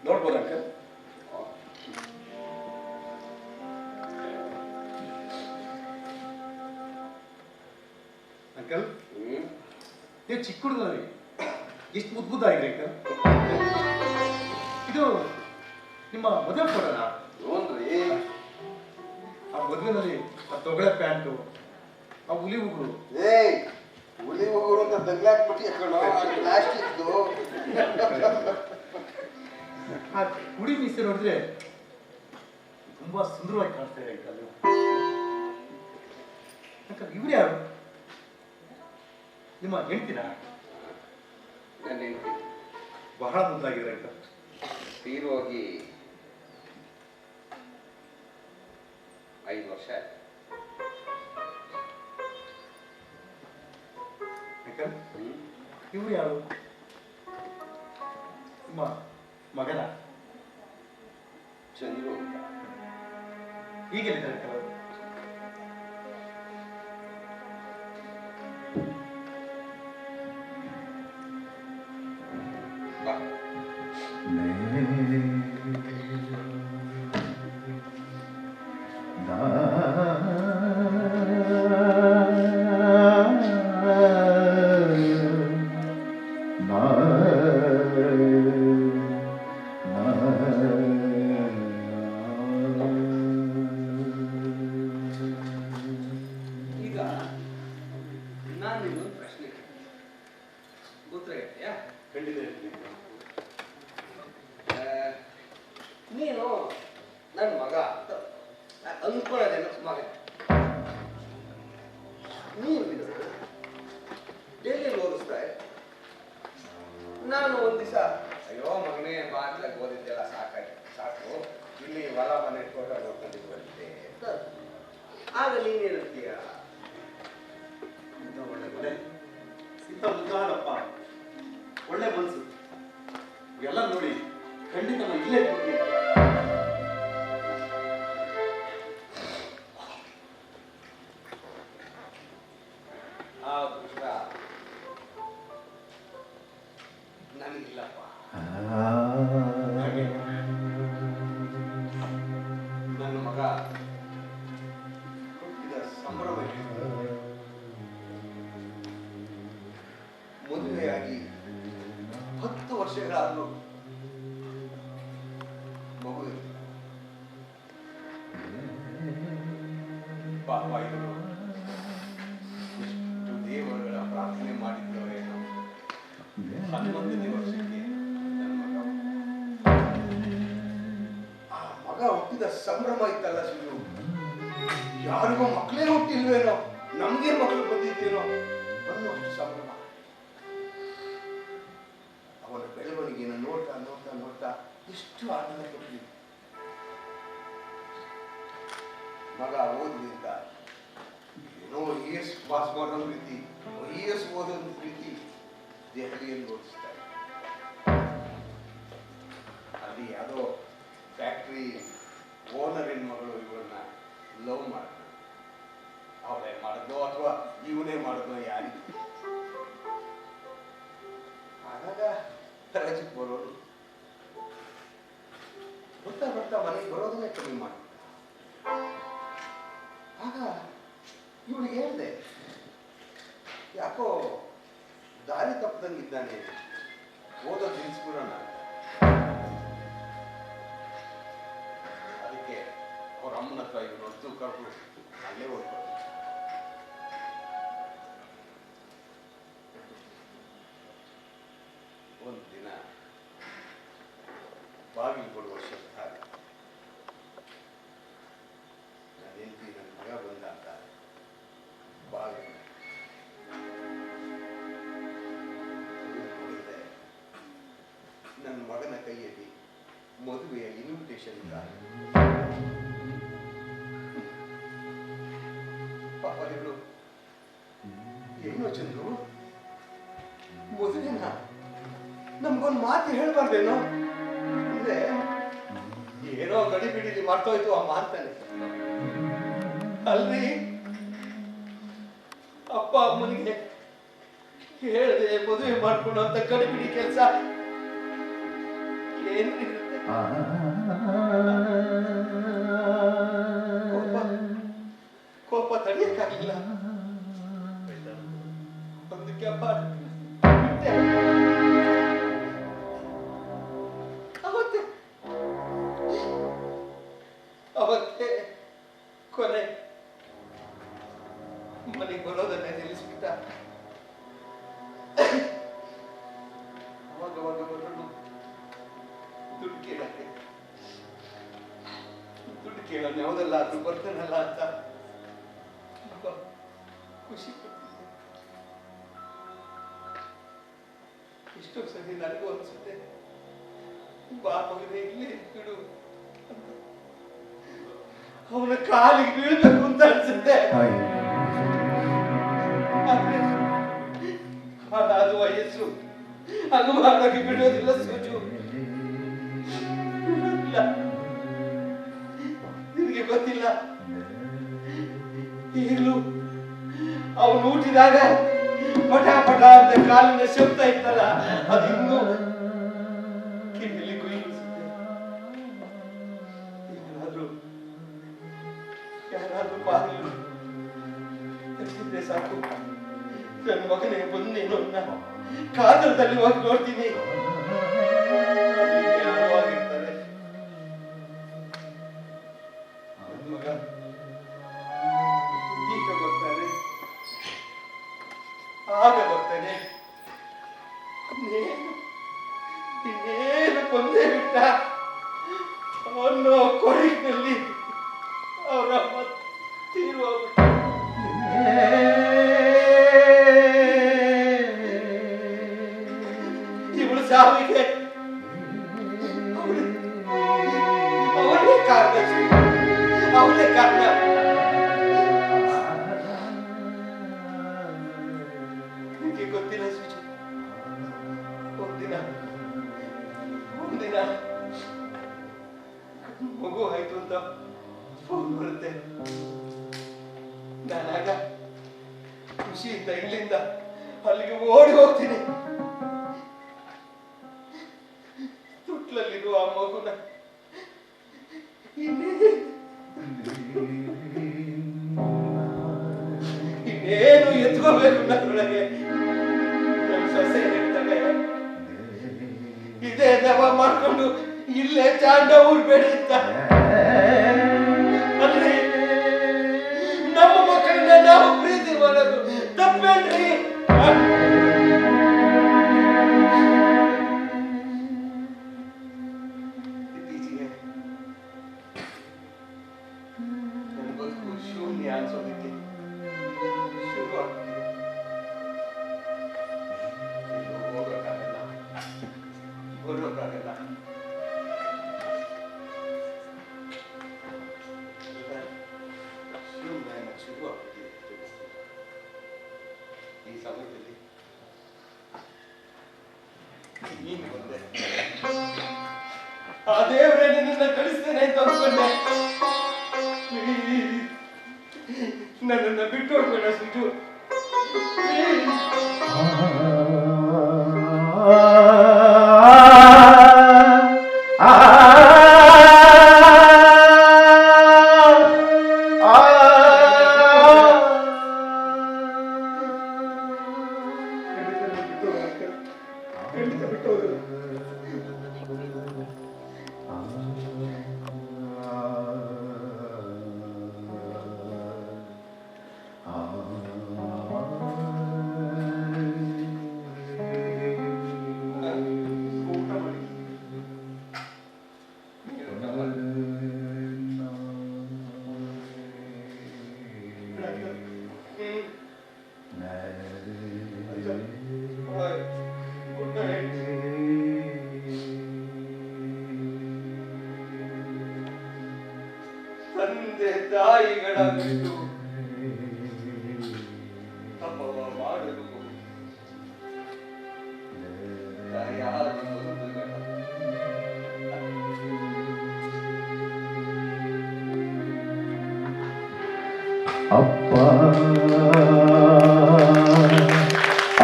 ನೋಡ್ಬೋದ ಅಂಕಲ್? ಅಂಕಲ್, ನೀವು ಚಿಕ್ಕ ಹುಡುಗರಿ ಎಷ್ಟು ಮುದ್ದಾಗಿರಿ ಅಂಕಲ್. ಇದು ನಿಮ್ಮ ಮದುವೆ ಫೋಟೋನಾ? ನೋಡ್ರಿ, ಆ ಮದುವೆನಲ್ಲಿ ಆ ತೊಗಳೆ ಪ್ಯಾಂಟು, ಆ ಹುಲಿ ಉಗುರು. ಏಯ್, ಹುಲಿ ಹೋಗೋರು ಅಂತ ತಗ್ಲಾಕ್ಬಿಟ್ಟು ಕಣೋ, ಪ್ಲಾಸ್ಟಿಕ್ದು. ಆ ಕುಡಿ ಮೀಸೆ ನೋಡಿದ್ರೆ ತುಂಬಾ ಸುಂದರವಾಗಿ ಕಾಣಿಸ್ತಾ ಇದೆ ಅಂಕಲ್. ಅಂಕಲ್, ಇವ್ರು ಯಾರು? ನಿಮ್ಮ ಹೆಂಡ್ತಿನ? ನನ್ನ ಹೆಂಡತಿ ಬಹಳ ಮುದ್ದಾಗಿದೆ ಅಂಕಲ್. ತೀರೋಗಿ 5 ವರ್ಷ ಆಯ್ತು. ಅಂಕಲ್, ಇವ್ರು ಯಾರು? ನಿಮ್ಮ ಮಗನ? ಚಂದ್ರು ಅಂತ. ಈಗೆಲ್ಲಿದ್ದಾರೆ ಅಂಕಲ್ ಅವರು? ಬಾ. ಈಗ ನಾನು ನಿಮ್ಮೊಂದು ಪ್ರಶ್ನೆ ಕೇಳ್ತೀನಿ. ಉತ್ತರ ಹೇಳ್ತೀಯಾ? ಖಂಡಿತ ಹೇಳ್ತೀನಿ. ನೀನು ನನ್ನ ಮಗ ಅಂತ ಅಂದ್ಕೊಳ್ಳೋದೇನು ಮಗ. ನೀನು ಡೈಲಿ ಓದಿಸ್ತಾ ನಾನು ಒಂದು ದಿವಸ ಅಯ್ಯೋ ಮಗನೇ ಬಾಗಿಲಾಗ ಓದಿದ್ದೆಲ್ಲ ಸಾಕು ಇಲ್ಲಿ ಹೊಲ ಮನೆ ಫೋಟೋ ನೋಡ್ಕೊಂಡಿದ್ದು ಬಂದಿದ್ದೆ ಅಂತ. ಆಗ ನೀನೇನಿರ್ತೀಯ? ಇಂಥ ಒಳ್ಳೆ ಮನೆ, ಇಂಥ ಮುದ್ದಾದಪ್ಪ, ಒಳ್ಳೆ ಮನಸ್ಸು, ಎಲ್ಲ ನೋಡಿ ಖಂಡಿತ ನಾನು ಇಲ್ಲೇ ಕೊಡ್ತೀನಿ. ಆ ಪುರುಷ ನನಗಿಲ್ಲಪ್ಪ. ಹಾಗೆ ಮದುವೆಯಾಗಿ 10 ವರ್ಷಗಳಾದರೂ ಮಗು ಇರಲಿಲ್ಲ. ಪಾಪ ಇವರು ಎಷ್ಟು ದೇವರುಗಳ ಪ್ರಾರ್ಥನೆ ಮಾಡಿದ್ದವರೇನೋ 11ನೇ ವರ್ಷಕ್ಕೆ ಆ ಮಗ ಹುಟ್ಟಿದ ಸಂಭ್ರಮ ಇತ್ತಲ್ಲ ಶಿವು. ಯಾರಿಗೋ ಮಕ್ಕಳೇ ಹುಟ್ಟಿಲ್ವೇನೋ, ನಮ್ಗೆ ಮಕ್ಕಳು ಬಂದಿದ್ದೇನೋ ಅನ್ನುವಷ್ಟು ಸಂಭ್ರಮ. ಅವನ ಬೆಳವಣಿಗೆಯನ್ನು ನೋಡ್ತಾ ನೋಡ್ತಾ ನೋಡ್ತಾ ಎಷ್ಟು ಆನಂದ ಕೊಟ್ಟಿದೆ. ಮಗ ಓದಿನಿಂದ ಏನೋ ES ಪಾಸ್ ಮಾಡೋ ರೀತಿ, ES ಓದೋ ರೀತಿ ದೆಹಲಿಯಲ್ಲಿ ಓದಿಸ್ತಾರೆ. ಅಲ್ಲಿ ಯಾವುದೋ ಫ್ಯಾಕ್ಟ್ರಿ ಓನರ್ ಹೆಣ್ಮಗಳು ಇವರನ್ನ ಲವ್ ಮಾಡ್ತಾರೆ. ಅವಳೇ ಮಾಡಿದ್ನೋ ಅಥವಾ ಇವನೇ ಮಾಡಿದ್ನೋ ಯಾರಿಗೆ. ಆಗಾಗ ರಜಕ್ಕೆ ಬರೋದು, ಬರ್ತಾ ಬರ್ತಾ ಮನೆಗೆ ಬರೋದನ್ನೇ ಕಮ್ಮಿ ಮಾಡಿ. ಆಗ ಇವಳಿಗೆ ಹೇಳಿದೆ, ಯಾಕೋ ದಾರಿ ತಪ್ಪದಂಗಿದ್ದಾನೆ, ಓದೋದು ನಿಲ್ಸ್ಬಿಡೋಣ. ಅದಕ್ಕೆ ಅವ್ರ ಅಮ್ಮನ ಹತ್ರ ಇವನು ಹೊತ್ತು ಕರೆದು ಅಲ್ಲೇ ಓದ್ಬೋದು. ಒಂದು ದಿನ ಬಾಗಿಲು ಕೊಡುವ ಶಬ್ದ, ನನ್ನ ಹೆಂಡತಿ ನನ್ನ ಮಗ ಬಂದ ಅಂತ ಬಾಗಿಲು ನೋಡಿದ್ರೆ ನನ್ನ ಮಗನ ಕೈಯಲ್ಲಿ ಮದುವೆಯ ಇನ್ವಿಟೇಷನ್ ಕಾರ್ಡ್. ಪಾಪ ಇವಳು, ಏನೋ ಚಂದ್ರು ಮದುವೆನ ನಮ್ಗೊಂದು ಮಾತು ಹೇಳ್ಬಾರ್ದೇನೋ ಅಂದ್ರೆ, ಏನೋ ಗಡಿ ಬಿಡಿಲಿ ಮಾಡ್ತೋಯ್ತು ಅಮ್ಮ ಅಂತಾನೆ. ಅಲ್ರಿ ಅಪ್ಪ ಅಮ್ಮನಿಗೆ ಹೇಳ್ದೆ ಮದುವೆ ಮಾಡ್ಕೊಂಡು ಅಂತ ಗಡಿಬಿಡಿ ಕೆಲಸ ಏನಿರುತ್ತೆ? ಕೋಪ ತಡೆಯಕ್ಕಾಗಿಲ್ಲ. ಒಂದಕ್ಕೆ ಅಪ್ಪ ಅವತ್ತೇ ಕೊನೆ ಮನೆಗೆ ಬರೋದನ್ನೇ ನಿಲ್ಲಿಸ್ಬಿಟ್ಟ. ಅವಾಗ ಬರೋದು ದುಡ್ಡು ಕೇಳಕ್ಕೆ, ದುಡ್ಡು ಕೇಳೋಣ ಯಾವುದಲ್ಲ ಅದು ಬರ್ತಾನಲ್ಲ ಅಂತ ಖುಷಿ ಪಡ್ತಿದ್ದೆ. ಇಷ್ಟೋ ಸರಿ ನನಗೂ ಅನ್ಸುತ್ತೆ, ಬಾ ಮಗನೇ ಇಲ್ಲಿ ಬಿಡು, ಅವನ ಕಾಲಿಗೆ ಬೀಳ್ಬೇಕು ಅಂತ ಅನ್ಸುತ್ತೆ. ಅದು ವಯಸ್ಸು, ಅದು ಮಾಡೋಕೆ ಬಿಡೋದಿಲ್ಲ ಸೂಜು. ನಿನಗೆ ಗೊತ್ತಿಲ್ಲ, ಈಗಲೂ ಅವನು ಊಟಿದಾಗ ಪಟ ಪಟ ಅಂತ ಕಾಲಿನ ಶಬ್ದ ಇತ್ತಲ್ಲ, ಅದು ಇನ್ನೂ ಕಿವಿಲಿ ಕುಯ್ಯಿಸುತ್ತೆ. ಯಾರಾದ್ರೂ ಬಾಗಿಲು ತೆಗೆದಿದ್ರೆ ಸಾಕು, ನನ್ನ ಮಗನೇ ಬಂದೇನು ಅನ್ನ ಕಾದರದಲ್ಲಿ ಹೋಗಿ ನೋಡ್ತೀನಿ. ಯಾರೋ ಆಗಿರ್ತಾರೆ. ನನ್ನ ಮಗ ಈಗ ಬರ್ತಾನೆ, ಆಗ ಬರ್ತಾನೆ, ಇನ್ನೇನು ಕೊಂದೇ ಬಿಟ್ಟ ಅನ್ನೋ ಕೊರಗಿನಲ್ಲಿ ಅವರ ತೀರುವಾಗ್ಬಿಟ್ಟು ಇವಳು ಸಾವಿಗೆ ಅವಳೇ ಕಾರಣ, ಅವಳೇ ಕಾರಣ. ನಿಮಗೆ ಗೊತ್ತಿಲ್ಲ ಸುಜು, ಒಂದಿನ ಮಗು ಆಯ್ತು ಅಂತ ಫೋನ್ ಬರುತ್ತೆ. ನಾನಾಗ ಖುಷಿಯಿಂದ ಇಲ್ಲಿಂದ ಅಲ್ಲಿಗೆ ಓಡಿ ಹೋಗ್ತೀನಿ. ತುಟ್ಲಲ್ಲಿರುವ ಆ ಮಗುನ ಇನ್ನೇನು ಎತ್ಕೋಬೇಕು ನನ್ನೊಳಗೆ. ನನ್ನ ಸೊಸೆ ಇಲ್ಲೇ ನೆವ ಮಾಡ್ಕೊಂಡು ಇಲ್ಲೇ ಚಾಂಡ ಊರ್ಬೇಡಿ ಅಂತ. ಅಲ್ರಿ ನಮ್ಮ ಮಕ್ಕಳನ್ನ ನಾವು ಪ್ರೀತಿ ಮಾಡೋದು ತಪ್ಪೇನ್ರಿ? ಇತ್ತೀಚೆಗೆ ನನ್ನ ಬದುಕು ಶೂನ್ಯ ಅನ್ಸೋದಕ್ಕೆ ಶುರು ಆಗ್ತಿದೆ. ಹೋಗೋಕ್ಕಾಗಲ್ಲ, ಬರೋಕ್ಕಾಗಲ್ಲ. ಶುರು ಆಗ್ತಿದೆ. ಈ ಸಮಯದಲ್ಲಿ ನೀನು ಬಂದೆ. ಆ ದೇವರೇ ನಿನ್ನ ಕಳಿಸ್ತೇನೆ ಅಂತ ಅನ್ಕೊಂಡೆ. ನನ್ನನ್ನ ಬಿಟ್ಟು ಹೋಗ್ಬೇಡ ಸಿದ್ದು. ತಂದೆ ತಾಯಿಗಳ ಬಿಟ್ಟು ತಪ್ಪವ ಮಾಡಲು ಯಾರ ಬಂಧುಗಳ ಅಪ್ಪ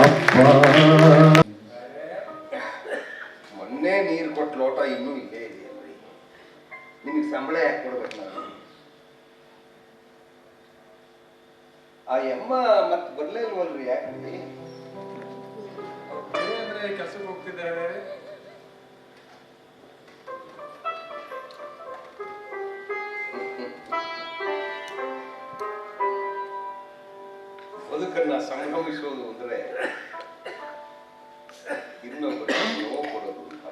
ಅಪ್ಪ. ಮೊನ್ನೆ ನೀರು ಕೊಟ್ಟ ಲೋಟ ಇನ್ನೂ ಇಲ್ಲೇ ಇದೆಯಲ್ರಿ. ನಿಮಗೆ ಸಂಬಳ ಯಾಕೆ ಕೊಡ್ಬೇಕು ನಾನು? ಆ ಎಮ್ಮ ಮತ್ತೆ ಬರ್ಲೇ ಇಲ್ವಲ್ರಿ? ಯಾಕ್ರಿ? ಅಂದ್ರೆ ಕೆಲಸಕ್ಕೆ ಹೋಗ್ತಿದ್ದಾರೆ. ಬದುಕನ್ನ ಸಂಭ್ರಮಿಸುವುದು ಅಂದ್ರೆ ಇನ್ನೊಬ್ಬರಿಗೆ ನೋವು ಕೊಡೋದು ಅಂತ.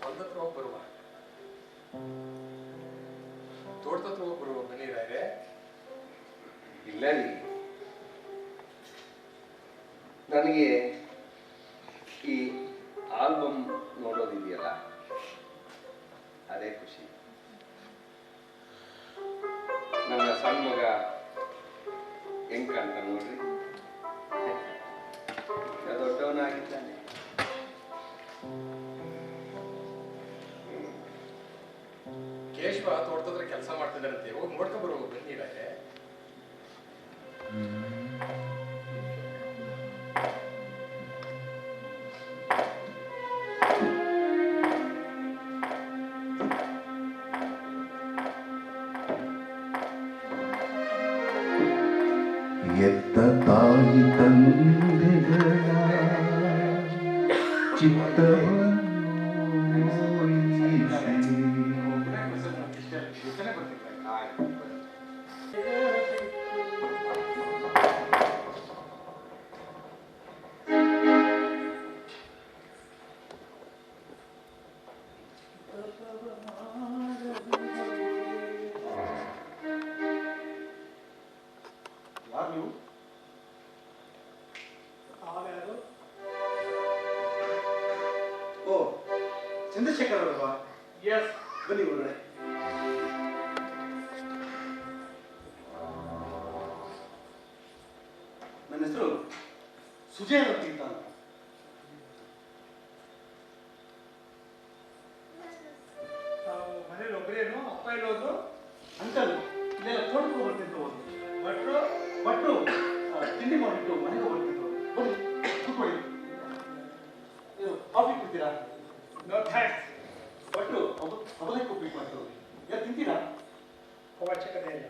ಹೊಲದತ್ರ ಹೋಗಿ ಬರುವ, ತೋಟದತ್ರ ಹೋಗಿ ಬರುವ ಬನ್ನಿರಾಯ್ರೆ. ಇಲ್ಲ ರೀ, ನನಗೆ ಈ ಆಲ್ಬಮ್ ನೋಡೋದಿದೆಯಲ್ಲ ಅದೇ ಖುಷಿ. ನನ್ನ ಸಣ್ಣ ಮಗ ಹೆಂಗ್ ಕಾಣ್ತ ನೋಡ್ರಿ, ದೊಡ್ಡವನಾಗಿದ್ದಾನೆ. ಕೇಶವ ತೋಟದತ್ರ ಕೆಲಸ ಮಾಡ್ತಿದ್ದಾರಂತೆ, ಹೋಗಿ ನೋಡ್ಕೊ ಬರುವ ಬನ್ನಿರಾಯ್ರೆ. ಎತ್ತ ತಾಯಿ ತಂದೆಗಳ ಚಿತ್ತವನ್ನು ಯಾರು ನೀವು? ಓ, ಚಂದ್ರಶೇಖರ್ ಅವರಲ್ವಾ? ಎಸ್, ಬನ್ನಿ ಒಳಗಡೆ. ನನ್ನ ಹೆಸರು ಸುಜಯ್ ಅಂತ. ತಾವು ಮನೇಲಿ ಒಬ್ಬರೇನು? ಅಪ್ಪ ಇಲ್ಲೋದು? ಅಂಕಲ್ ಇಲ್ಲೆಲ್ಲ ತೋಟಕ್ಕೆ ಬರ್ತಿದ್ರು. ಭಟ್ರು ತಿಂಡಿ ಮಾಡಿಟ್ಟು ಮನೆಗೆ ಬರ್ತಿದ್ರು. ಬನ್ನಿ ಕೂತ್ಕೊಳ್ಳಿ. ಕಾಫಿ ಕುಡ್ತೀರಾ? No thanks. ಭಟ್ರು ಅವಲಕ್ಕಿ ಉಪ್ಪಿಟ್ಟು ಮಾಡ್ತಾರೆ. ಯಾರು ತಿಂತೀರಾ? ಅವಶ್ಯಕತೆ ಇಲ್ಲ.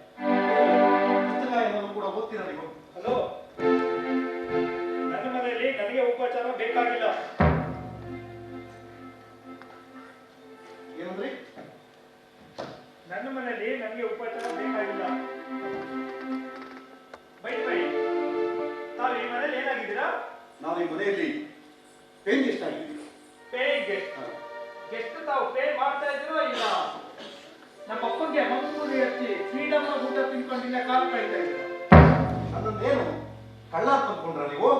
ಪುಸ್ತಕ ಏನಾದ್ರು ಕೂಡ ಓದ್ತೀರಾ ನೀವು? ಹಲೋ, ನನ್ನ ಮನೆಯಲ್ಲಿ ನನಗೆ ಉಪಚಾರ ಬೇಕಾಗಿಲ್ಲ. ಏನಂದ್ರಿ? ನನ್ನ ಮನೆಯಲ್ಲಿ ನನಗೆ ಉಪಚಾರ ಬೇಕಾಗಿಲ್ಲ. ಬೈ ತಾವು ಈ ಮನೇಲಿ ಏನಾಗಿದ್ದೀರಾ? ನಾವು ಈ ಮನೆಯಲ್ಲಿ ಪೇನ್ ಗೆಸ್ಟ್ ಆಗಿದ್ದೀವಿ. Paying guest. ಗೆಸ್ಟ್ ತಾವು ಪೇ ಮಾಡ್ತಾ ಇದ್ದೀರೋ ಇಲ್ಲ? ನಮ್ಮ ಅಪ್ಪನಿಗೆ ಮಂಗಳೂರು ಎತ್ತಿ ಫ್ರೀಡಮ್ ಊಟ ತಿನ್ಕೊಂಡಿಲ್ಲ ಕಾಲು ಕಾಯ್ತಾ ಇದ್ದೀರಾ? ಅದನ್ನೇನು ಕಳ್ಳ ತಂದ್ಕೊಂಡ್ರ ನೀವು?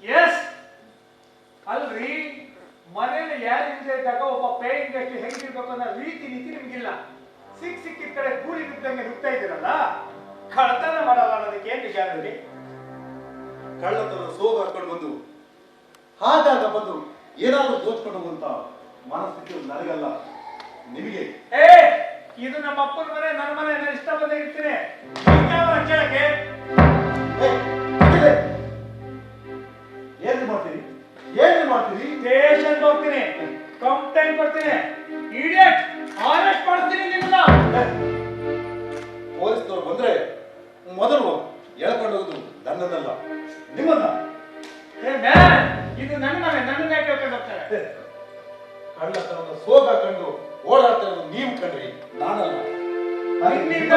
ಎಸ್. ಅಲ್ರಿ, ಮನೇಲಿ ಯಾರು ಇಲ್ಲದೆ ಇದ್ದಾಗ ಒಬ್ಬ ಪೇಯಿಂಗ್ ಗೆಸ್ಟ್ ಹೆಂಗಿರ್ಬೇಕು ಅನ್ನೋ ರೀತಿ ನೀತಿ ನಿಮ್ಗಿಲ್ಲ. ಸಿಕ್ಕಿದ ಕಡೆ ಕೂಲಿ ಬಿದ್ದಂಗೆ ನುಗ್ತಾ ಇದ್ದೀರಲ್ಲ, ಕಳ್ತನ ಮಾಡಲ್ಲ ಅನ್ನೋದಕ್ಕೆ ಏನ್ ನಿಜಾನಲ್ಲಿ? ಕಳ್ಳತನ ಸೋಗ ಹಾಕೊಂಡು ಬಂದು ಹಾಗಾಗ ಬಂದು ಏನಾದ್ರೂ ದೋಚ್ಕೊಂಡು ಹೋಗುವಂತ ಮನಸ್ಥಿತಿ ನನಗಲ್ಲ, ನಿಮಗೆ. ಏ, ಇದು ನಮ್ಮ ಅಪ್ಪನ ಮನೆ, ನನ್ನ ಮನೆ, ನಾನು ಇಷ್ಟ ಬಂದ ಇರ್ತೀನಿ. ಕೇಳಕ್ಕೆ ಏನ್ ಮಾಡ್ತೀರಿ? ಏನ್ ಮಾಡ್ತೀರಿ? ಸ್ಟೇಷನ್ ಹೋಗ್ತೀನಿ, ಕಂಪ್ಲೇಂಟ್ ಕೊಡ್ತೀನಿ, ಇಡಿಯಟ್ ಅರೆಸ್ಟ್ ಮಾಡ್ತೀನಿ ನಿಮ್ಮನ್ನ. ಪೊಲೀಸ್ನವ್ರು ಬಂದ್ರೆ ಮೊದಲು ಎಳ್ಕೊಂಡು ಹೋಗುದು ನನ್ನನ್ನಲ್ಲ, ನಿಮ್ಮನ್ನ. ಏ ಮ್ಯಾನ್, ಇದು ನನ್ನ ಮನೆ, ನನ್ನನ್ನೇ ಕೇಳ್ಕೊಂಡು ಹೋಗ್ತಾರೆ. ಕಳ್ಳತನದ ಸೋಗ ಕಂಡು ಓಡಾಡ್ತಾ ಇರೋದು ನೀವು ಕಂಡ್ರಿ, ನಾನಲ್ಲ. ನಿನ್ನಿಂದ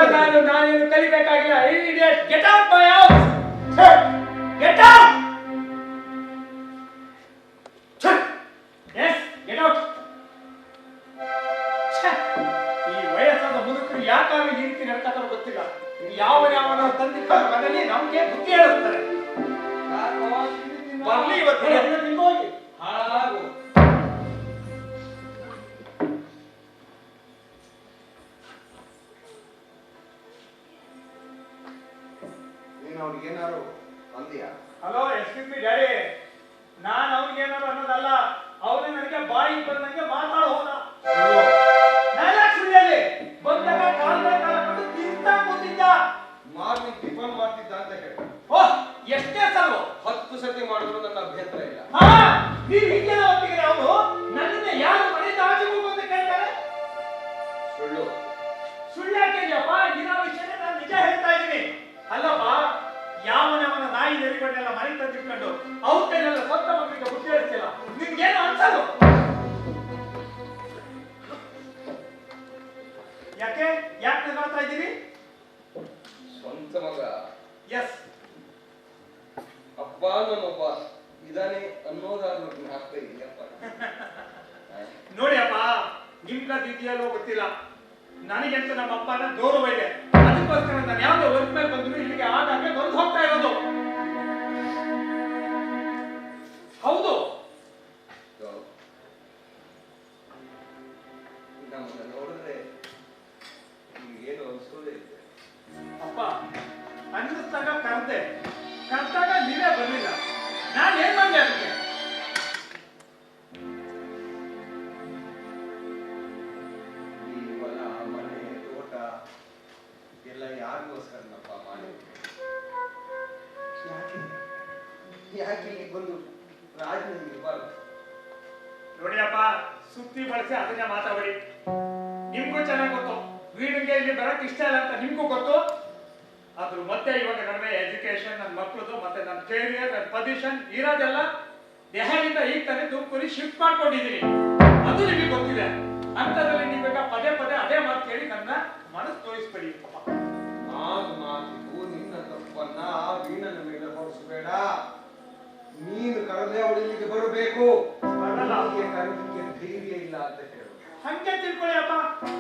ನಾನೇನು ಕಲಿಬೇಕಾಗಿಲ್ಲ. Idiot, get out my house. Get out. Yes, get out. ಈ ವಯಸ್ಸಾದ ಮುದುಕರು ಯಾಕಾಗಿ ಈ ರೀತಿ ನಡ್ಕೊತಾರೋ ಗೊತ್ತಿಲ್ಲ. ಯಾವನ ತಂದಿದ್ದ ಮನೆಯಲ್ಲಿ ನಮ್ಗೆ ಬುದ್ಧಿ ಹೇಳುತ್ತಾರೆ. ಬರ್ಲಿ ಇವತ್ತು ಹೋಗಿ ಹಾಳಾಗು. ನೀನು ಅವ್ರಿಗೆ ಏನಾರು ಅಂದಿಯಾ? Hello, excuse me daddy. ನಾನು ಅವ್ರಿಗೆ ಏನಾದ್ರು ಅನ್ನೋದಲ್ಲ, ಅವನೇ ನನಗೆ ಬಾಯಿ ಬಂದಂಗೆ ಮಾತಾಡ ಹೋದ. ಸುಳ್ಳಿ ಬಂದಾಗ ಕಾಲ ಕಾಲಕೊಂಡು ತಿಂತ ಕೂತಿದ್ದ. ಮಾರ್ನಿಂಗ್ ಟಿಫನ್ ಮಾಡ್ತಿದ್ದ ಅಂತ ಹೇಳಿ. ಓಹ್, ಎಷ್ಟೇ ಸಲ್ವೋ? 10 ಸತಿ ಮಾಡಿದ್ರು ನನ್ನ ಅಭ್ಯಂತರ ಇಲ್ಲ. ಹಾ, ನೀವು ಹಿಂಗೆಲ್ಲ ಒಪ್ಪಿಗೆ ಅವರು ನನ್ನನ್ನ ಯಾರು ಮನೆಯಿಂದ ಆಚೆ ಹೋಗು ಅಂತ ಕೇಳ್ತಾರೆ? ಸುಳ್ಳು. ಸುಳ್ಳು ಯಾಕೆಪ್ಪ? ಇರೋ ವಿಷಯನೇ ನಾನು ನಿಜ ಹೇಳ್ತಾ ಇದ್ದೀನಿ. ಅಲ್ಲಪ್ಪ, ಯಾವನವನ ನಾಯಿ ನೆರಿಕೊಂಡೆಲ್ಲ ಮನೆಗೆ ತಂದಿಟ್ಕೊಂಡು ಅವ್ರ ಕೈಲೆಲ್ಲ ಸ್ವಂತ ಮಕ್ಕಳಿಗೆ ಬುದ್ಧಿ ಹೇಳ್ತಿಲ್ಲ. ನಿಮ್ಗೇನು ಅನ್ಸಲ್ಲ? ಯಾಕೆ ಯಾಕೆ ನೋಡ್ತಾ ಇದ್ದೀರಿ? ಸ್ವಂತ ಮಗ. ಎಸ್. ಅಪ್ಪ ನನ್ನೊಬ್ಬ ಇದಾನೆ ಅನ್ನೋದಾದ್ರೂ ಜ್ಞಾಪಕ ಇದೆಯಪ್ಪ. ನೋಡಿ ಅಪ್ಪ, ನಿಮ್ಗದು ಇದೆಯಲ್ಲೋ ಗೊತ್ತಿಲ್ಲ, ನನಗಂತೂ ನಮ್ಮ ಅಪ್ಪನ ಗೌರವ ಇದೆ. ಅದಕ್ಕೋಸ್ಕರ ನಾನು ಯಾವ್ದೋ ವರ್ಕ್ ಮೇಲೆ ಬಂದ್ರು ಇಲ್ಲಿಗೆ ಆಗಾಗ ಬಂದು ಹೋಗ್ತಾ ಇರೋದು. ಹೌದು. ನಮ್ಮನ್ನ ನೋಡಿದ್ರೆ ನಿಮ್ಗೇನು ಅನ್ಸೋದೇ ಇದೆ. ಅಪ್ಪ, ಅನ್ನಿಸ್ದಾಗ ಕರ್ದಾಗ ನೀವೇ ಬರ್ಲಿಲ್ಲ. ನಾನು ಏನ್ ಮಾಡ್ಲಿ ಅದಕ್ಕೆ? ಈ ಹೊಲ, ಮನೆ, ತೋಟ ಎಲ್ಲ ಯಾರಿಗೋಸ್ಕರನಪ್ಪ ಮಾಡಿ? ಯಾಕೆ ಇಲ್ಲಿ ಬಂದು ರಾಜನಲ್ಲಿ ಇರಬಾರ್ದು? ನೋಡಿ ಅಪ್ಪ, ಸುತ್ತಿ ಬಳಸಿ ಅದನ್ನ ಮಾತಾಡಿ. ನಿಮ್ಗೂ ಚೆನ್ನಾಗಿ ಗೊತ್ತು, ವೀಡಿಗೆ ಇಲ್ಲಿ ಬರಕ್ ಇಷ್ಟ ಇಲ್ಲ ಅಂತ ನಿಮ್ಗೂ ಗೊತ್ತು. ಅದ್ರ ಮತ್ತೆ ಇವಾಗ ನಡುವೆ ಎಜುಕೇಶನ್, ನನ್ನ ಮಕ್ಕಳದು, ಮತ್ತೆ ನನ್ನ ಕೇರಿಯರ್, ನನ್ನ ಪೊಸಿಷನ್ ಇರೋದೆಲ್ಲ ದೆಹಲಿಯಿಂದ ಈಗ ತಾನೇ ತುಮಕೂರಿಗೆ ಶಿಫ್ಟ್ ಮಾಡ್ಕೊಂಡಿದ್ದೀನಿ. ಅದು ನಿಮಗೆ ಗೊತ್ತಿದೆ. ಅಂತದ್ರಲ್ಲಿ ನೀವಾಗ ಪದೇ ಪದೇ ಅದೇ ಮಾತು ಕೇಳಿ ನನ್ನ ಮನಸ್ಸು ತೋರಿಸ್ಬೇಡಿ. ಮಾತಿಗೂ ನಿನ್ನ ತಪ್ಪನ್ನ ವೀಣನ ಮೇಲೆ ಹೊರಿಸಬೇಡ. ನೀನು ಕರೆದೇ ಅವಳಿಗೆ ಬರಬೇಕು. ಧೈರ್ಯ ಇಲ್ಲ ಅಂತ ಹೇಳು. ಹಂಗೆ ತಿಳ್ಕೊಳ್ಳಿ ಅಪ್ಪ,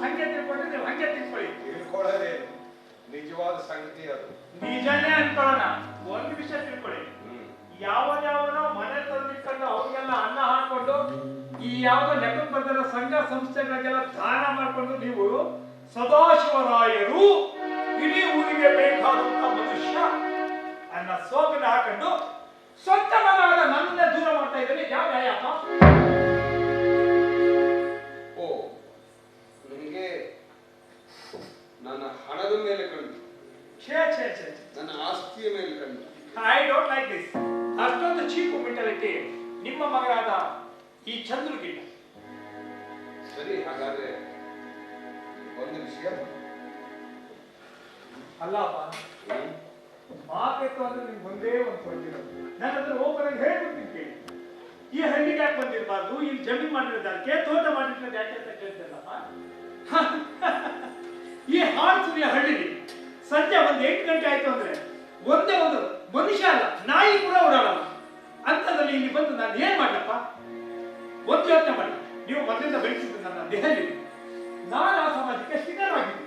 ಹಂಗೆ ತಿಳ್ಕೊಂಡ್ರೆ ನೀವು ಹಂಗೆ ತಿಳ್ಕೊಳ್ಳಿ. ತಿಳ್ಕೊಳ್ಳೋದೇನು ನಿಜವಾದ ಸಂಗತಿ ಅದು. ನಿಜನೇ ಅನ್ಕೊಳ್ಳೋಣ. ಒಂದು ವಿಷಯ ತಿಳ್ಕೊಳ್ಳಿ, ಯಾವನೋ ಮನೆ ತಂದಿಟ್ಕೊಂಡು ಅವ್ರಿಗೆಲ್ಲ ಅನ್ನ ಹಾಕೊಂಡು ಈ ಯಾವ್ದೋ ಲೆಕ್ಕಕ್ಕೆ ಬಂದಿರೋ ಸಂಘ ಸಂಸ್ಥೆಗಳಿಗೆಲ್ಲ ದಾನ ಮಾಡ್ಕೊಂಡು ನೀವು ಸದಾಶಿವರಾಯರು ಇಡೀ ಊರಿಗೆ ಬೇಕಾದಂತ ಮನುಷ್ಯ ಅನ್ನ ಸೋಗನ ಹಾಕೊಂಡು ಸ್ವಂತ ಮಗನಾದ ನನ್ನನ್ನೇ ದೂರ ಮಾಡ್ತಾ ಇದ್ದೀನಿ. ಯಾವ ಯಾಯಪ್ಪ? ಓ, ನಿಮಗೆ ನನ್ನ ಹಣದ ಮೇಲೆ ಕಣ್ಣು, ಛೇ ಛೇ ಛೇ, ನನ್ನ ಆಸ್ತಿಯ ಮೇಲೆ ಕಣ್ಣು. I don't like this. ಅಷ್ಟೊಂದು ಚೀಪ್ ಮೆಂಟಾಲಿಟಿ ನಿಮ್ಮ ಮಗನಾದ ಈ ಚಂದ್ರಗಿಲ್ಲ. ಸರಿ, ಹಾಗಾದ್ರೆ ಒಂದು ವಿಷಯ, ಅಲ್ಲಪ್ಪ ಮಾತೆತ್ತು ಅಂದ್ರೆ ನಿಮ್ಗೆ ಒಂದೇ ಒಂದು ಕೊಟ್ಟಿರೋದು. ನಾನು ಅದ್ರ ಓಪನ್ ಆಗಿ ಹೇಳ್ಬಿಡ್ತೀನಿ ಕೇಳಿ. ಈ ಹಳ್ಳಿಗೆ ಯಾಕೆ ಬಂದಿರಬಾರ್ದು, ಇಲ್ಲಿ ಜಮೀನು ಮಾಡಿರೋದಕ್ಕೆ, ತೋಟ ಮಾಡಿರೋದು ಯಾಕೆ ಅಂತ ಕೇಳ್ತಿಲ್ಲಪ್ಪ. ಈ ಹಾಳ್ಸುರಿಯ ಹಳ್ಳಿಲಿ ಸಂಜೆ ಒಂದು 8 ಗಂಟೆ ಆಯ್ತು ಅಂದ್ರೆ ಒಂದೇ ಒಂದು ಮನುಷ್ಯ ಅಲ್ಲ, ನಾಯಿ ಕೂಡ ಓಡಾಡಲ್ಲ. ಅಂತದ್ರಲ್ಲಿ ಇಲ್ಲಿ ಬಂದು ನಾನು ಏನ್ ಮಾಡ್ಲಪ್ಪ? ಒಂದು ಯೋಚನೆ ಮಾಡಿ. ನೀವು ಮೊದಲಿಂದ ಬೆಳೆಸಿದ್ದು ನನ್ನ ದೆಹಲಿ, ನಾನು ಆ ಸಮಾಜಕ್ಕೆ ಶಿಖರವಾಗಿದ್ದೀನಿ.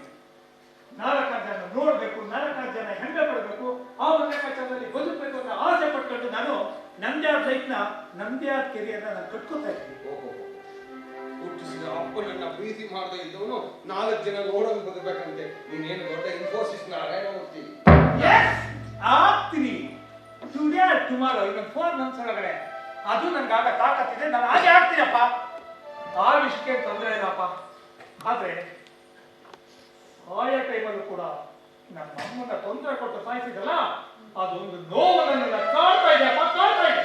4 ಜನ ನೋಡ್ಬೇಕು, 4 ಜನ ಹೆಮ್ಮೆ ಪಡಬೇಕು, ಆ ಒಂದು ಲೆಕ್ಕಾಚಾರದಲ್ಲಿ ಬದುಕಬೇಕು ಅಂತ ಆಸೆ ಪಟ್ಕೊಂಡು ನಾನು ನಂದ್ಯಾರ್ ಲೈಫ್ನ ನಂದ್ಯಾರ್ ಕೆರಿಯನ್ನ ನಾನು ಕಟ್ಕೋತಾ ಇದ್ದೀನಿ. ಹುಟ್ಟಿಸಿದ ಅಪ್ಪನನ್ನ ಪ್ರೀತಿ ಮಾಡದೇ ಇದ್ದವನು 4 ಜನ ನೋಡೋದು ಬದುಕಬೇಕಂತೆ. ನೀನೇನು ದೊಡ್ಡ ಇನ್ಫೋಸಿಸ್ ನಾರಾಯಣ ಹೋಗ್ತೀನಿ. ಆಗ್ತೀನಿ ಟುಡೇ ಟುಮಾರೋ, ಇನ್ನೊಂದು 4 ಮಂತ್ಸ್ ಒಳಗಡೆ ಅದು ನನ್ಗಾಗ ತಾಕತ್ತಿದೆ, ನಾನು ಹಾಗೆ ಆಗ್ತೀನಪ್ಪ. ಆ ವಿಷಯಕ್ಕೆ ತೊಂದರೆ ಇಲ್ಲಪ್ಪ. ಆದ್ರೆ ಸಾಯ ಟೈಮಲ್ಲೂ ಕೂಡ ನಮ್ಮ ಅಮ್ಮನ ತೊಂದರೆ ಕೊಟ್ಟು ಸಾಯಿಸಿದಲ್ಲ, ಅದೊಂದು ನೋವನ್ನು ನನ್ನ ಕಾಡ್ತಾ ಇದೆಯಪ್ಪ, ಕಾಡ್ತಾ ಇದೆ.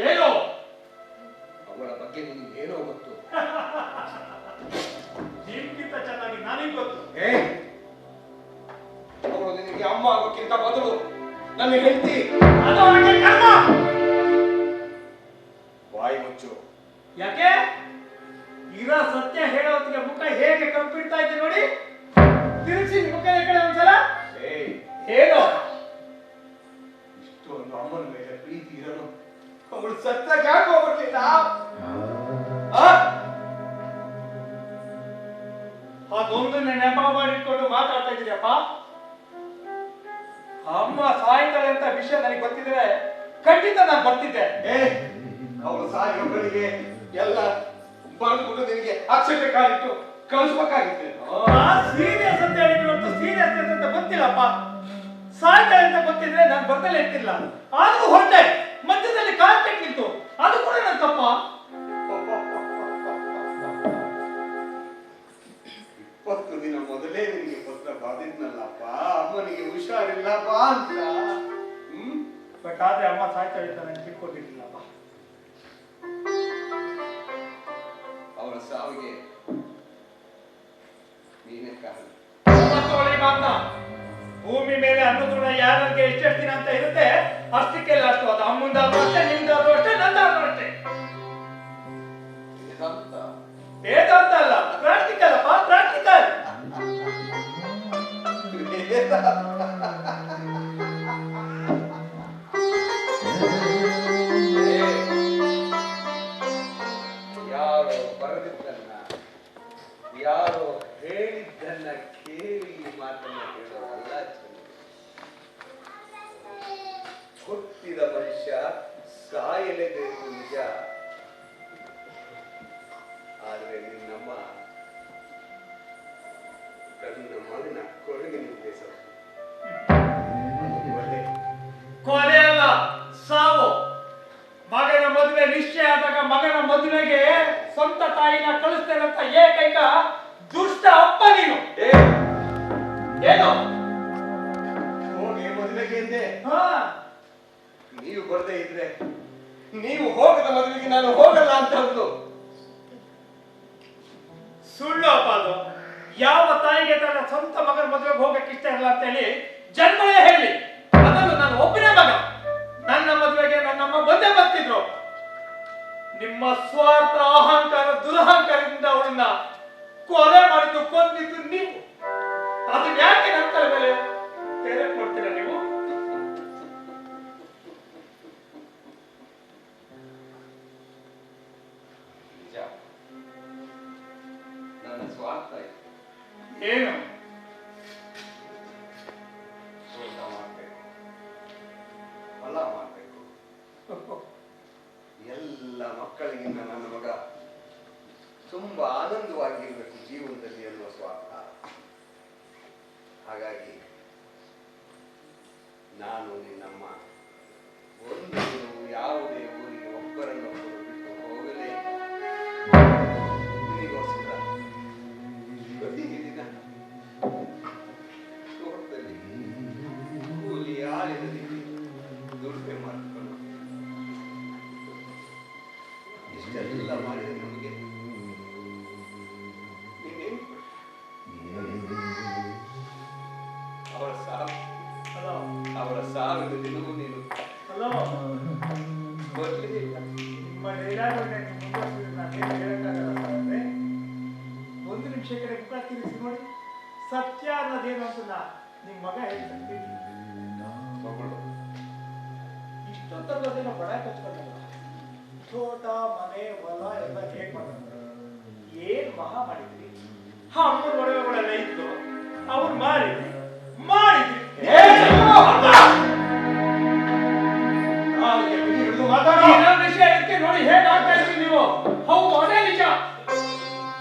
ಏನೋ ಅವಳ ಬಗ್ಗೆ ನಿನ್ಗೆ ಏನೋ ಗೊತ್ತು. ನಿಮ್ಗಿಂತ ಚೆನ್ನಾಗಿ ನನಗೆ ಗೊತ್ತು. ಅವಳು ನಿನಗೆ ಅಮ್ಮ ಆಗೋಕ್ಕಿಂತ ಮೊದಲು ನನ್ನ ಹೆಂಡತಿ. ಅದು ಅವಳಿಗೆ ಕರ್ಮ. ಬಾಯಿ ಮುಚ್ಚು. ಯಾಕೆ? ಇರೋ ಸತ್ಯ ಹೇಳೋತ್ತಿಗೆ ಮುಖ ಹೇಗೆ ಕಂಪಿಡ್ತಾ ಇದೆ ನೋಡಿ. ತಿರುಗಿಸಿ ಮುಖ ಕಡೆ ಒಂದ್ಸಲ. ಏನೋ ಇಷ್ಟೊಂದು ಅಮ್ಮನ ಮೇಲೆ ಪ್ರೀತಿ ಇರೋನು ಅವಳು ಸತ್ತಾಗ ಯಾಕೆ ಹೋಗ್ಬರ್ಲಿಲ್ಲ? ಅದೊಂದನ್ನ ನೆಪ ಮಾಡಿಟ್ಕೊಂಡು ಮಾತಾಡ್ತಾ ಇದೀಯಪ್ಪ. ಅಮ್ಮ ಸಾಯ್ತಾಳೆ ಅಂತ ವಿಷಯ ನನಗೆ ಗೊತ್ತಿದ್ರೆ ಖಂಡಿತ ನಾನು ಬರ್ತಿದ್ದೆ. ಅವಳು ಸಾಯೋಗಳಿಗೆ ಎಲ್ಲ ಬರ್ದ್ಬಿಟ್ಟು ನಿನಗೆ ಅಕ್ಷತೆ ಕಾಲಿಟ್ಟು ಕಳಿಸ್ಬೇಕಾಗಿತ್ತು. ಸೀರಿಯಸ್ ಅಂತ ಹೇಳಿದ್ರು ಅಂತ ಸೀರಿಯಸ್ ಅಂತ ಗೊತ್ತಿಲ್ಲಪ್ಪ. ಸಾಯ್ತಾಳೆ ಅಂತ ಗೊತ್ತಿದ್ರೆ ನಾನು ಬರ್ದಲ್ಲೇ ಇರ್ತಿಲ್ಲ. ಆದ್ರೂ ಹೊರಟೆ, ಮಧ್ಯದಲ್ಲಿ ಕಾಲ್ ಕೆಟ್ಟಿತ್ತು, ಅದು ಕೂಡ ನನ್ನ ತಪ್ಪ. 20 ದಿನ ಮೊದಲೇ ನಿನಗೆ ಪತ್ರ ಬಾದಿದ್ನಲ್ಲಪ್ಪ, ಅಮ್ಮನಿಗೆ ಹುಷಾರಿಲ್ಲಪ್ಪ ಅಂತ. ಬಟ್ ಆದ್ರೆ ಅಮ್ಮ ಸಾಯ್ತಾಳೆ ಅಂತ ನನಗೆ ತಿಳ್ಕೊಂಡಿರ್ಲಿಲ್ಲಪ್ಪ. ಅವಳ ಸಾವಿಗೆ ನೀನೇ ಕಾರಣ. ಭೂಮಿ ಮೇಲೆ ಅನ್ನೋದ್ರ ಯಾರಿಗೆ ಎಷ್ಟೆಷ್ಟು ದಿನ ಅಂತ ಇರುತ್ತೆ ಅಷ್ಟಕ್ಕೆಲ್ಲ ಅಷ್ಟು. ಅದು ಅಮ್ಮಂದಾದ್ರೂ ಅಷ್ಟೇ, ನಿಮ್ದಾದ್ರೂ ಅಷ್ಟೇ, ನಂದಾದ್ರೂ ಅಷ್ಟೇ. ವೇದಾಂತ ಅಲ್ಲ, ಪ್ರಾಕ್ಟಿಕಲ್ ಅಪ್ಪ, ಪ್ರಾಕ್ಟಿಕಲ್. ಯಾರೋ ಬರೆದಿದ್ದನ್ನ, ಯಾರೋ ಹೇಳಿದ್ದನ್ನ ಕೇಳಿ ಮಾತನ್ನ ಕೇಳೋರಲ್ಲ. ಹುಟ್ಟಿದ ಮನುಷ್ಯ ಸಾಯಲೇಬೇಕು ನಿಜ, ಆದ್ರೆ ನಿನ್ನಮ್ಮ ತನ್ನ ಮಗನ ಕೊರಗಿ ನಿಂತೆ ಕೊಲೆ ಅಲ್ಲ, ಸಾವು. ಮಗನ ಮದುವೆ ನಿಶ್ಚಯ ಆದಾಗ ಮಗನ ಮದುವೆಗೆ ಸ್ವಂತ ತಾಯಿನ ಕಳಿಸ್ತೇನಂತ ಏಕೈಕ ದುಷ್ಟ ಅಪ್ಪ ನೀನು. ಏನು ಹೋಗಿ ಮದುವೆಗೆ ಎಂದೆ. ನೀವು ಬರ್ದೇ ಇದ್ರೆ, ನೀವು ಹೋಗದ ಮದುವೆಗೆ ನಾನು ಹೋಗಲ್ಲ ಅಂತ ಅಂದು. ಸುಳ್ಳು ಅಪ್ಪ ಅದು. ಯಾವ ತಾಯಿಗೆ ತನ್ನ ಸ್ವಂತ ಮಗನ ಮದುವೆಗೆ ಹೋಗಕ್ಕೆ ಇಷ್ಟ ಇಲ್ಲ ಅಂತ ಹೇಳಿ ಜನ್ಮನೇ ಹೇಳಿ. ಅದನ್ನು ನಾನು ಒಬ್ಬನೇ ಮಗ. ನನ್ನ ಮದುವೆಗೆ ನನ್ನಮ್ಮ ಬಂದೇ ಬರ್ತಿದ್ರು. ನಿಮ್ಮ ಸ್ವಾರ್ಥ, ಅಹಂಕಾರ, ದುರಹಂಕಾರದಿಂದ ಅವಳನ್ನ ಕೊಲೆ ಮಾಡಿದ್ದು, ಕೊಂದಿದ್ದು ನೀವು. ಅದು ಯಾಕೆ ನನ್ನ ತಲೆ ಮೇಲೆ ತೆರೆ ಕೊಡ್ತೀರಾ ನೀವು? ನನ್ನ ಸ್ವಾರ್ಥ ಏನು? ಊಟ ಮಾಡ್ಬೇಕು, ಹೊಲ ಮಾಡ್ಬೇಕು, ಎಲ್ಲ ಮಕ್ಕಳಿಗಿಂತ ನನ್ನ ಮಗ ತುಂಬಾ ಆನಂದವಾಗಿರ್ಬೇಕು ಜೀವನದಲ್ಲಿ ಅನ್ನುವ ಸ್ವಾರ್ಥ. ಹಾಗಾಗಿ ನಾನು ನಿನ್ನಮ್ಮ ಒಂದು ದಿನವೂ ಯಾವುದೇ ಊರಿಗೆ ಒಬ್ಬರನ್ನೊಬ್ಬರು ಬಿಟ್ಟು ಹೋಗಲೇ ನಿನಗೋಸ್ಕರ ಪ್ರತಿದಿನ ತೋಟದಲ್ಲಿ ಕೂಲಿ ಆಳಿನಲ್ಲಿ ದುಡಿಮೆ ಮಾಡಿಕೊಂಡು ಇಷ್ಟೆಲ್ಲ ಮಾಡಿದ ನಮಗೆ ನೀನೇನು ವಿಷಯ ಕಡೆ ಮುಖ ತಿರುಗಿಸಿ ನೋಡಿ. ಸತ್ಯ ಅನ್ನೋದೇನು ಅಂತ ನಿಮ್ ಮಗ ಹೇಳ್ತಂತೆ. ಇಷ್ಟೊತ್ತದೇನೋ ಬಡ ಕಚ್ಕೊಂಡಲ್ಲ, ತೋಟ ಮನೆ ಹೊಲ ಎಲ್ಲ ಹೇಗ್ ಮಾಡ್ತಾರೆ, ಏನ್ ಮಹಾ ಮಾಡಿದ್ರಿ. ಅಮ್ಮನ ಒಡವೆಗಳೆಲ್ಲ ಇದ್ದು ಅವ್ರು ಮಾಡಿದ್ರಿ ವಿಷಯ ಇದಕ್ಕೆ ನೋಡಿ ಹೇಗಾಗ್ತಾ ಇದ್ರಿ ನೀವು. ಹೌದು, ಅದೇ ನಿಜ.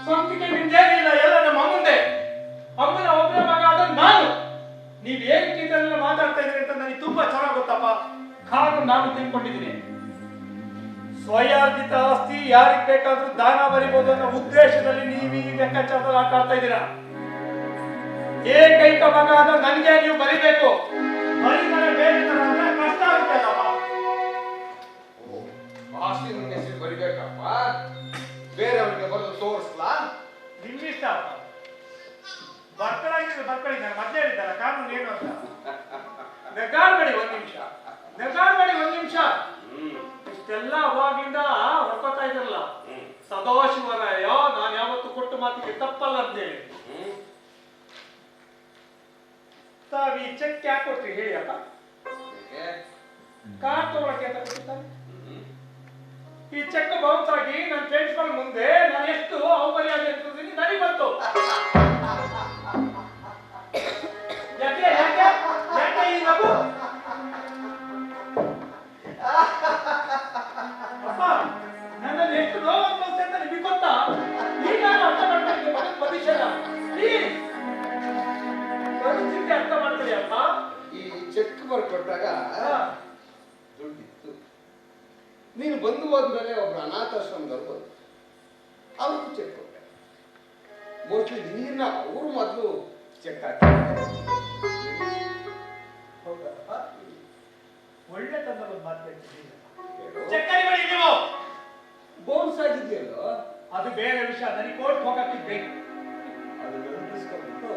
ಸ್ವಂತಿಕೆ ನಿಮ್ದೇನಿಲ್ಲ, ಎಲ್ಲ ನಮ್ಮ ಅಮ್ಮಂದೆ. ಅಮ್ಮನ ಒಬ್ಬನೇ ಮಗ ಆದ ನಾನು. ನೀವ್ ಏನಿಟ್ಟಿದ್ದೆಲ್ಲ ಮಾತಾಡ್ತಾ ಇದ್ರಿ ಅಂತ ನನಗೆ ತುಂಬಾ ಚೆನ್ನಾಗಿ ಗೊತ್ತಪ್ಪ. ಕಾದು ನಾನು ತಿಳ್ಕೊಂಡಿದ್ದೀನಿ. ಸ್ವಯಾರ್ಜಿತ ಆಸ್ತಿ ಯಾರಿಗೆ ಬೇಕಾದ್ರೂ ದಾನ ಬರಿಬಹುದು ಅನ್ನೋ ಉದ್ದೇಶದಲ್ಲಿ ನೀವು ಈ ಲೆಕ್ಕಾಚಾರದಲ್ಲಿ ಆಟ ಆಡ್ತಾ ಇದ್ದೀರಾ. ಏಕೈಕ ಮಗ ಆದ ನನಗೆ ನೀವು ಬರಿಬೇಕು. ಬರಿದರೆ ಬೇರೆ ತರ ಅಂದ್ರೆ ಕಷ್ಟ ಆಗುತ್ತೆ ಅಲ್ಲಪ್ಪ. ಆಸ್ತಿ ನನ್ನ ಹೆಸರು ಬರಿಬೇಕಪ್ಪ, ಬೇರೆಯವ್ರಿಗೆ ಬರೆದು ತೋರಿಸ್ಲಾ? ನಿಮ್ಮಿಷ್ಟ ಅಪ್ಪ. ಬರ್ಕಳಾಗಿದ್ರೆ ಬರ್ಕಳಿ, ನಾನು ಮೊದಲೇ ಹೇಳಿದ್ದಲ್ಲ ಕಾನೂನು ಏನು ಅಂತ. ನೆಗಾಡ್ಬೇಡಿ ಒಂದ್ ನಿಮಿಷ, ನೆಗಾಡ್ಬೇಡಿ ಒಂದ್ ನಿಮಿಷ. ಇಷ್ಟೆಲ್ಲ ಅವಾಗಿಂದ ಹೊಡ್ಕೋತಾ ಇದ್ರಲ್ಲ, ಸದಾಶಿವರಾಯ ನಾನು ಯಾವತ್ತು ಕೊಟ್ಟು ಮಾತಿಗೆ ತಪ್ಪಲ್ಲ ಅಂತೇಳಿ. ತಾವ್ ಈ ಚೆಕ್ ಯಾಕೆ ಕೊಡ್ತೀವಿ ಹೇಳಿ ಅಪ್ಪ? ಕಾರ್ ತಗೊಳಕ್ಕೆ ಅಂತ ಕೊಟ್ಟಿರ್ತಾರೆ. ಈ ಚೆಕ್ ಬೌನ್ಸ್ ಆಗಿ ನನ್ನ ಫ್ರೆಂಡ್ಸ್ಗಳ ಮುಂದೆ ನಾನು ಎಷ್ಟು ಅವಮರ್ಯಾದೆ ಇರ್ತೀನಿ ನನಗೆ ಬಂತು. ಯಾಕೆ ಯಾಕೆ ಯಾಕೆ ಈ ನಗು? ಅಪ್ಪ ನನ್ನಲ್ಲಿ ಎಷ್ಟು ನೋವು ಅನ್ಸುತ್ತೆ ಅಂತ ನಿಮಗೆ ಗೊತ್ತಾ? ಈಗ ನಾನು ಅರ್ಥ ಮಾಡ್ಕೊಂಡಿದ್ದೆ ಮಗನ ಭವಿಷ್ಯನ. ಪ್ಲೀಸ್ ಪರಿಸ್ಥಿತಿ ಅರ್ಥ ಮಾಡ್ಕೊಳ್ಳಿ ಅಪ್ಪ. ಈ ಚೆಕ್ ಬರ್ಕೊಟ್ಟಾಗ ದುಡ್ಡಿತ್ತು. ನೀನು ಬಂದು ಹೋದ್ಮೇಲೆ ಒಬ್ರು ಅನಾಥಾಶ್ರಮದವ್ರು ಬಂದು ಅವ್ರಿಗೂ ಚೆಕ್ ಕೊಟ್ಟೆ. ಮೋಸ್ಟ್ಲಿ ನೀರ್ನ ಅವರು ಮೊದಲು ಚೆಕ್ ಹಾಕಿದ್ದಾರೆ. ಹೌದಪ್ಪ, ಒಳ್ಳೆ ತಂದ ಒಂದು ಮಾತು ಹೇಳ್ತಿದ್ದೀವಿ. ಚೆಕ್ಕರಿ ಮಾಡಿ ನೀವು ಬೌನ್ಸ್ ಆಗಿದೆಯಲ್ಲೋ, ಅದು ಬೇರೆ ವಿಷಯ. ನನಗೆ ಕೋರ್ಟ್ ಹೋಗಕ್ಕೆ ಬೇಕು. ಅದನ್ನ ಬಿಡಿಸ್ಕೊಂಡ್ಬಿಟ್ಟು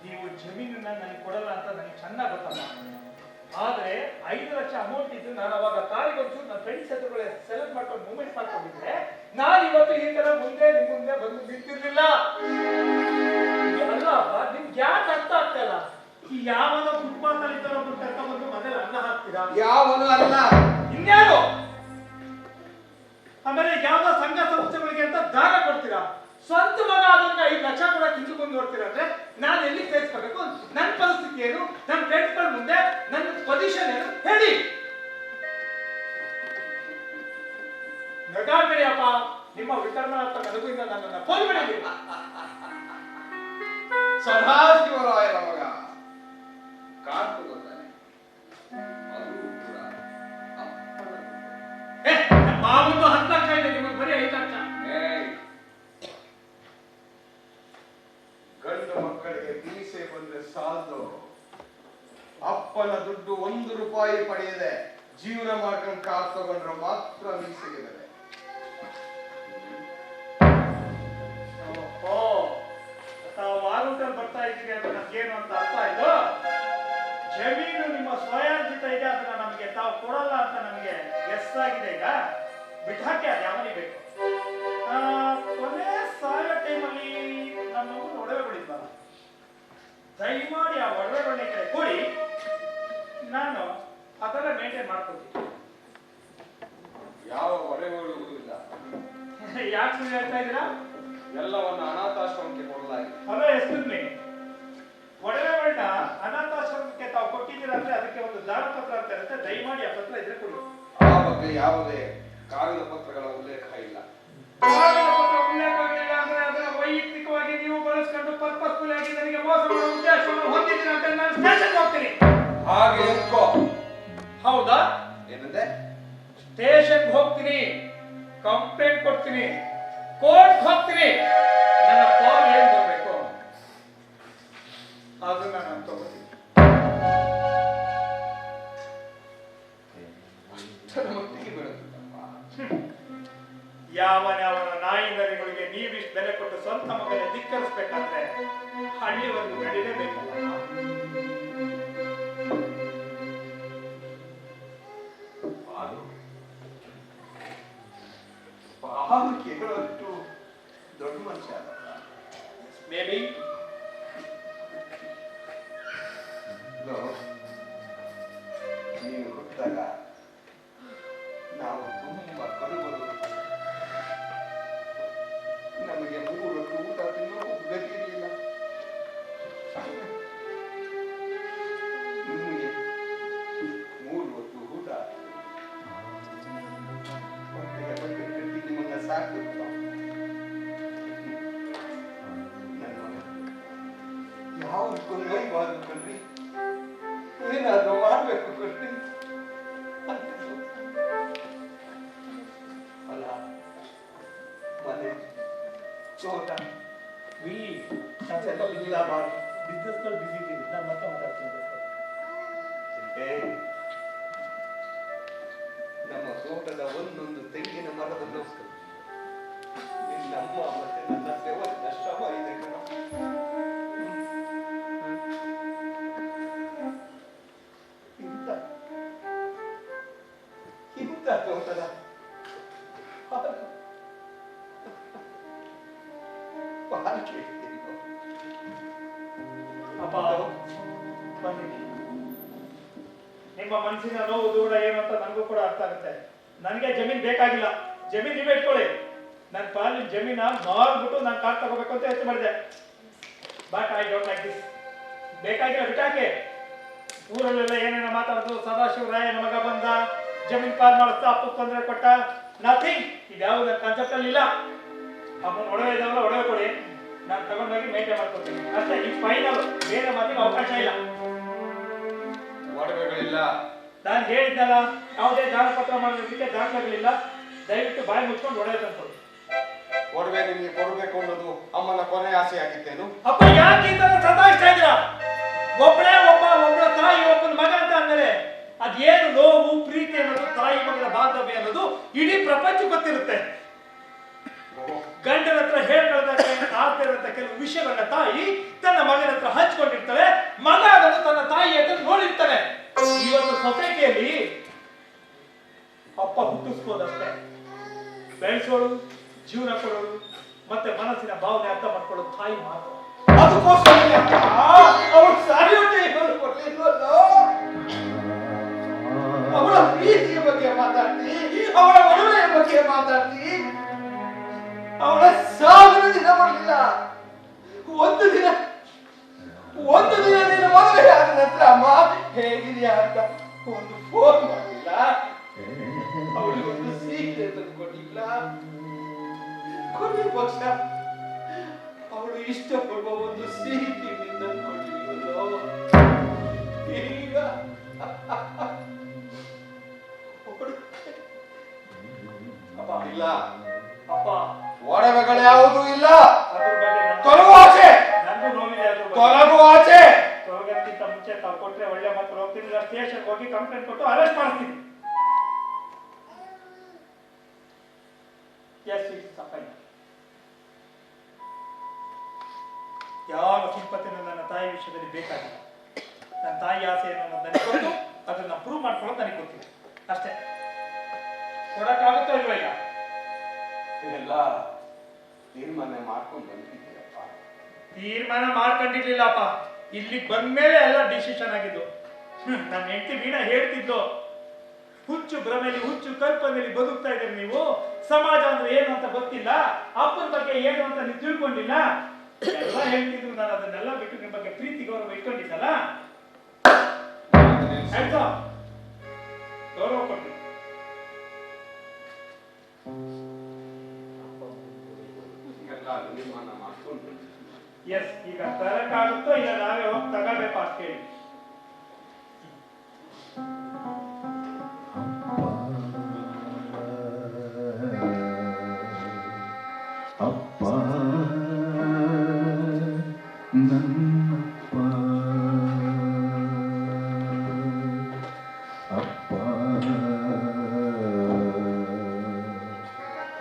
ನೀವು ಜಮೀನನ್ನ ನನಗೆ ಕೊಡಲ್ಲ ಅಂತ ನನಗೆ ಚೆನ್ನಾಗಿ ಗೊತ್ತಲ್ಲ. ಆದ್ರೆ 5 ಲಕ್ಷ ಅಮೌಂಟ್ ಇದ್ದು ನಾನು ಅವಾಗ ಕಾರಿಗೊಂಚು ನನ್ನ ಫ್ರೆಂಡ್ಸ್ ಹತ್ರಗಳೇ ಸೆಲೆಕ್ಟ್ ಮಾಡ್ಕೊಂಡು ಮೂವ್ಮೆಂಟ್ ಮಾಡ್ಕೊಂಡಿದ್ರೆ ನಾನು ಇವತ್ತು ಈ ತರ ಮುಂದೆ ನಿಮ್ ಮುಂದೆ ಬಂದು ನಿಂತಿರ್ಲಿಲ್ಲ. ಅಲ್ಲ ಅಪ್ಪ, ನಿಮ್ಗೆ ಯಾಕೆ ಅರ್ಥ ಆಗ್ತಾ ಇಲ್ಲ? ಈ ಯಾವನೋ ಫುಟ್ಪಾತ್ ಅಲ್ಲಿ ಒಬ್ಬರು ಕರ್ಕೊಂಡ್ಬಂದು ಮನೇಲಿ ಅನ್ನ ಹಾಕ್ತೀರಾ? ಯಾವನು ಅಲ್ಲ, ಇನ್ಯಾರು? ಆಮೇಲೆ ಯಾವ್ದೋ ಸಂಘ ಸಂಸ್ಥೆಗಳಿಗೆ ಅಂತ ದಾನ ಕೊಡ್ತೀರಾ? ಸ್ವಂತ ಮಗ ಅದನ್ನ 5 ಲಕ್ಷ ಕೂಡ ಕಿಂಚಿಕೊಂಡು ನೋಡ್ತೀರಾ ಅಂದ್ರೆ ನಾನು ಎಲ್ಲಿ ಸೇರಿಸ್ಕೋಬೇಕು? ನನ್ನ ಪರಿಸ್ಥಿತಿ ಏನು? ನನ್ನ ಫ್ರೆಂಡ್ಸ್ಗಳ ಮುಂದೆ ನನ್ನ ಪೊಸಿಷನ್ ಏನು ಹೇಳಿ. ನಗಾಡ್ಬೇಡಿ ಅಪ್ಪ. ನಿಮ್ಮ ವಿಕರ್ಮನಾತ್ಮಕ ನಗುವಿಂದ ನನ್ನನ್ನು ಕೊಲ್ಬೇಡಿ. ಸದಾಶಿವರಾಯರ ಮಗ ಕಾಡ್ತು ಗೊತ್ತಾನೆ. ಅದು ಕೂಡ ಮಾವೊಂದು 10 ಲಕ್ಷ ಇದೆ, ನಿಮಗೆ ಬರೀ 5 ಲಕ್ಷ. ಗಂಡು ಮಕ್ಕಳಿಗೆ ಮೀಸೆ ಬಂದ್ರೆ ಸಾಲದು. ಅಪ್ಪನ ದುಡ್ಡು 1 ರೂಪಾಯಿ ಪಡೆಯದೆ ಜೀವನ ಮಾಡ್ಕೊಂಡು ಕಾರ್ ತಗೊಂಡ್ರೆ ಮಾತ್ರ ಮೀಸೆಗೆ ಬೆಲೆ. ತಾವು ಆರೋಗ್ಯದಲ್ಲಿ ಬರ್ತಾ ಇದ್ದೀರಿ ಅಂದ್ರೆ ನಮ್ಗೇನು ಅಂತ ಅರ್ಥ ಆಯ್ತು. ಜಮೀನು ನಿಮ್ಮ ಸ್ವಯಾರ್ಜಿತ ಇದೆ, ಅದನ್ನ ನಮಗೆ ತಾವು ಕೊಡಲ್ಲ ಅಂತ ನಮಗೆ ಎಸ್ ಆಗಿದೆ. ಈಗ ಬಿಟ್ಟಾಕಿ ಅದು ಯಾವನಿಗೆ ಬೇಕು. ಕೊನೆ ಸಾಯೋ ಟೈಮಲ್ಲಿ ನಮ್ಮ ಒಡವೆಗಳಿದ್ವಲ್ಲ, ದಯಮಾಡಿ ಆ ಒಡವೆಗಳನ್ನ ಕಡೆ ಕೊಡಿ, ನಾನು ಅದನ್ನ ಮೇಂಟೈನ್ ಮಾಡ್ಕೊಳ್ತೀನಿ. ಯಾವ ಒಡವೆಗಳು ಇಲ್ಲ. ಯಾಕೆ ಸುಳ್ಳು ಹೇಳ್ತಾ ಇದ್ದೀರಾ? ಎಲ್ಲವನ್ನ ಅನಾಥಾಶ್ರಮಕ್ಕೆ ಕೊಡಲಾಗಿದೆ. Hello, excuse me. ಒಡವೆಗಳನ್ನ ಅನಾಥಾಶ್ರಮಕ್ಕೆ ತಾವು ಕೊಟ್ಟಿದ್ದೀರಾ ಅಂದ್ರೆ ಅದಕ್ಕೆ ಒಂದು ದಾನ ಪತ್ರ ಅಂತ ಇರುತ್ತೆ. ದಯಮಾಡಿ ಆ ಪತ್ರ ಇದ್ರೆ ಕೊಡಿ. ಆ ಬಗ್ಗೆ ಯಾವುದೇ ಕಾಗದ ಪತ್ರಗಳ ಉಲ್ಲೇಖ ಇಲ್ಲ. ಕಾಗದ ಪತ್ರ ಉಲ್ಲೇಖಗಳಿಲ್ಲ ಅಂದ್ರೆ ಅದನ್ನ ವೈಯಕ್ತಿಕವಾಗಿ ನೀವು ಬಳಸ್ಕೊಂಡು ಪರ್ಪಸ್ಫುಲ್ ಆಗಿ ನನಗೆ ಮೋಸ ಮಾಡೋ ಉದ್ದೇಶವನ್ನು ಹೊಂದಿದ್ದೀರಾ ಅಂತ ನಾನು ಸ್ಟೇಷನ್ಗೆ ಹೋಗ್ತೀನಿ. ಹಾಗೆ ಎತ್ಕೋ. ಹೌದಾ? ಏನಂದೆ? ಸ್ಟೇಷನ್ಗೆ ಹೋಗ್ತೀನಿ, ಕಂಪ್ಲೇಂಟ್ ಕೊಡ್ತೀನಿ, ಕೋರ್ಟ್ ಹೋಗ್ತೀನಿ. ನನ್ನ ಕಾಲ್ ಏನ್ ಬರಬೇಕು ಅದನ್ನ ನಾನು ತಗೋತೀನಿ. ಯಾವನ ನಾಯಿ ನರಿಗಳಿಗೆ ನೀವಿಷ್ಟು ಬೆಲೆ ಕೊಟ್ಟು ಸ್ವಂತ ಮಗನೇ ಧಿಕ್ಕರಿಸ್ಬೇಕಂದ್ರೆ ಹಳ್ಳಿವರೆಗೂ ನಡೀಲೇಬೇಕಲ್ಲ. ಅವನು ಕೇಳೋಷ್ಟು ದೊಡ್ಡ ಮನುಷ್ಯ ಅಲ್ಲ. ಮೇಬಿ ನೀನು ಹುಟ್ಟಿದಾಗ ನಾವು ತುಂಬಾ ಕಡುಬರು. ನಮಗೆ 3 ಹೊತ್ತು ಊಟ ತಿನ್ನೋಕ್ಕೂ ಗತಿರಲಿಲ್ಲ. ನಿಮಗೆ 3 ಹೊತ್ತು ಊಟ ಹೊಟ್ಟೆಗೆ ಬಟ್ಟೆ ಕಟ್ಟಿ ನಿಮ್ಮನ್ನ ಸಾಕುತ್ತ ನನ್ನ ಯಾವುದಕ್ಕೂ ನೋಯ್ಬಾರ್ದು ಕಣ್ರಿ, ಏನಾದ್ರೂ ಮಾಡ್ಬೇಕು ಕಣ್ರಿ. ಅಲ್ಲ ಮನೆ ತೋಟ ಬಿಸ್ನೆಸ್ಗಳು ಬಿಸಿ ಇದ್ದೀವಿ, ನಾನು ಮತ್ತೆ ಮಾತಾಡ್ತೀನಿ. ನಮ್ಮ ತೋಟದ ಒಂದೊಂದು ತೆಂಗಿನ ಮರವನ್ನು ನಿನ್ನಮ್ಮ ಮತ್ತೆ ನನ್ನ ಬೆವರಿನ ಶ್ರಮ ಇದೆ ಕಣ. ಇಂಥ ತೋಟದ ಪಾಲು ಕೇಳ್ತೀನಿ. ಅಪ್ಪ ಬನ್ನಿ, ನಿಮ್ಮ ಮನಸ್ಸಿನ ನೋವು ದೂರ ಏನು ಅಂತ ನನಗೂ ಕೂಡ ಅರ್ಥ ಆಗುತ್ತೆ. ನನಗೆ ಜಮೀನ್ ಬೇಕಾಗಿಲ್ಲ, ಜಮೀನ್ ನೀವೇ ಇಟ್ಕೊಳ್ಳಿ. ನನ್ನ ಪಾಲಿನ ಜಮೀನ ಮಾರ್ಬಿಟ್ಟು ನಾನು ಕಾರ್ ತಗೋಬೇಕು ಅಂತ ಯೋಚನೆ ಮಾಡಿದೆ. But I don't like this. ಬೇಕಾಗಿಲ್ಲ, ಬಿಟ್ಟಾಕೆ. ಊರಲ್ಲೆಲ್ಲ ಏನೇನೋ ಮಾತಾಡೋದು, ಸದಾಶಿವರಾಯನ ಮಗ ಬಂದ, ಜಮೀನ್ ಕಾಲ್ ಮಾಡಿಸ್ತಾ, ಅಪ್ಪು ತೊಂದರೆ ಕೊಟ್ಟ, ನಥಿಂಗ್. ಇದ್ಯಾವ ನನ್ನ ಕಾನ್ಸೆಪ್ಟ್ ಅಲ್ಲಿ ಇಲ್ಲ. ಅಮ್ಮನ ಒಡವೆ ಇದಾವಲ್ಲ, ಒಡವೆ ಕೊಡಿ, ನಾನು ತಗೊಂಡೋಗಿ ಮೇಂಟೈನ್ ಮಾಡ್ಕೊಡ್ತೀನಿ ಅಷ್ಟೇ. ಈ ಫೈನಲ್, ಬೇರೆ ಮಾತಿಗೆ ಅವಕಾಶ ಇಲ್ಲ. ಒಡವೆಗಳಿಲ್ಲ, ನಾನು ಹೇಳಿದ್ನಲ್ಲ, ಯಾವುದೇ ದಾನಪತ್ರ ಮಾಡೋದಕ್ಕೆ ದಾಖಲೆಗಳಿಲ್ಲ. ದಯವಿಟ್ಟು ಬಾಯಿ ಮುಚ್ಕೊಂಡು ಒಡವೆ ತಂದ್ಕೊಡಿ. ಒಡವೆ ನಿಮಗೆ ಕೊಡಬೇಕು ಅನ್ನೋದು ಅಮ್ಮನ ಕೊನೆ ಆಸೆ ಆಗಿತ್ತೇನು? ಅಪ್ಪ ಯಾಕೆ ಈ ತರ ಸತಾಯಿಸ್ತಾ ಇದ್ದೀರಾ? ಒಬ್ಬಳ ತಾಯಿ, ಒಬ್ಬನ ಮಗ ಅಂತ ಅಂದಮೇಲೆ ಅದೇನು ನೋವು ಪ್ರೀತಿ ಅನ್ನೋದು, ತಾಯಿ ಮಗನ ಬಾಂಧವ್ಯ ಅನ್ನೋದು ಇಡೀ ಪ್ರಪಂಚ ಗೊತ್ತಿರುತ್ತೆ. ಗಂಡನ ಹತ್ರ ಹೇಳ್ಕೊಳ್ಳೋದಕ್ಕೆ ಆಗ್ತಿರಂತ ಕೆಲವು ವಿಷಯಗಳನ್ನ ತಾಯಿ ತನ್ನ ಮಗನ ಹತ್ರ ಹಂಚ್ಕೊಂಡಿರ್ತಾಳೆ. ಮಗ ಅದನ್ನು ತನ್ನ ತಾಯಿ ಹತ್ರ ನೋಡಿರ್ತಾನೆ. ಇವತ್ತು ಸೊಸೈಟಿಯಲ್ಲಿ ಅಪ್ಪ ಹುಟ್ಟಿಸ್ಬೋದಷ್ಟೇ, ಬೆಳೆಸೋಳು, ಜೀವನ ಕೊಡೋಳು, ಮತ್ತೆ ಮನಸ್ಸಿನ ಭಾವನೆ ಅರ್ಥ ಮಾಡ್ಕೊಳ್ಳೋದು ತಾಯಿ ಮಾತ್ರ. ಅದಕ್ಕೋಸ್ಕರ ಅವಳು ಸಾಯೋಟೆ ಕೊಡ್ಲಿಲ್ವಲ್ಲೋ. ಅವಳ ಪ್ರೀತಿಯ ಬಗ್ಗೆ ಮಾತಾಡ್ತಿ, ಅವಳ ಒಡವೆಯ ಬಗ್ಗೆ ಮಾತಾಡ್ತಿ. ಅವಳ ಸಾವಿರ ದಿನ ಬರಲಿಲ್ಲ. ಒಂದು ದಿನ ನಿನ್ನ ಮದುವೆ ಆದ ನಂತರ ಅಮ್ಮ ಹೇಗಿದೆಯಾ ಅಂತ ಒಂದು ಫೋನ್ ಮಾಡಲಿಲ್ಲ. ಅವಳಿಗೆ ಒಂದು ಸೀರೆ ತಂದುಕೊಟ್ಟಿಲ್ಲ. ಕೊನೆ ಪಕ್ಷ ಅವಳು ಇಷ್ಟಪಡುವ ಒಂದು ಸಿಹಿ ತಿಂಡಿ ತಂದುಕೊಟ್ಟಿಲ್ಲೋ. ಈಗ ಅಪ್ಪ ಇಲ್ಲ, ಅಪ್ಪ ಒಡವೆಗಳು ಯಾವುದೂ ಇಲ್ಲ. ಅದ್ರ ಬಗ್ಗೆ ತೊಲಗು ಆಚೆ, ನನಗೂ ನೋವಿದೆ. ಅದ್ರ ಬಗ್ಗೆ ತೊಲಗು ಆಚೆ. ತೊಲಗೋಕ್ಕಿಂತ ಮುಂಚೆ ತಾವು ಕೊಟ್ರೆ ಒಳ್ಳೆ ಮಕ್ಕಳು ಹೋಗ್ತೀನಿ, ಸ್ಟೇಷನ್ ಹೋಗಿ ಕಂಪ್ಲೇಂಟ್ ಕೊಟ್ಟು ಅರೆಸ್ಟ್ ಮಾಡಿಸ್ತೀನಿ. Yes, it's fine. ಯಾವ ಸಿಂಪತಿನೂ ನನ್ನ ತಾಯಿ ವಿಷಯದಲ್ಲಿ ಬೇಕಾಗಿಲ್ಲ. ನನ್ನ ತಾಯಿ ಆಸೆ ಏನು ಅನ್ನೋದು ನನಗೆ ಗೊತ್ತು, ಅದನ್ನ ಪ್ರೂವ್ ಮಾಡ್ಕೊಳ್ಳೋದು ನನಗೆ ಗೊತ್ತಿದೆ ಅಷ್ಟೇ. ಕೊಡಕ್ಕಾಗುತ್ತೋ ಇಲ್ವ? ಈಗ ಇದೆಲ್ಲ ತೀರ್ಮಾನ ಮಾಡ್ಕೊಂಡು ಬಂದಿದ್ದೀರಪ್ಪ. ತೀರ್ಮಾನ ಮಾಡ್ಕೊಂಡಿರ್ಲಿಲ್ಲಪ್ಪ, ಇಲ್ಲಿ ಬಂದ್ಮೇಲೆ ಎಲ್ಲ ಡಿಸಿಷನ್ ಆಗಿದ್ದು. ನನ್ನ ಹೆಂಡತಿ ವೀಣಾ ಹೇಳ್ತಿದ್ಲು, ಹುಚ್ಚು ಭ್ರಮೆಯಲ್ಲಿ, ಹುಚ್ಚು ಕಲ್ಪನೆಯಲ್ಲಿ ಬದುಕ್ತಾ ಇದ್ದೀರಿ ನೀವು. ಸಮಾಜ ಅಂದ್ರೆ ಏನು ಅಂತ ಗೊತ್ತಿಲ್ಲ, ಅಪ್ಪನ ಬಗ್ಗೆ ಏನು ಅಂತ ನೀವು ತಿಳ್ಕೊಂಡಿಲ್ಲ ಎಲ್ಲ ಹೇಳ್ತಿದ್ರು. ನಾನು ಅದನ್ನೆಲ್ಲ ಬಿಟ್ಟು ನಿಮ್ಮ ಬಗ್ಗೆ ಪ್ರೀತಿ ಗೌರವ ಇಟ್ಕೊಂಡಿದ್ದಲ್ಲ, ಆಯ್ತಾ? ಗೌರವ ಕೊಟ್ಟು ತೀರ್ಮಾನ ಮಾಡ್ಕೊಂಡು ಎಸ್. ಈಗ ತರಕಾಗುತ್ತೋ ಇಲ್ಲ ನಾವೇ ಹೋಗಿ ತಗೋಬೇಕು ಅಂತ ಹೇಳಿ. ಅಪ್ಪ ನನ್ನಪ್ಪ, ಅಪ್ಪ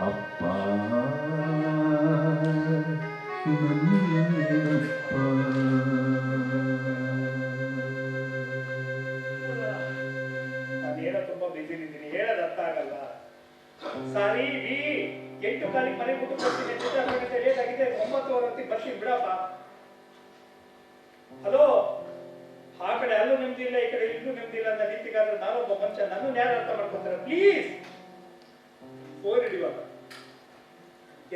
ಅಪ್ಪ ನನ್ನಪ್ಪ. ನಾನೇನೋ ತುಂಬಾ ಬಿಸಿ ಇದ್ದೀನಿ, ಹೇಳೋದು ಅರ್ಥ ಆಗಲ್ಲ. ಸರಿ ವಿ, 8 ಕಾಲಿಗೆ ಮನೆ ಬಿಟ್ಟು ಬರ್ತೀನಿ, ಅರ್ಧ ಗಂಟೆ ಲೇಟ್ ಆಗಿದೆ, 9:30 ಹೊತ್ತಿಗೆ ಬರ್ತೀನಿ ಬಿಡಪ್ಪ. ಹಲೋ, ಆ ಕಡೆ ಅಲ್ಲೂ ನೆಮ್ಮದಿ ಇಲ್ಲ, ಈ ಕಡೆ ಇಲ್ಲೂ ನೆಮ್ಮದಿ ಇಲ್ಲ ಅನ್ನೋ ರೀತಿಗಾದ್ರೆ ನಾನೊಬ್ಬ ಮನುಷ್ಯ, ನನ್ನನ್ನು ಯಾರು ಅರ್ಥ ಮಾಡ್ಕೊತಾರೆ? ಪ್ಲೀಸ್ ಫೋನ್ ಹಿಡಿಯುವಾಗ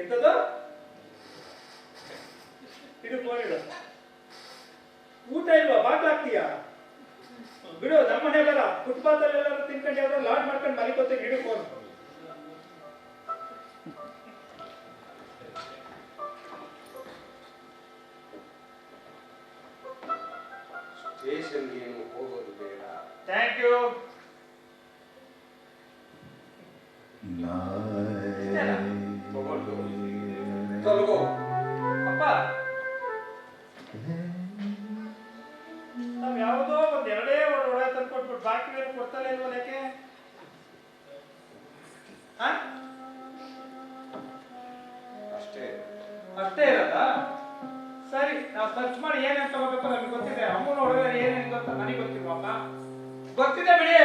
ಎಂತದ ಇದು ಫೋನ್ ಇಡು. ಊಟ ಇಲ್ವಾ? ಬಾಗ್ಲಾಗ್ತೀಯಾ? ಬಿಡು, ನಮ್ಮ ಮನೆಯಲ್ಲ ಫುಟ್ಪಾತ್ ಅಲ್ಲಿ ಎಲ್ಲರೂ ತಿನ್ಕೊಂಡು ಯಾವ್ದಾರು ಲಾಡ್ ಮಾಡ್ಕೊಂಡು ಮಲಿಕೋತೀನಿ. ಹಿಡು ಫೋನ್. ಸ್ಟೇಷನ್ಗೆ ಏನು ಹೋಗೋದು ಬೇಡ. Thank you. ತೊಲಗೋ ಅಪ್ಪ, ನಾವ್ ಯಾವುದೋ ಒಂದ್ ಎರಡೇ ಒಡೆ ತಂದ್ಕೊಟ್ಬಿಟ್ಟು ಬಾಕಿ ಬೇರೆ ಕೊಡ್ತಲೇ ಇಲ್ವಲ್ಲ, ಯಾಕೆ? ಅಷ್ಟೇ ಅಷ್ಟೇ ಇರಲ್ಲ? ಸರಿ, ನಾವು ಸರ್ಚ್ ಮಾಡಿ ಏನೇನು ತಗೋಬೇಕು ನಮ್ಗೆ ಗೊತ್ತಿದೆ. ಅಮ್ಮನ ಒಡವೆ ಏನೇನು ಗೊತ್ತ ನನಗೆ ಗೊತ್ತಿಲ್ವಪ್ಪ? ಗೊತ್ತಿದೆ ಬಿಡಿ.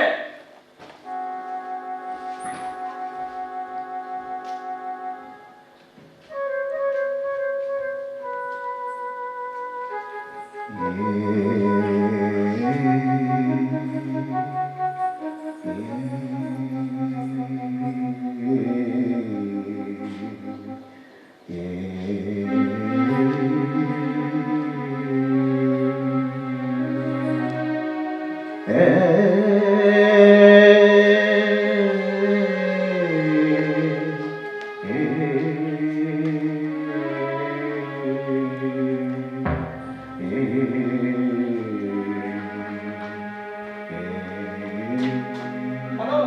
ಹಲೋ,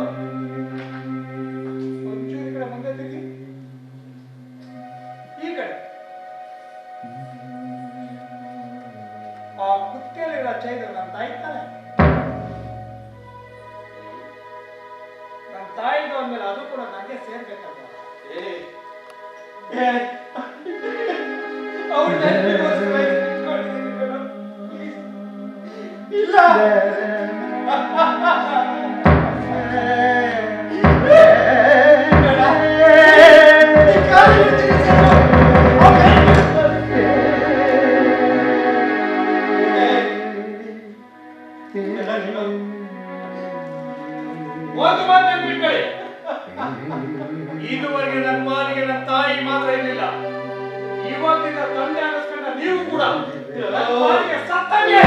ಒಂಚೂರು ಈ ಕಡೆ ಮುಂದೆ ತಿರುಗಿ. ಈ ಕಡೆ ಆ ಕುತ್ತಿಗೆಯಲ್ಲಿರೋ ಚೈತ್ರ ನನ್ನ ತಾಯಿ ತಾನೆ? ನನ್ನ ತಾಯಿದು ಅಂದ್ಮೇಲೆ ಅದು ಕೂಡ ನನಗೆ ಸೇರ್ಬೇಕಲ್ಲ. ಇಲ್ಲ ಒಂದು ಮಾತು ನೆನ್ಪಿಟ್ಕೊಳ್ಳಿ, ಇದುವರೆಗೆ ನನ್ನ ಪಾಲಿಗೆ ನನ್ನ ತಾಯಿ ಮಾತ್ರ ಇರಲಿಲ್ಲ. ಇವತ್ತಿನ ತಂದೆ ಅನ್ನಿಸ್ಕೊಂಡ ನೀವು ಕೂಡ ನನ್ನ ಪಾಲಿಗೆ ಸತ್ತಂಗೆ.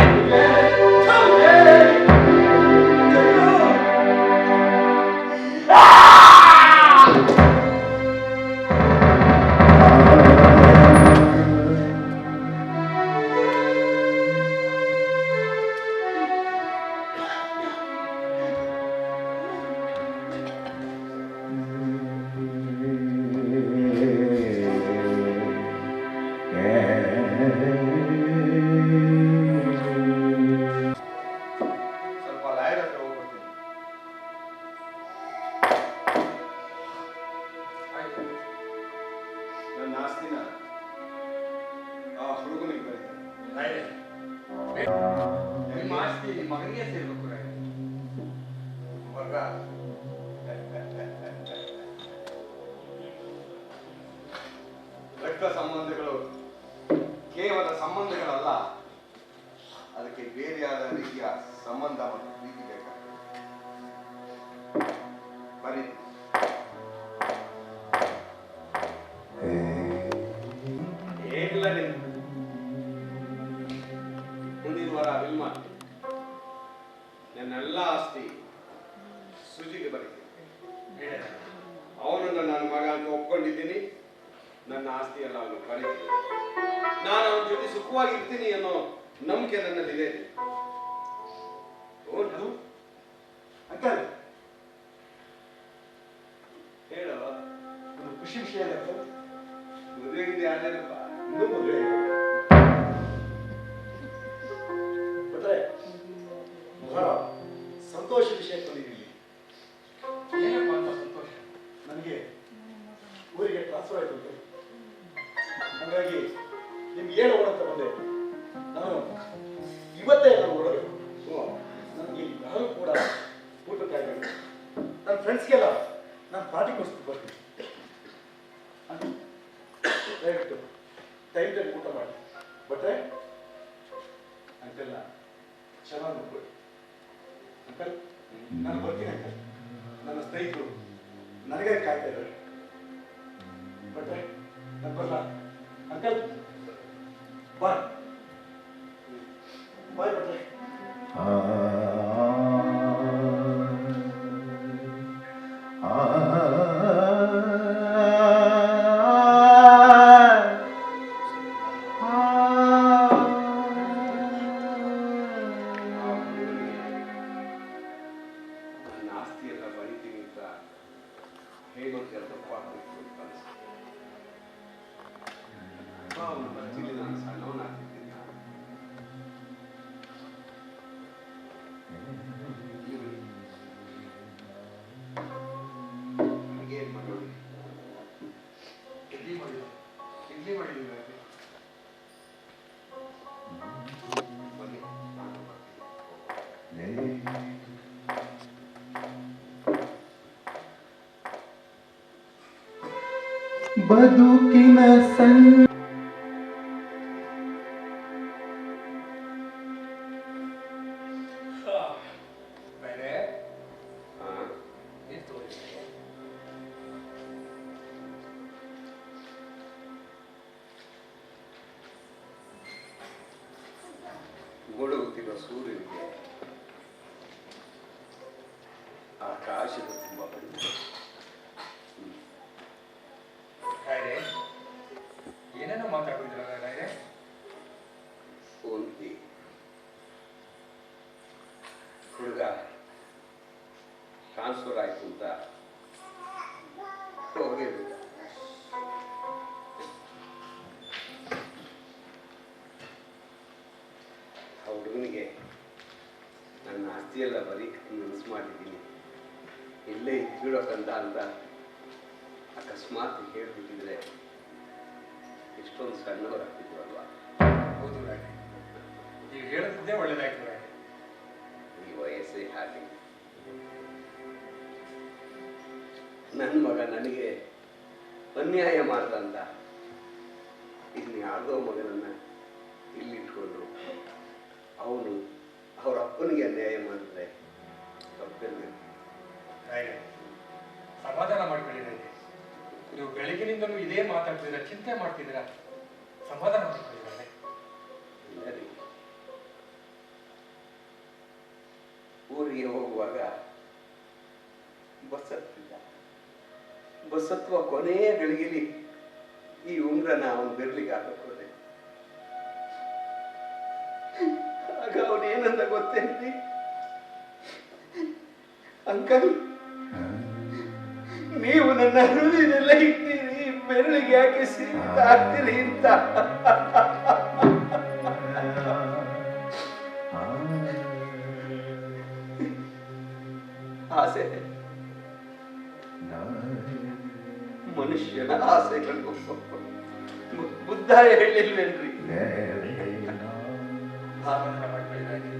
ಸ್ವಲ್ಪ ಲಾಯರ್ ಹತ್ರ ಹೋಗ್ಬಿಡ್ತೀನಿ. ಆಯ್ತು, ನನ್ನ ಆಸ್ತಿನ ಆ ಹುಡುಗನಿಗೆ ಬರೀ. ನಿಮ್ಮ ಆಸ್ತಿ ಮಗನಿಗೆ ಸೇರ್ಬೇಕು ಮಗ. ರಕ್ತ ಸಂಬಂಧಗಳು ಕೇವಲ ಸಂಬಂಧಗಳಲ್ಲ, ಅದಕ್ಕೆ ಬೇರೆಯಾದ ರೀತಿಯ ಸಂಬಂಧ ಮತ್ತು ಪ್ರೀತಿ ಬೇಕಾಗ್ತದೆ. ಬರೀ ಏನಿಲ್ಲ, ಮುಂದಿನ ವಾರ ವಿಲ್ ಮಾಡಿ ನನ್ನೆಲ್ಲ ಆಸ್ತಿ ಸುಜಿಗೆ ಬರೀತೀನಿ. ಅವನನ್ನು ನನ್ನ ಮಗ ಅಂತ ಒಪ್ಕೊಂಡಿದ್ದೀನಿ. ನನ್ನ ಆಸ್ತಿ ಎಲ್ಲ ಅವನು ಬರೀತೀನಿ. ನಾನು ಅವನ ಜೊತೆ ಸುಖವಾಗಿರ್ತೀನಿ ಅನ್ನೋ ನಂಬಿಕೆ ನನ್ನಲ್ಲಿದೆ. ಅಂಕಲ್, ಹೇಳೋ, ಒಂದು ಖುಷಿ ವಿಷಯ ಇದೆ ಅಂಕಲ್. ಮದುವೆಗಿದೆ ಆದೇನಪ್ಪ? ಇನ್ನೂ ಮದುವೆ ಗೊತ್ತೇ ಬಹಳ ಸಂತೋಷ ವಿಷಯ ಬಂದಿದ್ದೀನಿ. ಏನಪ್ಪ ಅಂತ ಸಂತೋಷ? ನನಗೆ ಊರಿಗೆ ಟ್ರಾನ್ಸ್ಫರ್ ಆಯ್ತು ಅಂಕಲ್. ಹಾಗಾಗಿ ನಿಮ್ಗೆ ಏನು ಓಡಂತ ಬಂದೆ. ನಾನು ಇವತ್ತೇ ನಾನು ಓಡಬೇಕು. ನನಗೆ ಯಾರು ಕೂಡ ಊಟಕ್ಕಾಗಬೇಕು. ನನ್ನ ಫ್ರೆಂಡ್ಸ್ಗೆಲ್ಲ ನಾನು ಪಾರ್ಟಿ ಕೊಡಿಸ್ಬಿಟ್ಟು ಬರ್ತೀನಿ. ಟೈಮ್ ಊಟ ಮಾಡಿ ಬಟ್ರೆ ಅಂಕಲ್ ಚೆನ್ನಾಗಿ ನೋಡ್ಕೊಳ್ಳಿ ಅಂಕಲ್. ನಾನು ಬರ್ತೀನಿ ಅಂಕಲ್. ನನ್ನ ಸ್ನೇಹಿತರು ನನಗೆ ಕಾಯ್ತಾ ಇದ್ದಾರೆ. ಬಟ್ರೆ ನಾನು ಬರಲ್ಲ ಅಂಕಲ್. ಬಾಯ್ ಬಾಯ್ ಬಟ್ರೆ. ನನ್ನ ಆಸ್ತಿ ಎಲ್ಲ ಬರೀತೀನಿ ಅಂತ ಹೇಳೋಕೆ ತಪ್ಪಾಗಬೇಕು ಅಂತ ಅನಿಸ್ತು. ಅವನು ಬರ್ತಿಲ್ಲಿ ನಾನು ಸಣ್ಣವನಾಗ್ತಿದ್ದ. ನನಗೇನು ಮಾಡೋದು? ಇಡ್ಲಿ ಮಾಡಿದ್ದೀನಿ ಬನ್ನಿ ನಾನು ಬರ್ತೀನಿ. ಬದುಕಿನ ಸಣ್ಣ ಬೇರೆ ಹಾಂ ಮುಳುಗುತ್ತಿರುವ ಸೂರ್ಯನಿಗೆ ಆಕಾಶದ ತುಂಬ ಬಂದಿದೆ. ಏನೇನೋ ಮಾತಾಡ್ತಿದ್ರಲ್ಲ ರಾಯ್ರೆ. ಒಂಟಿ ಹುಡುಗ ಟ್ರಾನ್ಸ್ಫರ್ ಆಯ್ತು ಅಂತ ಹೋಗಿರ್ಲಿಲ್ಲ. ಆ ಹುಡುಗನಿಗೆ ನನ್ನ ಆಸ್ತಿಯೆಲ್ಲ ಬರೀ ಮನಸ್ಸು ಮಾಡಿದ್ದೀನಿ, ಇಲ್ಲೇ ಇದ್ಬಿಡೋಕಂತ ಅಂತ ಅಕಸ್ಮಾತ್ ಹೇಳ್ಬಿಟ್ಟಿದ್ರೆ ಎಷ್ಟೊಂದು ಸಣ್ಣವರಾಗ್ತಿದ್ವಲ್ವಾ. ಹೌದು ರಾಯ್ರೆ, ನೀವು ಹೇಳ್ತಿದ್ದೇ ಒಳ್ಳೇದಾಯ್ತು ರಾಯ್ರೆ. ಈ ವಯಸ್ಸೇ ಹಾಗೆ. ನನ್ನ ಮಗ ನನಗೆ ಅನ್ಯಾಯ ಮಾಡ್ದಂತ ಇನ್ಯಾವುದೋ ಮಗನನ್ನ ಇಲ್ಲಿಟ್ಕೊಂಡು ಅವನು ಅವ್ರ ಅಪ್ಪನಿಗೆ ಅನ್ಯಾಯ ಮಾಡಿದ್ರೆ ತಪ್ಪೆಲ್ಲ. ರಾಯ್ರೆ, ಸಮಾಧಾನ ಮಾಡ್ಕೊಳ್ಳಿ ರಾಯ್ರೆ. ನೀವು ಬೆಳಗಿನಿಂದಲೂ ಇದೇ ಮಾತಾಡ್ತಿದ್ದೀರಾ, ಚಿಂತೆ ಮಾಡ್ತಿದ್ದೀರಾ. ಸಮಾಧಾನ ಮಾಡ್ಕೊಳ್ಳಿ ರಾಯ್ರೆ. ಸರಿ. ಊರಿಗೆ ಹೋಗುವಾಗ ಬಸ್ ಹತ್ತಿದ್ದ. ಬಸ್ ಹತ್ತುವ ಕೊನೆಯ ಗಳಿಗೆಲಿ ಈ ಉಂಗ್ರನ ಅವನು ಬೆರ್ಲಿಗೆ ಹಾಕೋದೆ. ಆಗ ಅವನೇನಂದ ಗೊತ್ತೇನ್ರಿ? ಅಂಕಲ್, ನೀವು ನನ್ನ ಹೃದಯದೆಲ್ಲ ಇಟ್ಟಿರಿ, ಬೆರಳಿಗೆ ಯಾಕೆ ಸೀಮಿತ ಆಗ್ತೀರಿ ಅಂತ. ಆಸೆ ಮನುಷ್ಯನ ಆಸೆಗಳು ಬುದ್ಧ ಹೇಳಿಲ್ವೇನ್ರಿ? ಸಮಾಧಾನ ಮಾಡ್ಕೊಳ್ಳಿ ರಾಯ್ರೆ.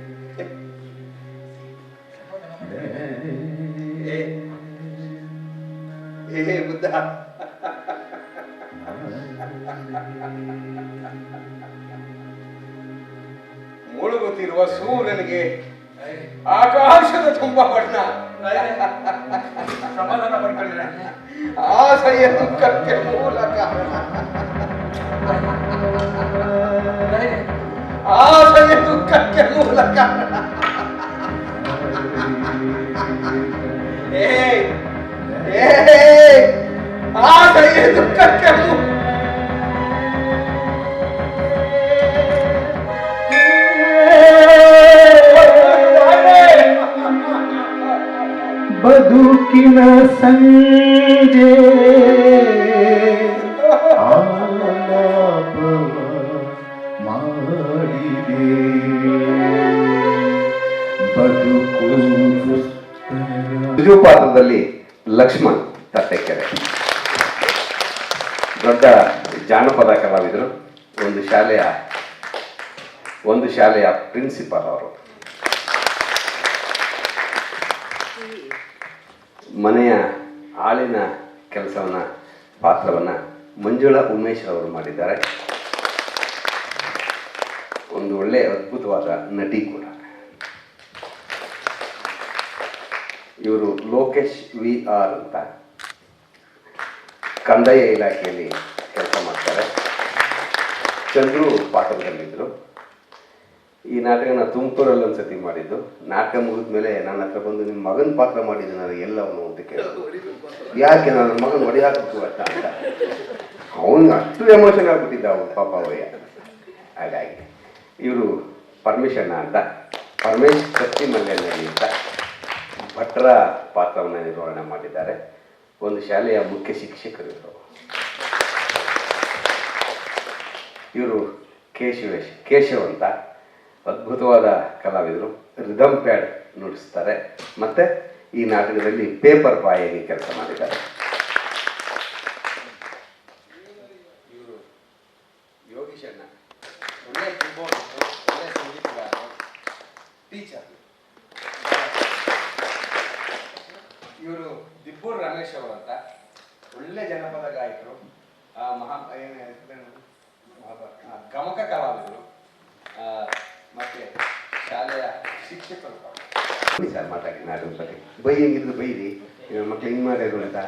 ಸಮಾಧಾನ ಮಾಡ್ಕೊಳ್ಳಿ. ಏ ಬುದ್ಧ, ಮುಳುಗುತ್ತಿರುವ ಸೂರ್ಯನಿಗೆ ಆಕಾಶದ ತುಂಬ ಬಣ್ಣ. ಸಮಾಧಾನ ಮಾಡ್ಕೊಳ್ಳಿ ರಾಯ್ರೆ. ಆಸೆಯ ದುಃಖಕ್ಕೆ ಮೂಲ ಕಾರಣ. ಆಸೆಯ ದುಃಖಕ್ಕೆ ಮೂಲ ಕಾರಣ. ಆಸೆಯ ದುಃಖಕ್ಕೆ ಬದುಕಿನ ಸಂಜೆ ಆಲಾಪ ಮಾಡಿದೆ ಬದುಕು ಪಾತ್ರದಲ್ಲಿ ಲಕ್ಷ್ಮಣ್ ತಟ್ಟೆಕೆರೆ ದೊಡ್ಡ ಜಾನಪದ ಕಲಾವಿದರು, ಒಂದು ಶಾಲೆಯ ಪ್ರಿನ್ಸಿಪಾಲ್ ಅವರು. ಮನೆಯ ಆಳಿನ ಪಾತ್ರವನ್ನು ಮಂಜುಳಾ ಉಮೇಶ್ ಅವರು ಮಾಡಿದ್ದಾರೆ. ಒಂದು ಒಳ್ಳೆ ಅದ್ಭುತವಾದ ನಟಿ ಕೂಡ. ಇವರು ಲೋಕೇಶ್ VR ಅಂತ ಕಂದಾಯ ಇಲಾಖೆಯಲ್ಲಿ ಕೆಲಸ ಮಾಡ್ತಾರೆ. ಚಂದ್ರು ಪಾತ್ರದಲ್ಲಿದ್ದರು. ಈ ನಾಟಕನ ತುಮಕೂರಲ್ಲಿ ಒಂದ್ಸತಿ ಮಾಡಿದ್ದು. ನಾಟಕ ಮುಗಿದ ಮೇಲೆ ನನ್ನ ಹತ್ರ ಬಂದು ನಿಮ್ಮ ಮಗನ ಪಾತ್ರ ಮಾಡಿದ್ದು ನನಗೆ ಎಲ್ಲವನು ಅಂತ ಕೇಳಿದ್ರು. ಯಾಕೆ ನನ್ನ ಮಗನ ಹೊಡೆಯಾಕಬೇಕು ಅಂತ ಅವನಿಗೆ ಅಷ್ಟು ಎಮೋಷನ್ ಆಗ್ಬಿಟ್ಟಿದ್ದ ಅವನು ಪಾಪ ಅವಯ್ಯ. ಹಾಗಾಗಿ ಇವರು ಪರಮೇಶಣ್ಣ ಅಂತ ಪರಮೇಶ್ ಕತ್ತಿ ಮಲ್ಲೆನಲ್ಲಿ ಅಂತ ಭಟ್ರ ಪಾತ್ರವನ್ನು ನಿರ್ವಹಣೆ ಮಾಡಿದ್ದಾರೆ. ಒಂದು ಶಾಲೆಯ ಮುಖ್ಯ ಶಿಕ್ಷಕರು ಇವರು. ಇವರು ಕೇಶವ್ ಅಂತ ಅದ್ಭುತವಾದ ಕಲಾವಿದರು. ರಿದಮ್ ಪ್ಯಾಡ್ ನುಡಿಸ್ತಾರೆ ಮತ್ತು ಈ ನಾಟಕದಲ್ಲಿ ಪೇಪರ್ ಬಾಯ್ ಆಗಿ ಕೆಲಸ ಮಾಡಿದ್ದಾರೆ. ಇವರು ಯೋಗೀಶಣ್ಣ, ಒಳ್ಳೆ ಕೀಬೋರ್ಡ್, ಒಳ್ಳೆ ಸಂಗೀತಗಾರ, ಟೀಚರ್. ಇವರು ದಿಬ್ಬೂರ್ ರಮೇಶ್ ಅವರು ಅಂತ ಒಳ್ಳೆ ಜನಪದ ಗಾಯಕರು, ಗಮಕ ಕಲಾವಿದರು ಮತ್ತೆ ಶಾಲೆಯ ಶಿಕ್ಷಕರು. ಸರ್ ಮಾತಾಡಿ ನಾಟಕದ ಬಗ್ಗೆ ಬೈ ಹೆಂಗಿದ್ರು ಬೈರಿ, ಮಕ್ಳು ಹಿಂಗೆ ಮಾಡ್ಯಾರು ಅಂತ